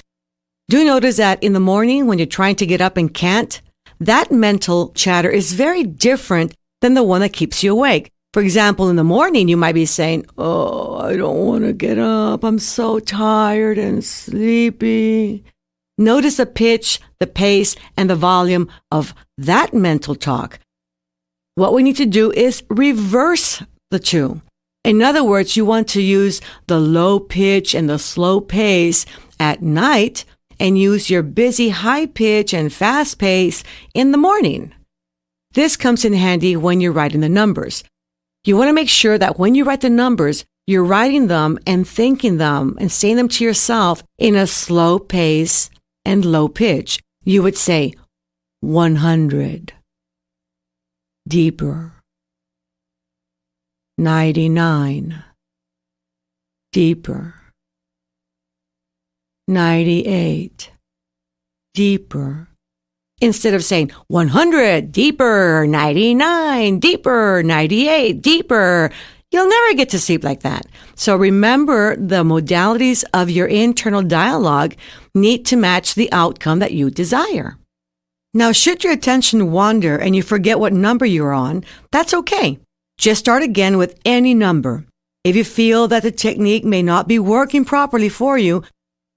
Do notice that in the morning when you're trying to get up and can't, that mental chatter is very different than the one that keeps you awake. For example, in the morning, you might be saying, "Oh, I don't want to get up. I'm so tired and sleepy." Notice the pitch, the pace, and the volume of that mental talk. What we need to do is reverse the two. In other words, you want to use the low pitch and the slow pace at night and use your busy high pitch and fast pace in the morning. This comes in handy when you're writing the numbers. You want to make sure that when you write the numbers, you're writing them and thinking them and saying them to yourself in a slow pace and low pitch. You would say 100, deeper, 99, deeper, 98. Deeper. Instead of saying 100, deeper, 99, deeper, 98, deeper. You'll never get to sleep like that. So remember, the modalities of your internal dialogue need to match the outcome that you desire. Now, should your attention wander and you forget what number you're on, that's okay. Just start again with any number. If you feel that the technique may not be working properly for you,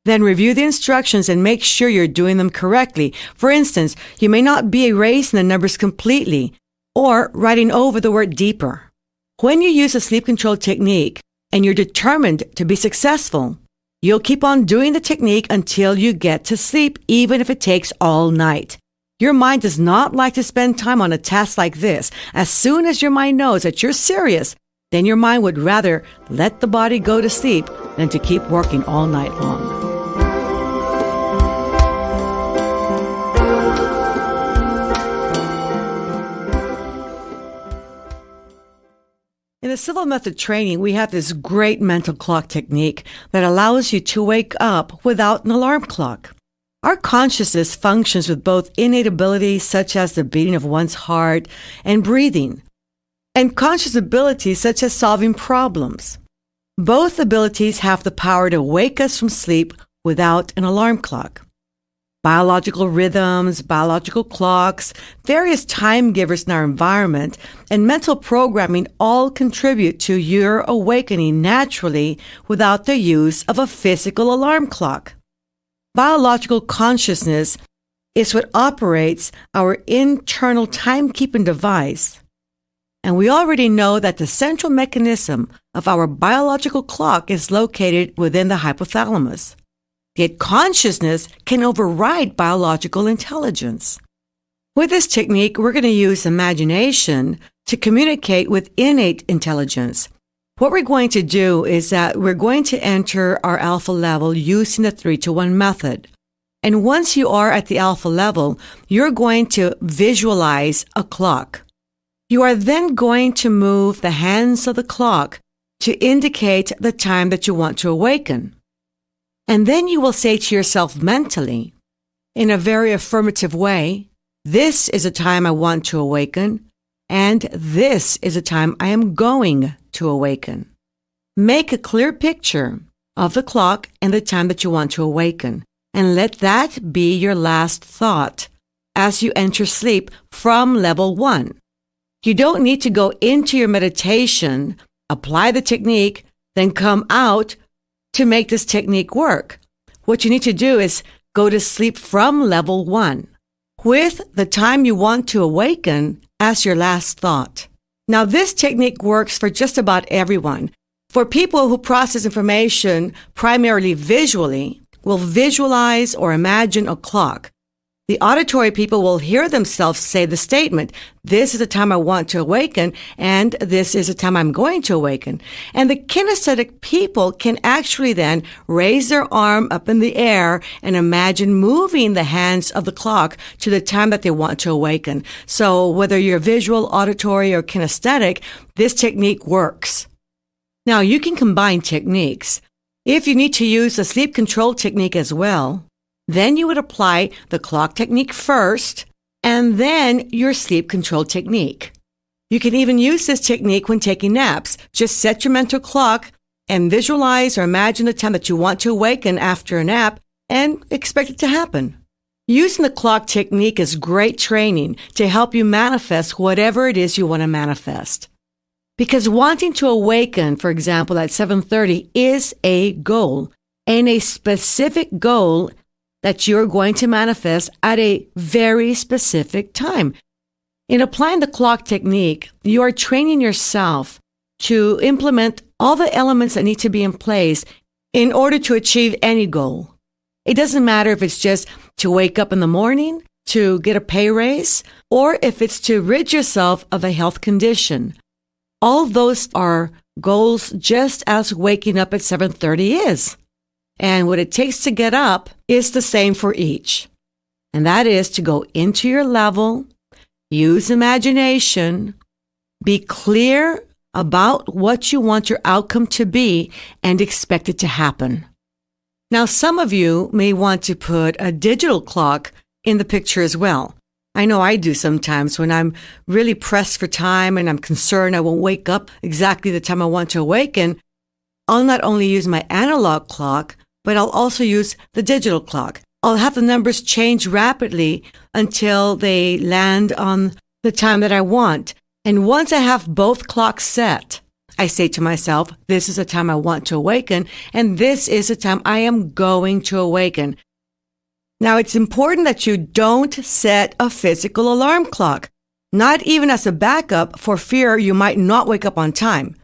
then review the instructions and make sure you're doing them correctly. For instance, you may not be erasing the numbers completely or writing over the word deeper. When you use a sleep control technique and you're determined to be successful, you'll keep on doing the technique until you get to sleep, even if it takes all night. Your mind does not like to spend time on a task like this. As soon as your mind knows that you're serious, then your mind would rather let the body go to sleep than to keep working all night long. In the Silva Method training, we have this great mental clock technique that allows you to wake up without an alarm clock. Our consciousness functions with both innate abilities such as the beating of one's heart and breathing, and conscious abilities such as solving problems. Both abilities have the power to wake us from sleep without an alarm clock. Biological rhythms, biological clocks, various time givers in our environment, and mental programming all contribute to your awakening naturally without the use of a physical alarm clock. Biological consciousness is what operates our internal timekeeping device. And we already know that the central mechanism of our biological clock is located within the hypothalamus. Yet consciousness can override biological intelligence. With this technique, we're going to use imagination to communicate with innate intelligence. What we're going to do is that we're going to enter our alpha level using the 3-to-1 method. And once you are at the alpha level, you're going to visualize a clock. You are then going to move the hands of the clock to indicate the time that you want to awaken. And then you will say to yourself mentally, in a very affirmative way, this is a time I want to awaken, and this is a time I am going to awaken. Make a clear picture of the clock and the time that you want to awaken, and let that be your last thought as you enter sleep from level 1. You don't need to go into your meditation, apply the technique, then come out to make this technique work. What you need to do is go to sleep from level 1 with the time you want to awaken as your last thought. Now, this technique works for just about everyone. For people who process information primarily visually, will visualize or imagine a clock. The auditory people will hear themselves say the statement, this is the time I want to awaken, and this is the time I'm going to awaken. And the kinesthetic people can actually then raise their arm up in the air and imagine moving the hands of the clock to the time that they want to awaken. So whether you're visual, auditory, or kinesthetic, this technique works. Now, you can combine techniques. If you need to use the sleep control technique as well, then you would apply the clock technique first, and then your sleep control technique. You can even use this technique when taking naps. Just set your mental clock and visualize or imagine the time that you want to awaken after a nap and expect it to happen. Using the clock technique is great training to help you manifest whatever it is you want to manifest. Because wanting to awaken, for example, at 7:30 is a goal, and a specific goal that you're going to manifest at a very specific time. In applying the clock technique, you are training yourself to implement all the elements that need to be in place in order to achieve any goal. It doesn't matter if it's just to wake up in the morning, to get a pay raise, or if it's to rid yourself of a health condition. All those are goals just as waking up at 7:30 is. And what it takes to get up is the same for each. And that is to go into your level, use imagination, be clear about what you want your outcome to be, and expect it to happen. Now, some of you may want to put a digital clock in the picture as well. I know I do sometimes when I'm really pressed for time and I'm concerned I won't wake up exactly the time I want to awaken. I'll not only use my analog clock, but I'll also use the digital clock. I'll have the numbers change rapidly until they land on the time that I want. And once I have both clocks set, I say to myself, this is the time I want to awaken, and this is the time I am going to awaken. Now, it's important that you don't set a physical alarm clock, not even as a backup for fear you might not wake up on time.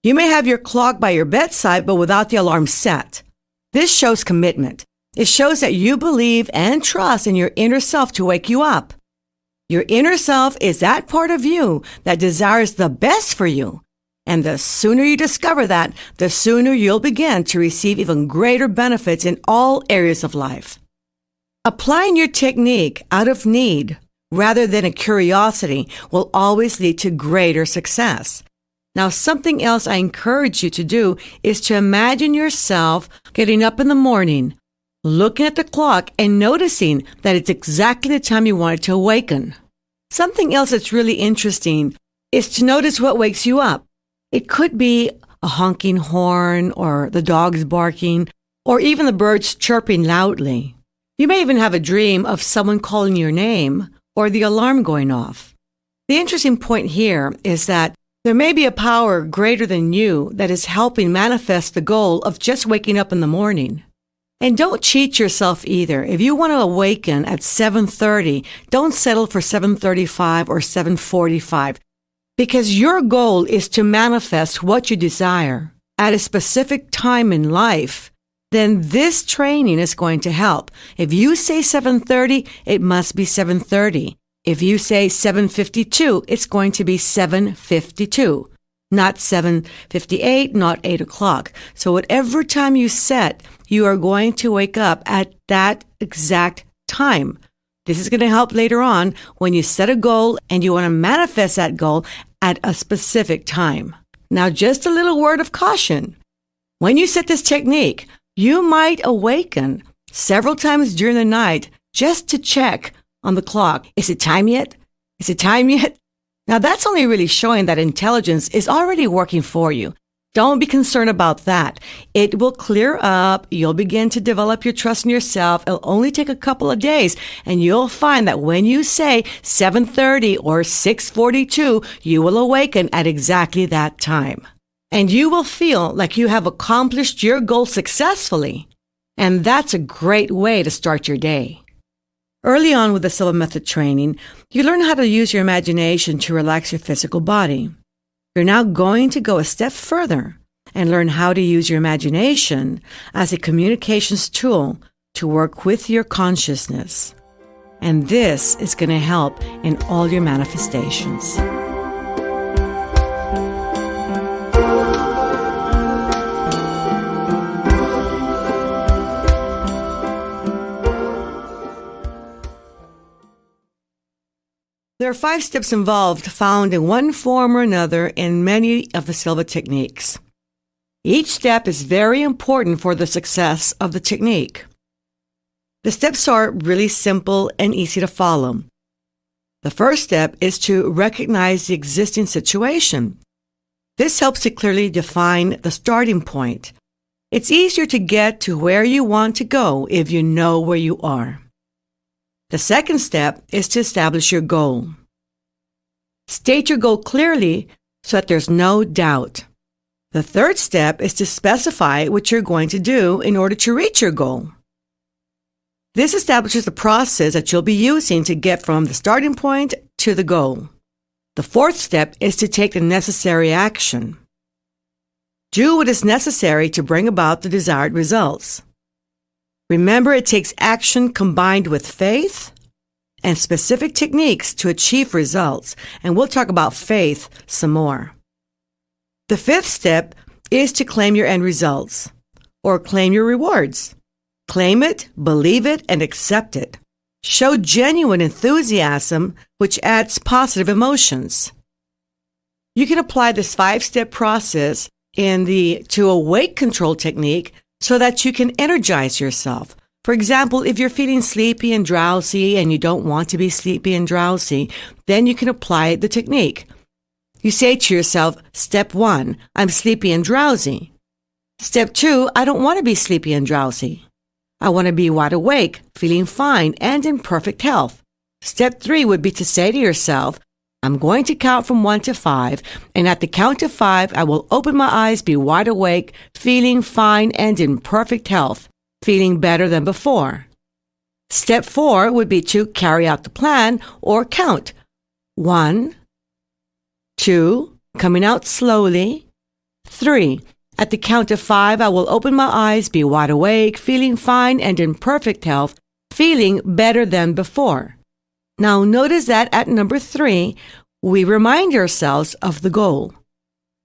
You may have your clock by your bedside, but without the alarm set. This shows commitment. It shows that you believe and trust in your inner self to wake you up. Your inner self is that part of you that desires the best for you. And the sooner you discover that, the sooner you'll begin to receive even greater benefits in all areas of life. Applying your technique out of need rather than a curiosity will always lead to greater success. Now, something else I encourage you to do is to imagine yourself getting up in the morning, looking at the clock and noticing that it's exactly the time you wanted to awaken. Something else that's really interesting is to notice what wakes you up. It could be a honking horn or the dogs barking or even the birds chirping loudly. You may even have a dream of someone calling your name or the alarm going off. The interesting point here is that there may be a power greater than you that is helping manifest the goal of just waking up in the morning. And don't cheat yourself either. If you want to awaken at 7:30, don't settle for 7:35 or 7:45. Because your goal is to manifest what you desire at a specific time in life, then this training is going to help. If you say 7:30, it must be 7:30. If you say 7:52, it's going to be 7:52, not 7:58, not 8 o'clock. So whatever time you set, you are going to wake up at that exact time. This is going to help later on when you set a goal and you want to manifest that goal at a specific time. Now, just a little word of caution. When you set this technique, you might awaken several times during the night just to check on the clock. Is it time yet? Is it time yet? Now, that's only really showing that intelligence is already working for you. Don't be concerned about that. It will clear up. You'll begin to develop your trust in yourself. It'll only take a couple of days, and you'll find that when you say 7:30 or 6:42, you will awaken at exactly that time. And you will feel like you have accomplished your goal successfully. And that's a great way to start your day. Early on with the Silva Method training, you learn how to use your imagination to relax your physical body. You're now going to go a step further and learn how to use your imagination as a communications tool to work with your consciousness. And this is going to help in all your manifestations. There are 5 steps involved found in one form or another in many of the Silva techniques. Each step is very important for the success of the technique. The steps are really simple and easy to follow. The first step is to recognize the existing situation. This helps to clearly define the starting point. It's easier to get to where you want to go if you know where you are. The second step is to establish your goal. State your goal clearly so that there's no doubt. The third step is to specify what you're going to do in order to reach your goal. This establishes the process that you'll be using to get from the starting point to the goal. The fourth step is to take the necessary action. Do what is necessary to bring about the desired results. Remember, it takes action combined with faith and specific techniques to achieve results, and we'll talk about faith some more. The fifth step is to claim your end results, or claim your rewards. Claim it, believe it, and accept it. Show genuine enthusiasm, which adds positive emotions. You can apply this 5-step process in the To Awake Control technique so that you can energize yourself. For example, if you're feeling sleepy and drowsy and you don't want to be sleepy and drowsy, then you can apply the technique. You say to yourself, Step 1, I'm sleepy and drowsy. Step 2, I don't want to be sleepy and drowsy. I want to be wide awake, feeling fine, and in perfect health. Step 3 would be to say to yourself, I'm going to count from 1 to 5, and at the count of 5, I will open my eyes, be wide awake, feeling fine and in perfect health, feeling better than before. Step 4 would be to carry out the plan or count. 1, 2, coming out slowly. 3, at the count of 5, I will open my eyes, be wide awake, feeling fine and in perfect health, feeling better than before. Now notice that at number 3, we remind ourselves of the goal.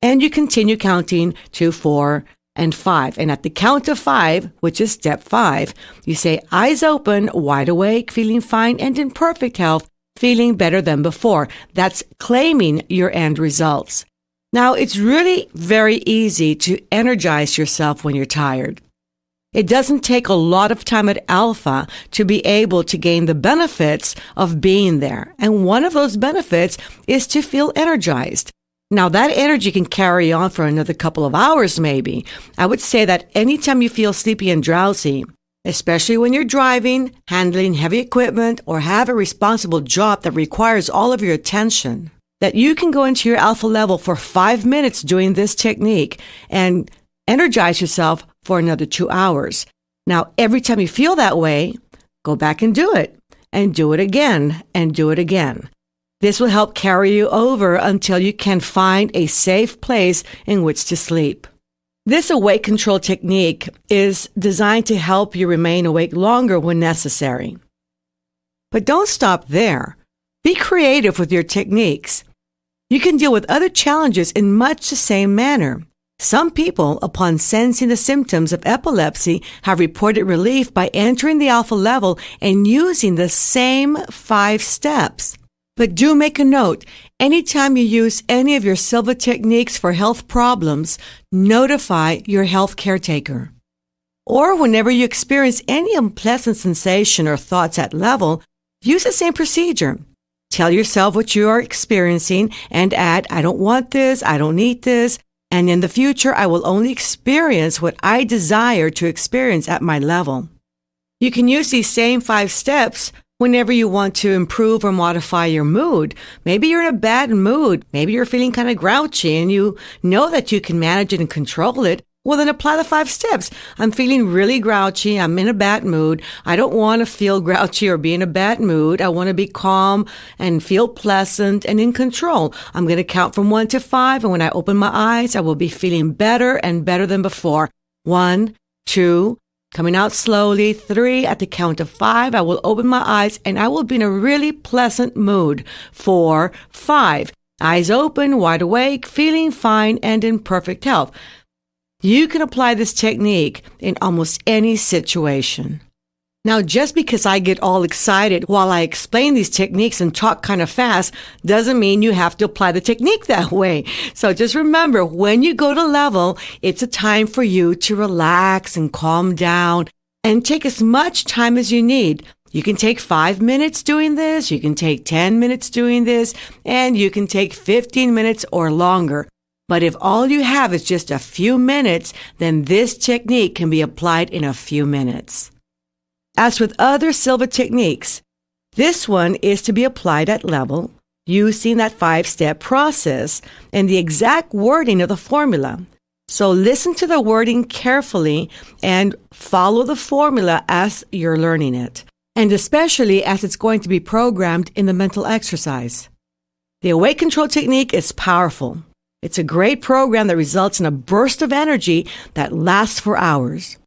And you continue counting to 4 and 5. And at the count of 5, which is step 5, you say, eyes open, wide awake, feeling fine and in perfect health, feeling better than before. That's claiming your end results. Now, it's really very easy to energize yourself when you're tired. It doesn't take a lot of time at Alpha to be able to gain the benefits of being there. And one of those benefits is to feel energized. Now, that energy can carry on for another couple of hours, maybe. I would say that anytime you feel sleepy and drowsy, especially when you're driving, handling heavy equipment, or have a responsible job that requires all of your attention, that you can go into your Alpha level for 5 minutes doing this technique and energize yourself for another 2 hours. Now, every time you feel that way, go back and do it again, and do it again. This will help carry you over until you can find a safe place in which to sleep. This awake control technique is designed to help you remain awake longer when necessary. But don't stop there. Be creative with your techniques. You can deal with other challenges in much the same manner. Some people, upon sensing the symptoms of epilepsy, have reported relief by entering the Alpha level and using the same 5 steps. But do make a note, anytime you use any of your Silva techniques for health problems, notify your health caretaker. Or whenever you experience any unpleasant sensation or thoughts at level, use the same procedure. Tell yourself what you are experiencing and add, I don't want this, I don't need this, and in the future, I will only experience what I desire to experience at my level. You can use these same 5 steps whenever you want to improve or modify your mood. Maybe you're in a bad mood. Maybe you're feeling kind of grouchy and you know that you can manage it and control it. Well, then apply the 5 steps. I'm feeling really grouchy. I'm in a bad mood. I don't want to feel grouchy or be in a bad mood. I want to be calm and feel pleasant and in control. I'm going to count from 1 to 5. And when I open my eyes, I will be feeling better and better than before. 1, 2, coming out slowly. 3, at the count of 5, I will open my eyes and I will be in a really pleasant mood. 4, 5, eyes open, wide awake, feeling fine and in perfect health. You can apply this technique in almost any situation. Now, just because I get all excited while I explain these techniques and talk kind of fast doesn't mean you have to apply the technique that way. So just remember, when you go to level, it's a time for you to relax and calm down and take as much time as you need. You can take 5 minutes doing this, you can take 10 minutes doing this, and you can take 15 minutes or longer. But if all you have is just a few minutes, then this technique can be applied in a few minutes. As with other Silva techniques, this one is to be applied at level using that 5-step process and the exact wording of the formula. So listen to the wording carefully and follow the formula as you're learning it, and especially as it's going to be programmed in the mental exercise. The awake control technique is powerful. It's a great program that results in a burst of energy that lasts for hours.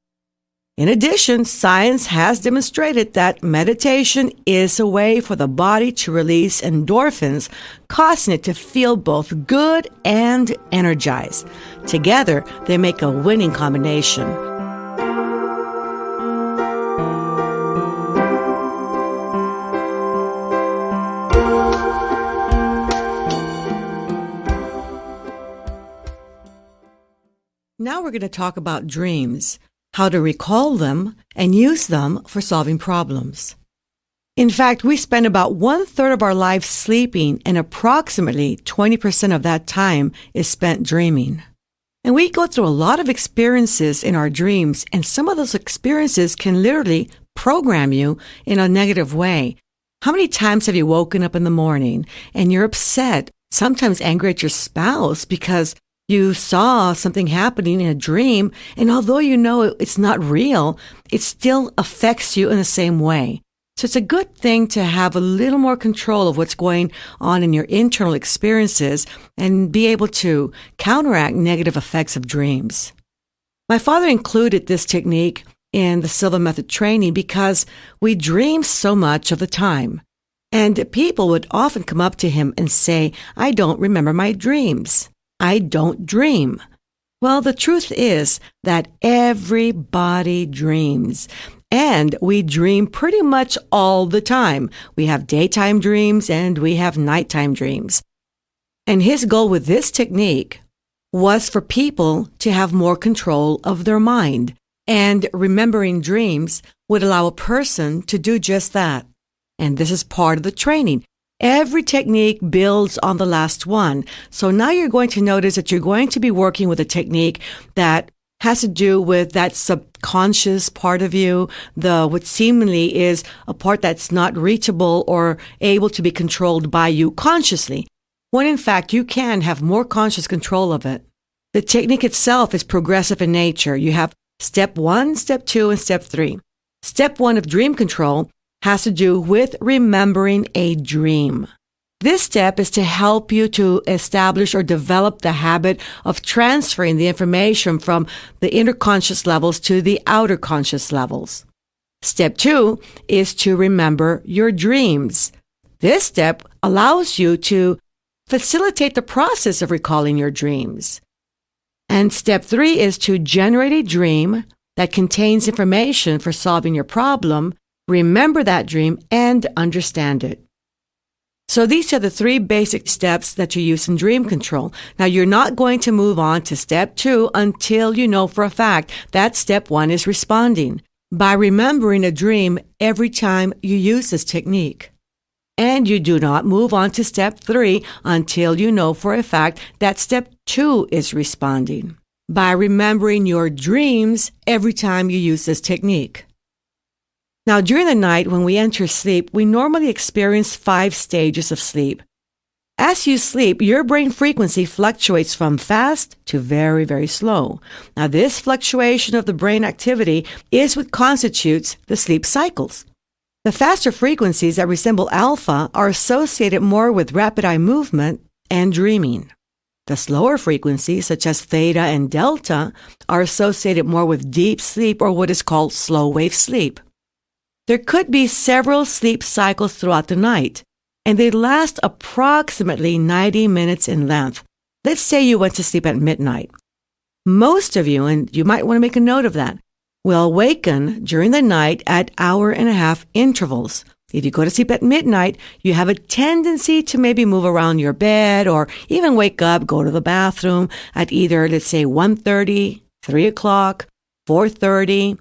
In addition, science has demonstrated that meditation is a way for the body to release endorphins, causing it to feel both good and energized. Together, they make a winning combination. Now we're going to talk about dreams. how to recall them, and use them for solving problems. In fact, we spend about 1/3 of our life sleeping, and approximately 20% of that time is spent dreaming. And we go through a lot of experiences in our dreams, and some of those experiences can literally program you in a negative way. How many times have you woken up in the morning and you're upset, sometimes angry at your spouse because you saw something happening in a dream, and although you know it's not real, it still affects you in the same way. So it's a good thing to have a little more control of what's going on in your internal experiences and be able to counteract negative effects of dreams. My father included this technique in the Silva Method training because we dream so much of the time. And people would often come up to him and say, "I don't remember my dreams. I don't dream." Well, the truth is that everybody dreams. And we dream pretty much all the time. We have daytime dreams and we have nighttime dreams. And his goal with this technique was for people to have more control of their mind. And remembering dreams would allow a person to do just that. And this is part of the training. Every technique builds on the last one. So now you're going to notice that you're going to be working with a technique that has to do with that subconscious part of you, what seemingly is a part that's not reachable or able to be controlled by you consciously, when in fact you can have more conscious control of it. The technique itself is progressive in nature. You have step 1, step 2, and step 3. Step 1 of dream control has to do with remembering a dream. This step is to help you to establish or develop the habit of transferring the information from the inner conscious levels to the outer conscious levels. Step 2 is to remember your dreams. This step allows you to facilitate the process of recalling your dreams. And step 3 is to generate a dream that contains information for solving your problem, remember that dream, and understand it. So these are the 3 basic steps that you use in dream control. Now, you're not going to move on to step 2 until you know for a fact that step 1 is responding by remembering a dream every time you use this technique. And you do not move on to step 3 until you know for a fact that step 2 is responding by remembering your dreams every time you use this technique. Now, during the night, when we enter sleep, we normally experience 5 stages of sleep. As you sleep, your brain frequency fluctuates from fast to very, very slow. Now, this fluctuation of the brain activity is what constitutes the sleep cycles. The faster frequencies that resemble alpha are associated more with rapid eye movement and dreaming. The slower frequencies, such as theta and delta, are associated more with deep sleep or what is called slow wave sleep. There could be several sleep cycles throughout the night, and they last approximately 90 minutes in length. Let's say you went to sleep at midnight. Most of you, and you might want to make a note of that, will awaken during the night at hour-and-a-half intervals. If you go to sleep at midnight, you have a tendency to maybe move around your bed or even wake up, go to the bathroom at either, let's say, 1:30, 3 o'clock, 4:30,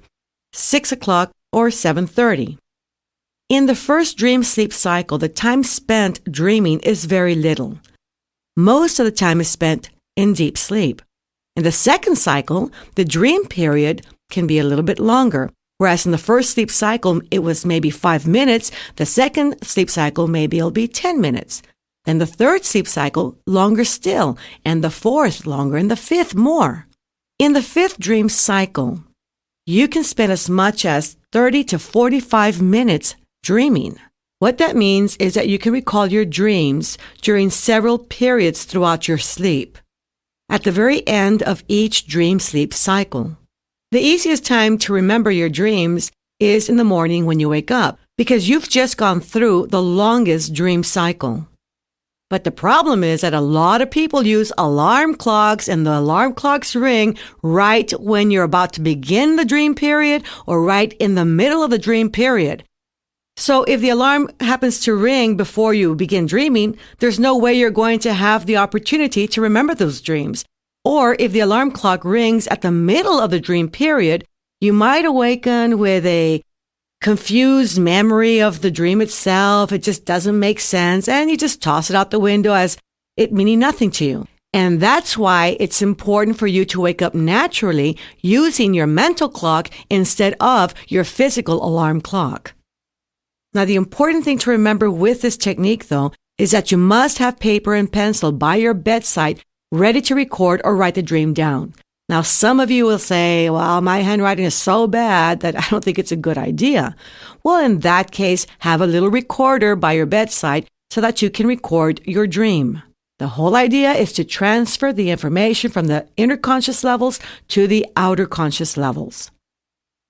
6 o'clock, or 7:30. In the first dream sleep cycle, the time spent dreaming is very little. Most of the time is spent in deep sleep. In the second cycle, the dream period can be a little bit longer. Whereas in the first sleep cycle, it was maybe 5 minutes. The second sleep cycle, maybe it'll be 10 minutes. Then the third sleep cycle, longer still. And the fourth, longer. And the fifth, more. In the fifth dream cycle, you can spend as much as 30 to 45 minutes dreaming. What that means is that you can recall your dreams during several periods throughout your sleep, at the very end of each dream sleep cycle. The easiest time to remember your dreams is in the morning when you wake up, because you've just gone through the longest dream cycle. But the problem is that a lot of people use alarm clocks, and the alarm clocks ring right when you're about to begin the dream period or right in the middle of the dream period. So if the alarm happens to ring before you begin dreaming, there's no way you're going to have the opportunity to remember those dreams. Or if the alarm clock rings at the middle of the dream period, You might awaken with a confused memory of the dream itself. It just doesn't make sense, and you just toss it out the window as it meaning nothing to you. And that's why it's important for you to wake up naturally using your mental clock instead of your physical alarm clock. Now, the important thing to remember with this technique, though, is that you must have paper and pencil by your bedside ready to record or write the dream down. Now, some of you will say, well, my handwriting is so bad that I don't think it's a good idea. Well, in that case, have a little recorder by your bedside so that you can record your dream. The whole idea is to transfer the information from the inner conscious levels to the outer conscious levels.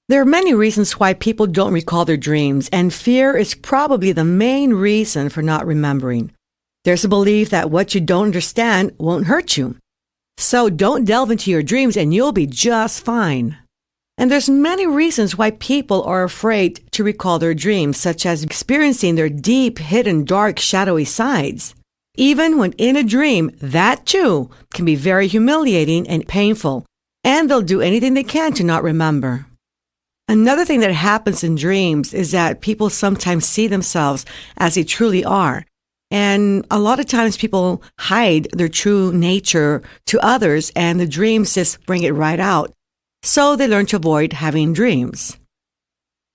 There are many reasons why people don't recall their dreams, and fear is probably the main reason for not remembering. There's a belief that what you don't understand won't hurt you. So don't delve into your dreams and you'll be just fine. And there's many reasons why people are afraid to recall their dreams, such as experiencing their deep, hidden, dark, shadowy sides. Even when in a dream, that too can be very humiliating and painful, and they'll do anything they can to not remember. Another thing that happens in dreams is that people sometimes see themselves as they truly are. And a lot of times people hide their true nature to others, and the dreams just bring it right out. So they learn to avoid having dreams.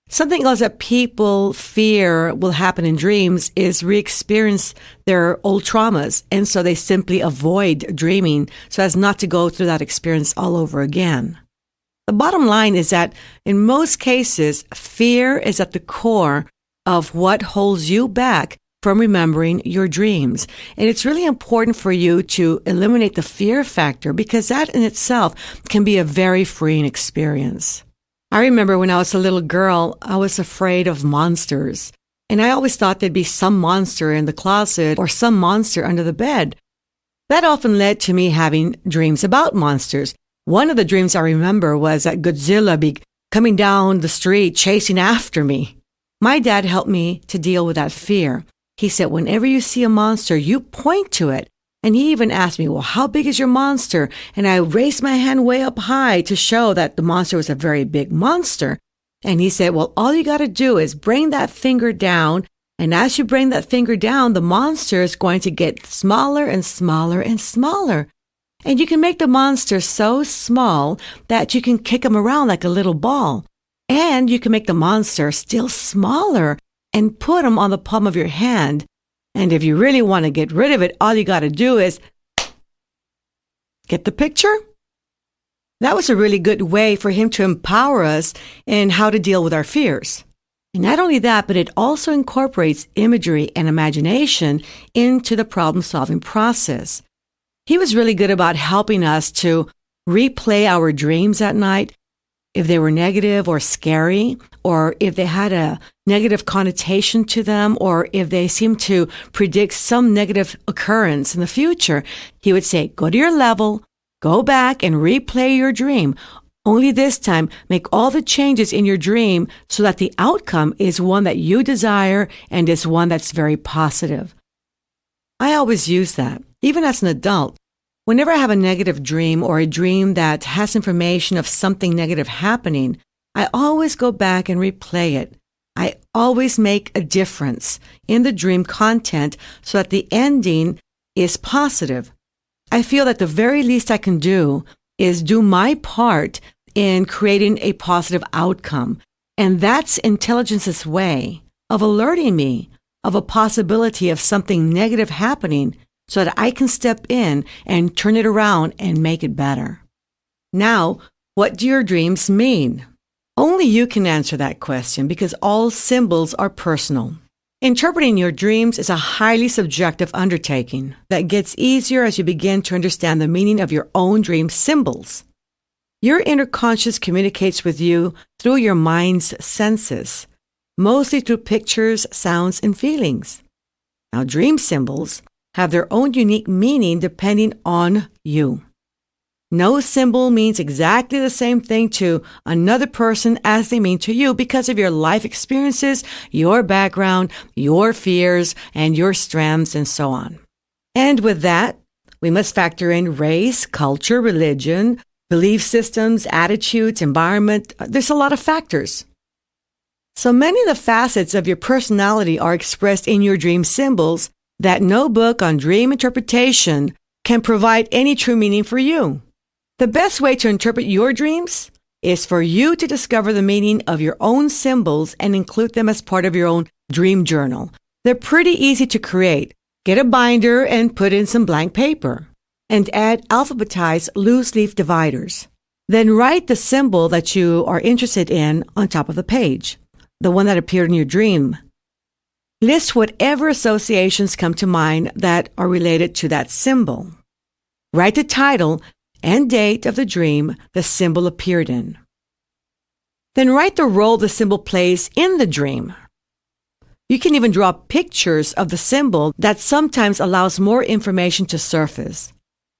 Something else that people fear will happen in dreams is re-experience their old traumas. And so they simply avoid dreaming so as not to go through that experience all over again. The bottom line is that in most cases, fear is at the core of what holds you back from remembering your dreams. And it's really important for you to eliminate the fear factor because that in itself can be a very freeing experience. I remember when I was a little girl, I was afraid of monsters. And I always thought there'd be some monster in the closet or some monster under the bed. That often led to me having dreams about monsters. One of the dreams I remember was that Godzilla be coming down the street chasing after me. My dad helped me to deal with that fear. He said, whenever you see a monster, you point to it. And he even asked me, well, how big is your monster? And I raised my hand way up high to show that the monster was a very big monster. And he said, well, all you got to do is bring that finger down. And as you bring that finger down, the monster is going to get smaller and smaller and smaller. And you can make the monster so small that you can kick him around like a little ball. And you can make the monster still smaller and put him on the palm of your hand. And if you really want to get rid of it, all you got to do is get the picture? That was a really good way for him to empower us in how to deal with our fears. And not only that, but it also incorporates imagery and imagination into the problem-solving process. He was really good about helping us to replay our dreams at night, if they were negative or scary, or if they had a negative connotation to them, or if they seemed to predict some negative occurrence in the future. He would say, go to your level, go back and replay your dream. Only this time, make all the changes in your dream so that the outcome is one that you desire and is one that's very positive. I always use that, even as an adult. Whenever I have a negative dream or a dream that has information of something negative happening, I always go back and replay it. I always make a difference in the dream content so that the ending is positive. I feel that the very least I can do is do my part in creating a positive outcome. And that's intelligence's way of alerting me of a possibility of something negative happening so that I can step in and turn it around and make it better. Now, what do your dreams mean? Only you can answer that question because all symbols are personal. Interpreting your dreams is a highly subjective undertaking that gets easier as you begin to understand the meaning of your own dream symbols. Your inner conscious communicates with you through your mind's senses, mostly through pictures, sounds, and feelings. Now, dream symbols have their own unique meaning depending on you. No symbol means exactly the same thing to another person as they mean to you because of your life experiences, your background, your fears, and your strengths, and so on. And with that, we must factor in race, culture, religion, belief systems, attitudes, environment. There's a lot of factors. So many of the facets of your personality are expressed in your dream symbols that no book on dream interpretation can provide any true meaning for you. The best way to interpret your dreams is for you to discover the meaning of your own symbols and include them as part of your own dream journal. They're pretty easy to create. Get a binder and put in some blank paper and add alphabetized loose leaf dividers. Then write the symbol that you are interested in on top of the page, the one that appeared in your dream. List whatever associations come to mind that are related to that symbol. Write the title and date of the dream the symbol appeared in. Then write the role the symbol plays in the dream. You can even draw pictures of the symbol that sometimes allows more information to surface.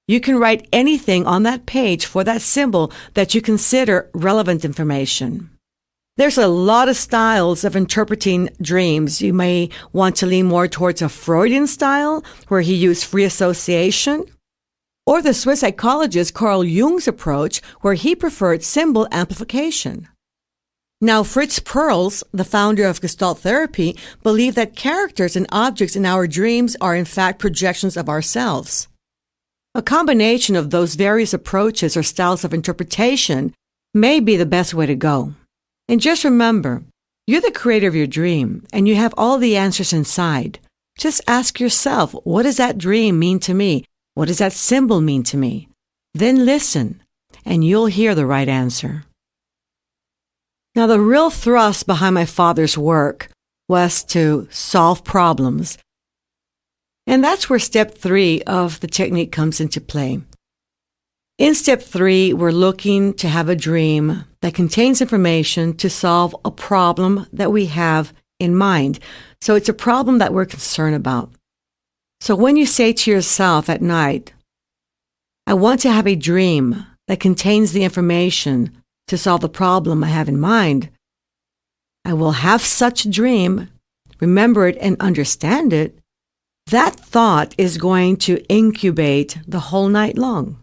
You can write anything on that page for that symbol that you consider relevant information. There's a lot of styles of interpreting dreams. You may want to lean more towards a Freudian style, where he used free association, or the Swiss psychologist Carl Jung's approach, where he preferred symbol amplification. Now, Fritz Perls, the founder of Gestalt therapy, believed that characters and objects in our dreams are in fact projections of ourselves. A combination of those various approaches or styles of interpretation may be the best way to go. And just remember, you're the creator of your dream, and you have all the answers inside. Just ask yourself, what does that dream mean to me? What does that symbol mean to me? Then listen, and you'll hear the right answer. Now, the real thrust behind my father's work was to solve problems. And that's where step 3 of the technique comes into play. In step 3, we're looking to have a dream that contains information to solve a problem that we have in mind. So it's a problem that we're concerned about. So when you say to yourself at night, I want to have a dream that contains the information to solve the problem I have in mind, I will have such a dream, remember it and understand it. That thought is going to incubate the whole night long.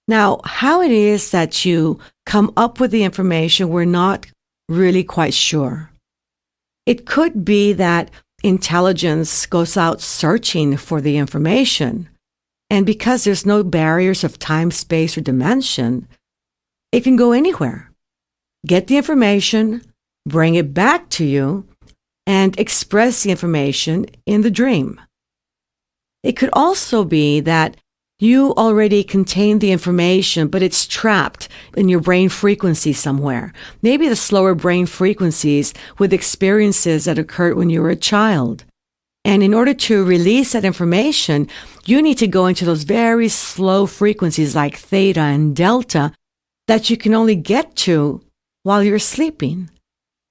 Now, how it is that you come up with the information, we're not really quite sure. It could be that intelligence goes out searching for the information, and because there's no barriers of time, space, or dimension, it can go anywhere. Get the information, bring it back to you, and express the information in the dream. It could also be that you already contain the information, but it's trapped in your brain frequency somewhere. Maybe the slower brain frequencies with experiences that occurred when you were a child. And in order to release that information, you need to go into those very slow frequencies like theta and delta that you can only get to while you're sleeping.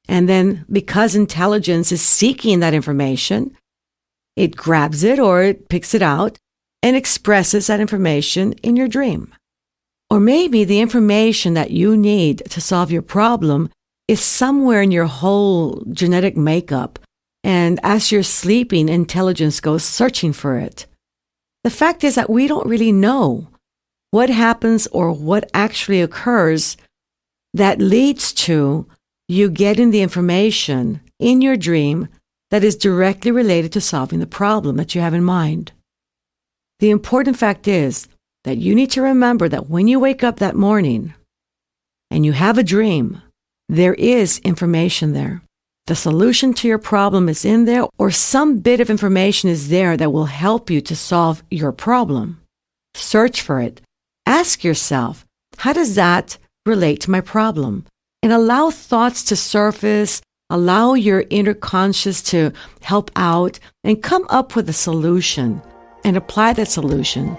And then because intelligence is seeking that information, it grabs it or it picks it out and expresses that information in your dream. Or maybe the information that you need to solve your problem is somewhere in your whole genetic makeup, and as you're sleeping, intelligence goes searching for it. The fact is that we don't really know what happens or what actually occurs that leads to you getting the information in your dream that is directly related to solving the problem that you have in mind. The important fact is that you need to remember that when you wake up that morning and you have a dream, there is information there. The solution to your problem is in there, or some bit of information is there that will help you to solve your problem. Search for it. Ask yourself, how does that relate to my problem? And allow thoughts to surface, allow your inner conscious to help out and come up with a solution and apply that solution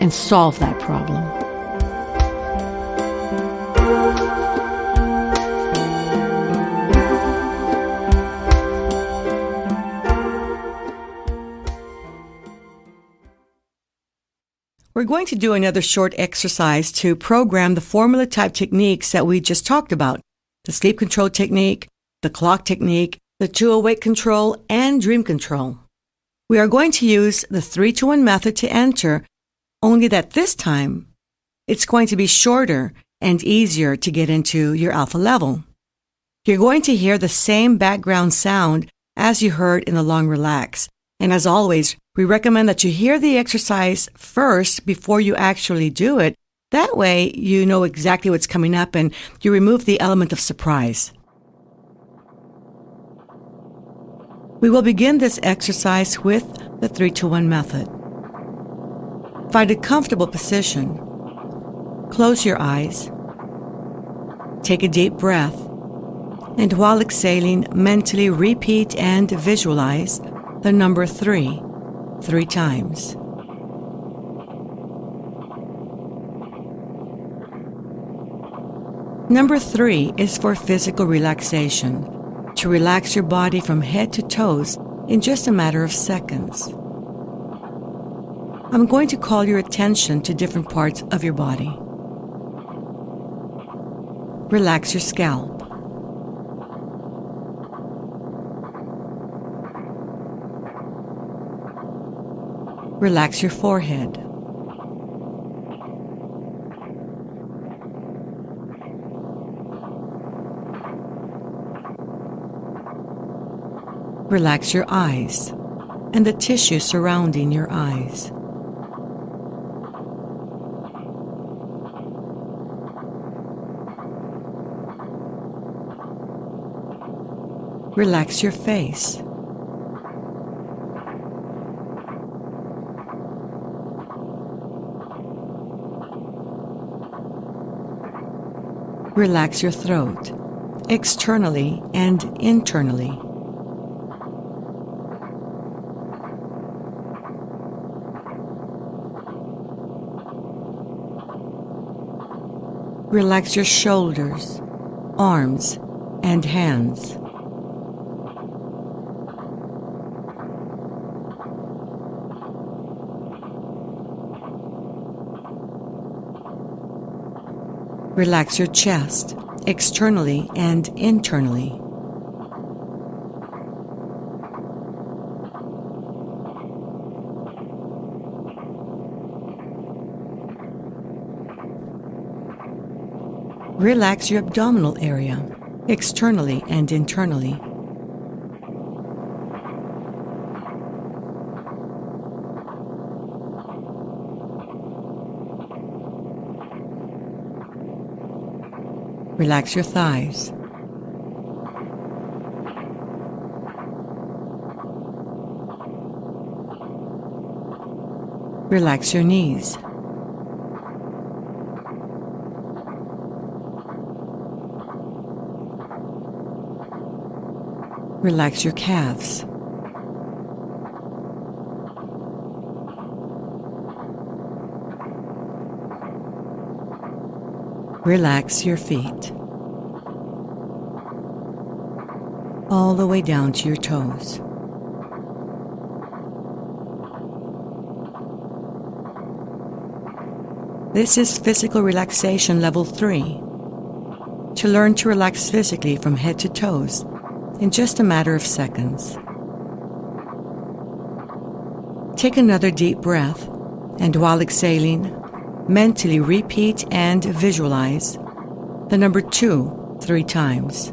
and solve that problem. We're going to do another short exercise to program the formula type techniques that we just talked about. The sleep control technique, the clock technique, the 2-awake control, and dream control. We are going to use the 3-to-1 method to enter, only that this time it's going to be shorter and easier to get into your alpha level. You're going to hear the same background sound as you heard in the long relax. And as always, we recommend that you hear the exercise first before you actually do it. That way, you know exactly what's coming up and you remove the element of surprise. We will begin this exercise with the 3-2-1 method. Find a comfortable position. Close your eyes. Take a deep breath. And while exhaling, mentally repeat and visualize the number 3 times. Number 3 is for physical relaxation, to relax your body from head to toes in just a matter of seconds. I'm going to call your attention to different parts of your body. Relax your scalp. Relax your forehead. Relax your eyes and the tissue surrounding your eyes. Relax your face. Relax your throat, externally and internally. Relax your shoulders, arms, and hands. Relax your chest, externally and internally. Relax your abdominal area, externally and internally. Relax your thighs. Relax your knees. Relax your calves. Relax your feet. All the way down to your toes. This is physical relaxation level 3. To learn to relax physically from head to toes in just a matter of seconds. Take another deep breath, and while exhaling, mentally repeat and visualize the number 2 3 times.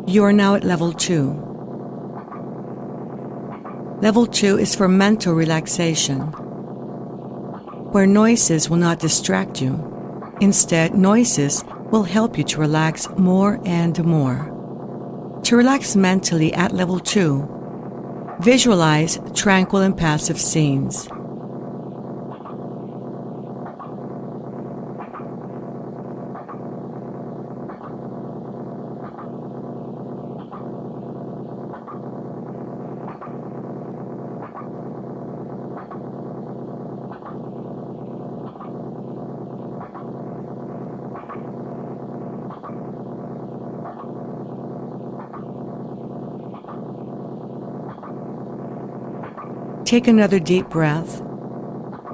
You are now at level 2. Level 2 is for mental relaxation, where noises will not distract you. Instead, noises will help you to relax more and more. To relax mentally at level 2, visualize tranquil and passive scenes. Take another deep breath,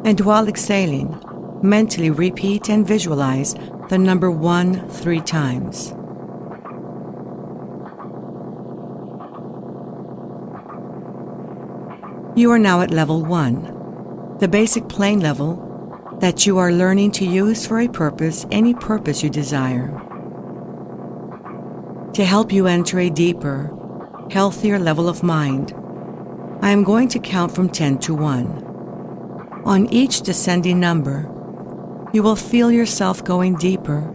and while exhaling, mentally repeat and visualize the number 1 3 times. You are now at level 1, the basic plane level that you are learning to use for a purpose, any purpose you desire. To help you enter a deeper, healthier level of mind, I am going to count from 10 to 1. On each descending number, you will feel yourself going deeper,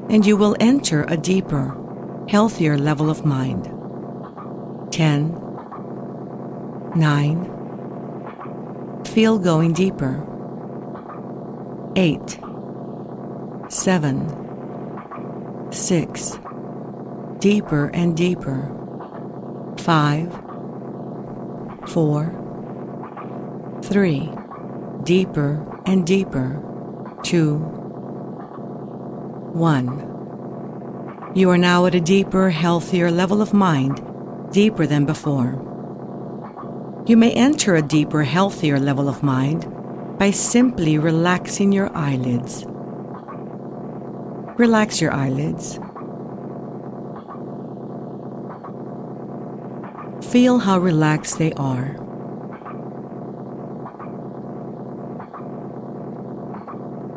and you will enter a deeper, healthier level of mind. 10, 9, feel going deeper. 8, 7, 6, deeper and deeper. 5, 4, 3, deeper and deeper. 2, 1. You are now at a deeper, healthier level of mind, deeper than before. You may enter a deeper, healthier level of mind by simply relaxing your eyelids. Relax your eyelids. Feel how relaxed they are.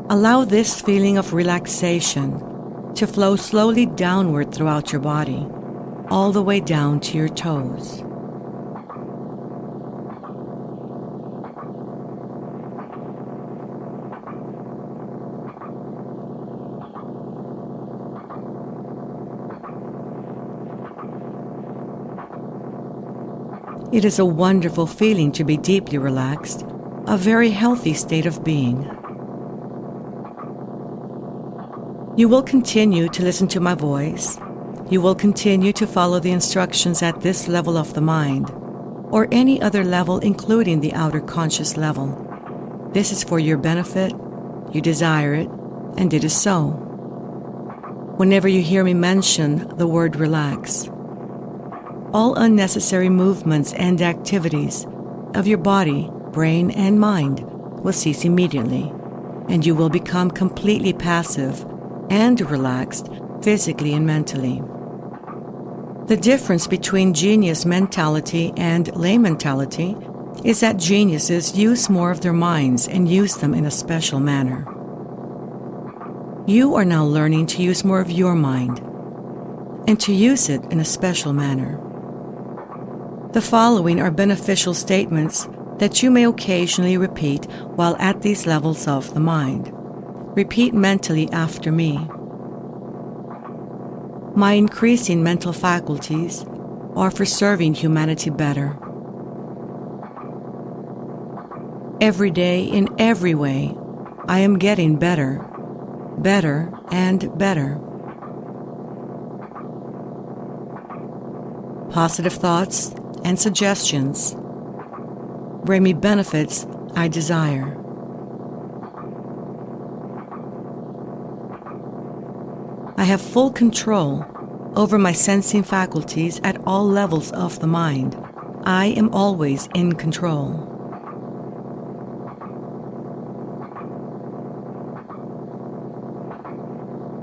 Allow this feeling of relaxation to flow slowly downward throughout your body, all the way down to your toes. It is a wonderful feeling to be deeply relaxed, a very healthy state of being. You will continue to listen to my voice. You will continue to follow the instructions at this level of the mind, or any other level including the outer conscious level. This is for your benefit, you desire it, and it is so. Whenever you hear me mention the word relax, all unnecessary movements and activities of your body, brain, and mind will cease immediately, and you will become completely passive and relaxed physically and mentally. The difference between genius mentality and lay mentality is that geniuses use more of their minds and use them in a special manner. You are now learning to use more of your mind and to use it in a special manner. The following are beneficial statements that you may occasionally repeat while at these levels of the mind. Repeat mentally after me. My increasing mental faculties are for serving humanity better. Every day, in every way, I am getting better, better, and better. Positive thoughts and suggestions bring me benefits I desire. I have full control over my sensing faculties at all levels of the mind. I am always in control.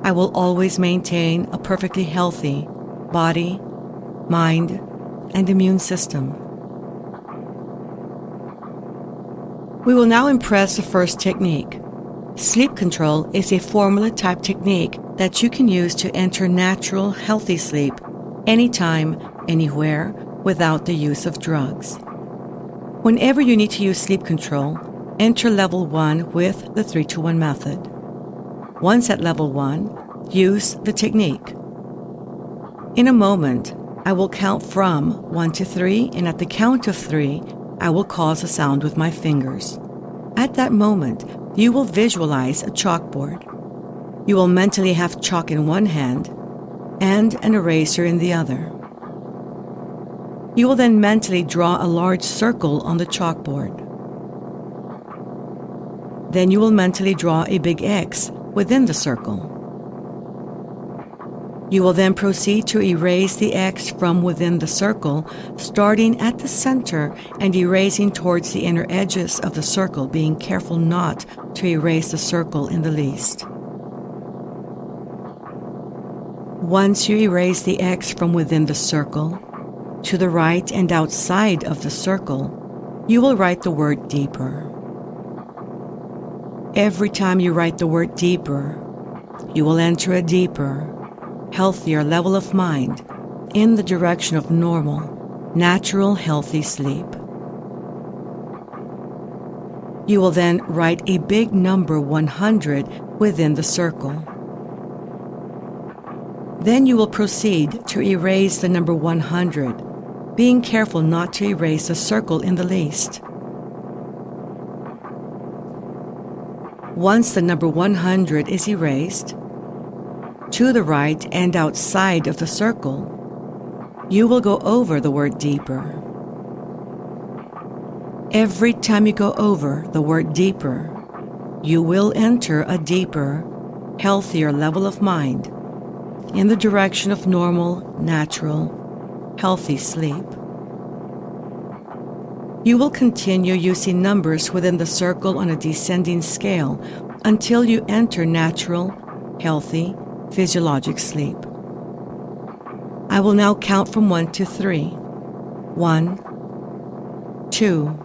I will always maintain a perfectly healthy body, mind, and immune system. We will now impress the first technique. Sleep control is a formula-type technique that you can use to enter natural, healthy sleep anytime, anywhere, without the use of drugs. Whenever you need to use sleep control, enter level 1 with the 3-to-1 method. Once at level 1, use the technique. In a moment, I will count from 1 to 3, and at the count of 3, I will cause a sound with my fingers. At that moment, you will visualize a chalkboard. You will mentally have chalk in one hand and an eraser in the other. You will then mentally draw a large circle on the chalkboard. Then you will mentally draw a big X within the circle. You will then proceed to erase the X from within the circle, starting at the center and erasing towards the inner edges of the circle, being careful not to erase the circle in the least. Once you erase the X from within the circle, to the right and outside of the circle, you will write the word deeper. Every time you write the word deeper, you will enter a deeper, healthier level of mind in the direction of normal, natural, healthy sleep. You will then write a big number 100 within the circle. Then you will proceed to erase the number 100, being careful not to erase the circle in the least. Once the number 100 is erased, to the right and outside of the circle, you will go over the word deeper. Every time you go over the word deeper, you will enter a deeper, healthier level of mind in the direction of normal, natural, healthy sleep. You will continue using numbers within the circle on a descending scale until you enter natural, healthy, physiologic sleep. I will now count from 1 to 3. 1, 2,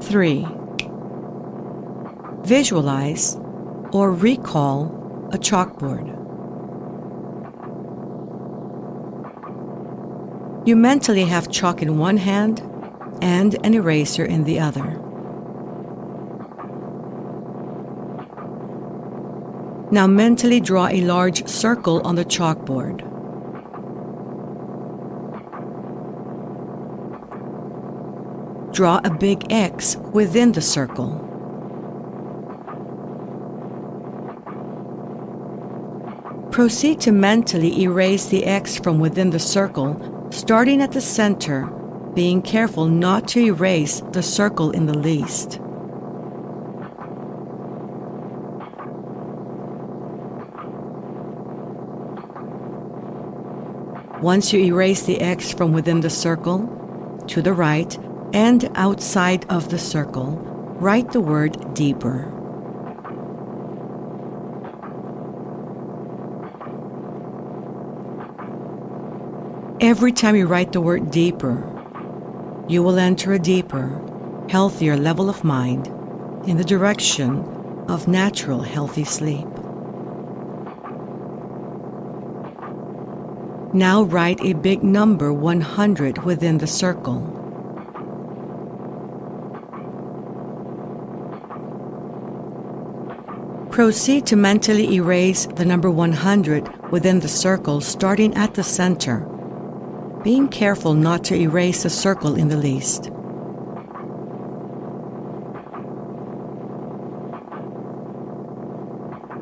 3. Visualize or recall a chalkboard. You mentally have chalk in one hand and an eraser in the other. Now mentally draw a large circle on the chalkboard. Draw a big X within the circle. Proceed to mentally erase the X from within the circle, starting at the center, being careful not to erase the circle in the least. Once you erase the X from within the circle, to the right and outside of the circle, write the word deeper. Every time you write the word deeper, you will enter a deeper, healthier level of mind in the direction of natural, healthy sleep. Now write a big number 100 within the circle. Proceed to mentally erase the number 100 within the circle, starting at the center, being careful not to erase the circle in the least.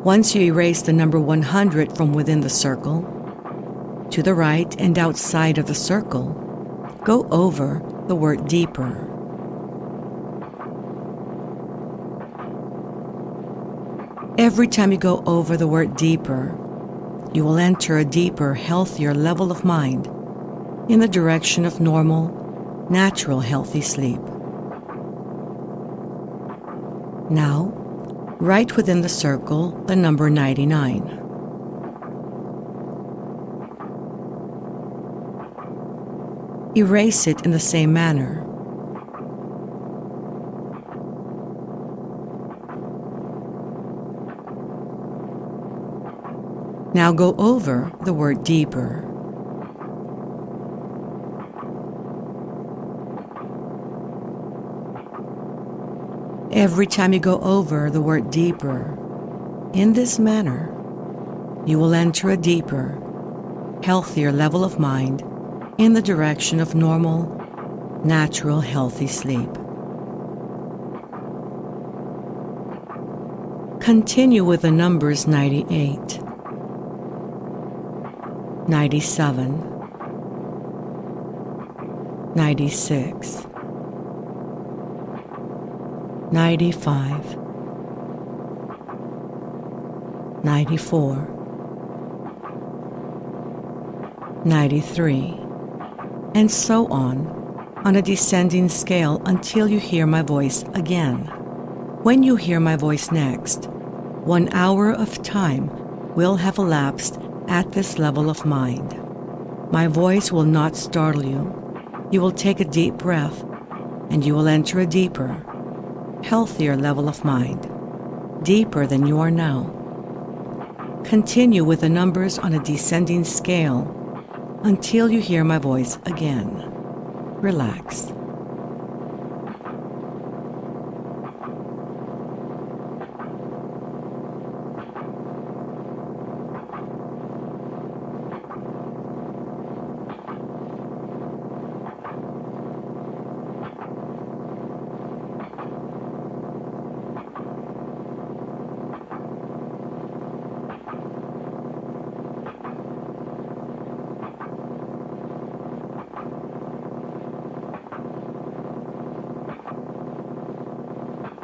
Once you erase the number 100 from within the circle, to the right and outside of the circle, go over the word deeper. Every time you go over the word deeper, you will enter a deeper, healthier level of mind in the direction of normal, natural, healthy sleep. Now, write within the circle the number 99. Erase it in the same manner. Now go over the word deeper. Every time you go over the word deeper, in this manner, you will enter a deeper, healthier level of mind in the direction of normal, natural, healthy sleep. Continue with the numbers 98, 97, 96, 95, 94, 93, and so on a descending scale until you hear my voice again. When you hear my voice next, 1 hour of time will have elapsed at this level of mind. My voice will not startle you. You will take a deep breath and you will enter a deeper, healthier level of mind, deeper than you are now. Continue with the numbers on a descending scale until you hear my voice again. Relax.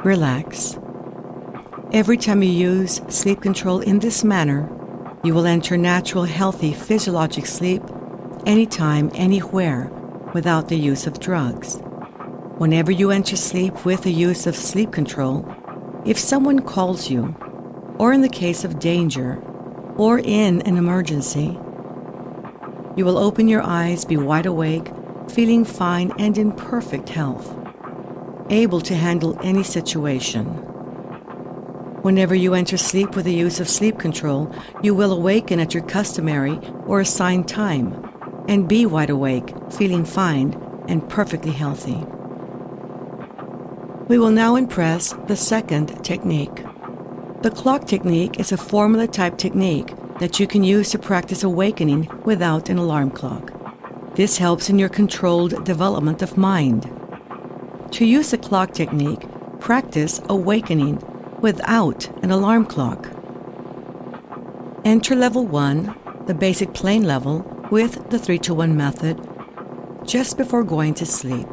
Relax. Every time you use sleep control in this manner, you will enter natural, healthy, physiologic sleep anytime, anywhere, without the use of drugs. Whenever you enter sleep with the use of sleep control, if someone calls you, or in the case of danger, or in an emergency, you will open your eyes, be wide awake, feeling fine and in perfect health, able to handle any situation. Whenever you enter sleep with the use of sleep control, you will awaken at your customary or assigned time and be wide awake, feeling fine and perfectly healthy. We will now impress the second technique. The clock technique is a formula-type technique that you can use to practice awakening without an alarm clock. This helps in your controlled development of mind. To use the clock technique, practice awakening without an alarm clock. Enter level 1, the basic plane level, with the 3-2-1 method just before going to sleep.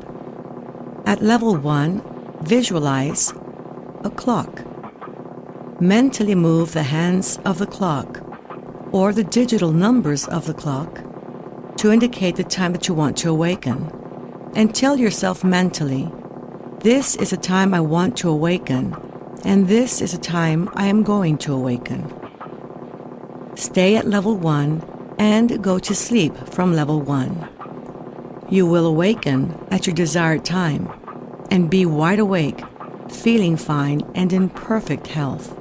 At level 1, visualize a clock. Mentally move the hands of the clock or the digital numbers of the clock to indicate the time that you want to awaken, and tell yourself mentally, this is a time I want to awaken, and this is a time I am going to awaken. Stay at level 1 and go to sleep from level 1. You will awaken at your desired time and be wide awake, feeling fine and in perfect health.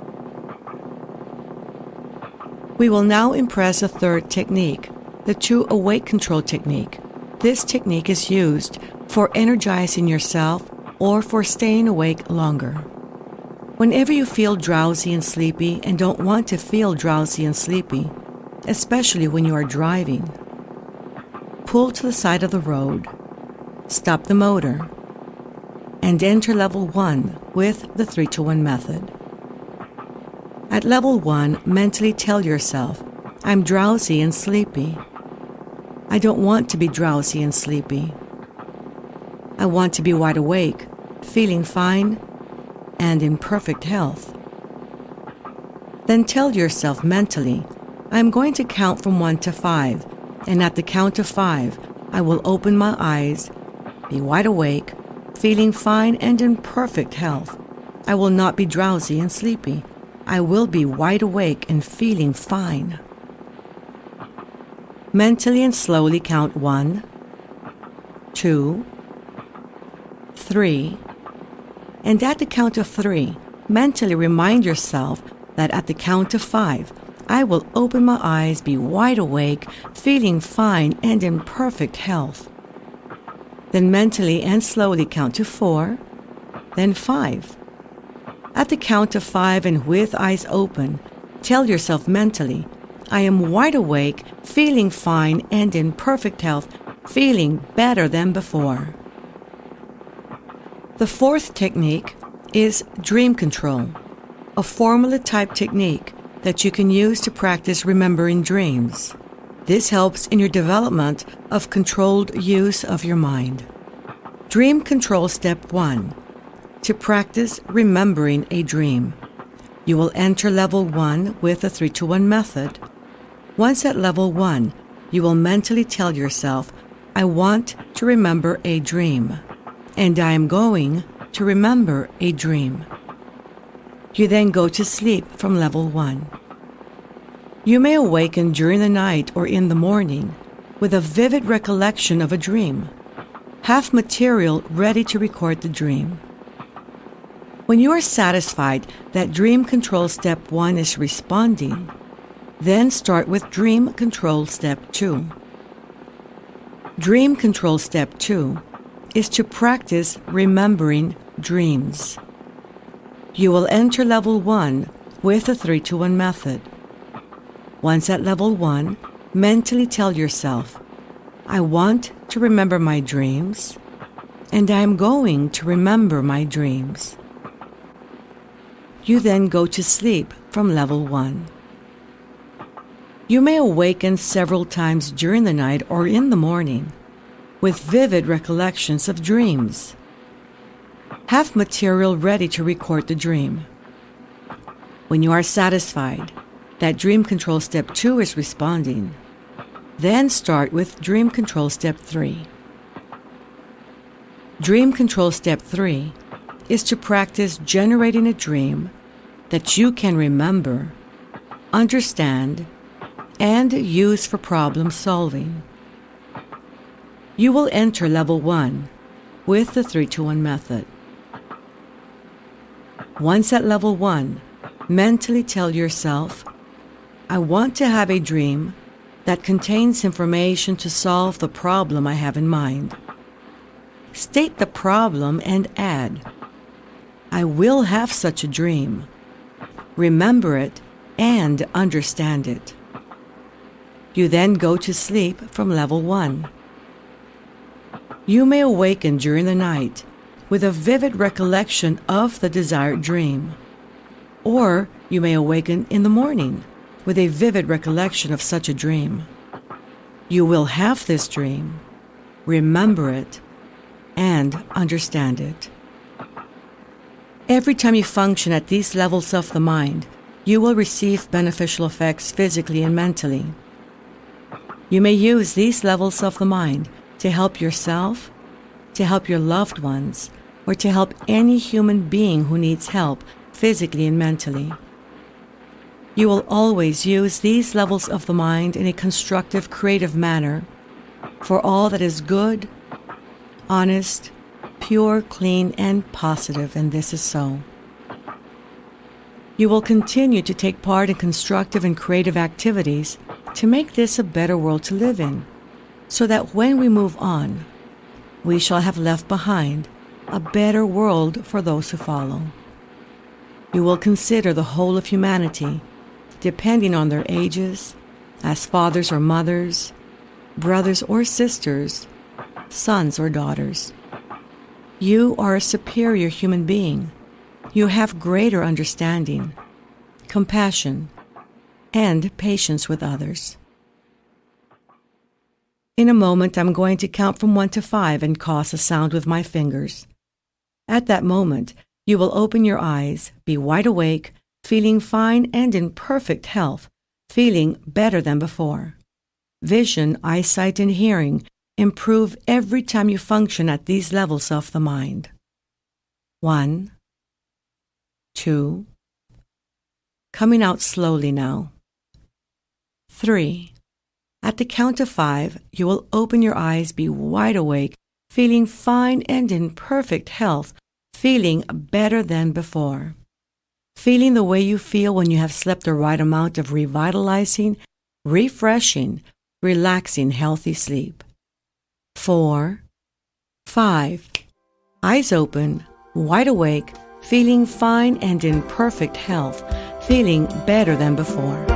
We will now impress a third technique, the 2 awake control technique. This technique is used for energizing yourself or for staying awake longer. Whenever you feel drowsy and sleepy and don't want to feel drowsy and sleepy, especially when you are driving, pull to the side of the road, stop the motor, and enter level 1 with the 3-2-1 method. At level 1, mentally tell yourself, I'm drowsy and sleepy. I don't want to be drowsy and sleepy. I want to be wide awake, feeling fine and in perfect health. Then tell yourself mentally, I am going to count from 1 to 5, and at the count of 5, I will open my eyes, be wide awake, feeling fine and in perfect health. I will not be drowsy and sleepy. I will be wide awake and feeling fine. Mentally and slowly count 1, 2, 3, and at the count of 3, mentally remind yourself that at the count of 5, I will open my eyes, be wide awake, feeling fine and in perfect health. Then mentally and slowly count to 4, then 5. At the count of 5 and with eyes open, tell yourself mentally, I am wide awake, feeling fine and in perfect health, feeling better than before. The fourth technique is dream control, a formula-type technique that you can use to practice remembering dreams. This helps in your development of controlled use of your mind. Dream control step 1. To practice remembering a dream, you will enter level 1 with the 3-2-1 method. Once at level 1, you will mentally tell yourself, I want to remember a dream, and I am going to remember a dream. You then go to sleep from level 1. You may awaken during the night or in the morning with a vivid recollection of a dream. Have material ready to record the dream. When you are satisfied that Dream Control Step 1 is responding, then start with Dream Control Step 2. Dream Control Step 2 is to practice remembering dreams. You will enter Level 1 with the 3-2-1 method. Once at Level 1, mentally tell yourself, I want to remember my dreams, and I am going to remember my dreams. You then go to sleep from Level 1. You may awaken several times during the night or in the morning with vivid recollections of dreams. Have material ready to record the dream. When you are satisfied that Dream Control Step 2 is responding, then start with Dream Control Step 3. Dream Control Step 3 is to practice generating a dream that you can remember, understand, and use for problem solving. You will enter Level 1 with the 3-2-1 method. Once at Level 1, mentally tell yourself, I want to have a dream that contains information to solve the problem I have in mind. State the problem and add, I will have such a dream. Remember it and understand it. You then go to sleep from Level 1. You may awaken during the night with a vivid recollection of the desired dream, or you may awaken in the morning with a vivid recollection of such a dream. You will have this dream, remember it, and understand it. Every time you function at these levels of the mind, you will receive beneficial effects physically and mentally. You may use these levels of the mind to help yourself, to help your loved ones, or to help any human being who needs help physically and mentally. You will always use these levels of the mind in a constructive, creative manner for all that is good, honest, pure, clean, and positive, and this is so. You will continue to take part in constructive and creative activities to make this a better world to live in, so that when we move on, we shall have left behind a better world for those who follow. You will consider the whole of humanity, depending on their ages, as fathers or mothers, brothers or sisters, sons or daughters. You are a superior human being. You have greater understanding, compassion, and patience with others. In a moment, I'm going to count from 1 to 5 and cause a sound with my fingers. At that moment, you will open your eyes, be wide awake, feeling fine and in perfect health, feeling better than before. Vision, eyesight, and hearing improve every time you function at these levels of the mind. 1, 2, coming out slowly now. 3. At the count of 5, you will open your eyes, be wide awake, feeling fine and in perfect health, feeling better than before. Feeling the way you feel when you have slept the right amount of revitalizing, refreshing, relaxing, healthy sleep. 4, 5. Eyes open, wide awake, feeling fine and in perfect health, feeling better than before.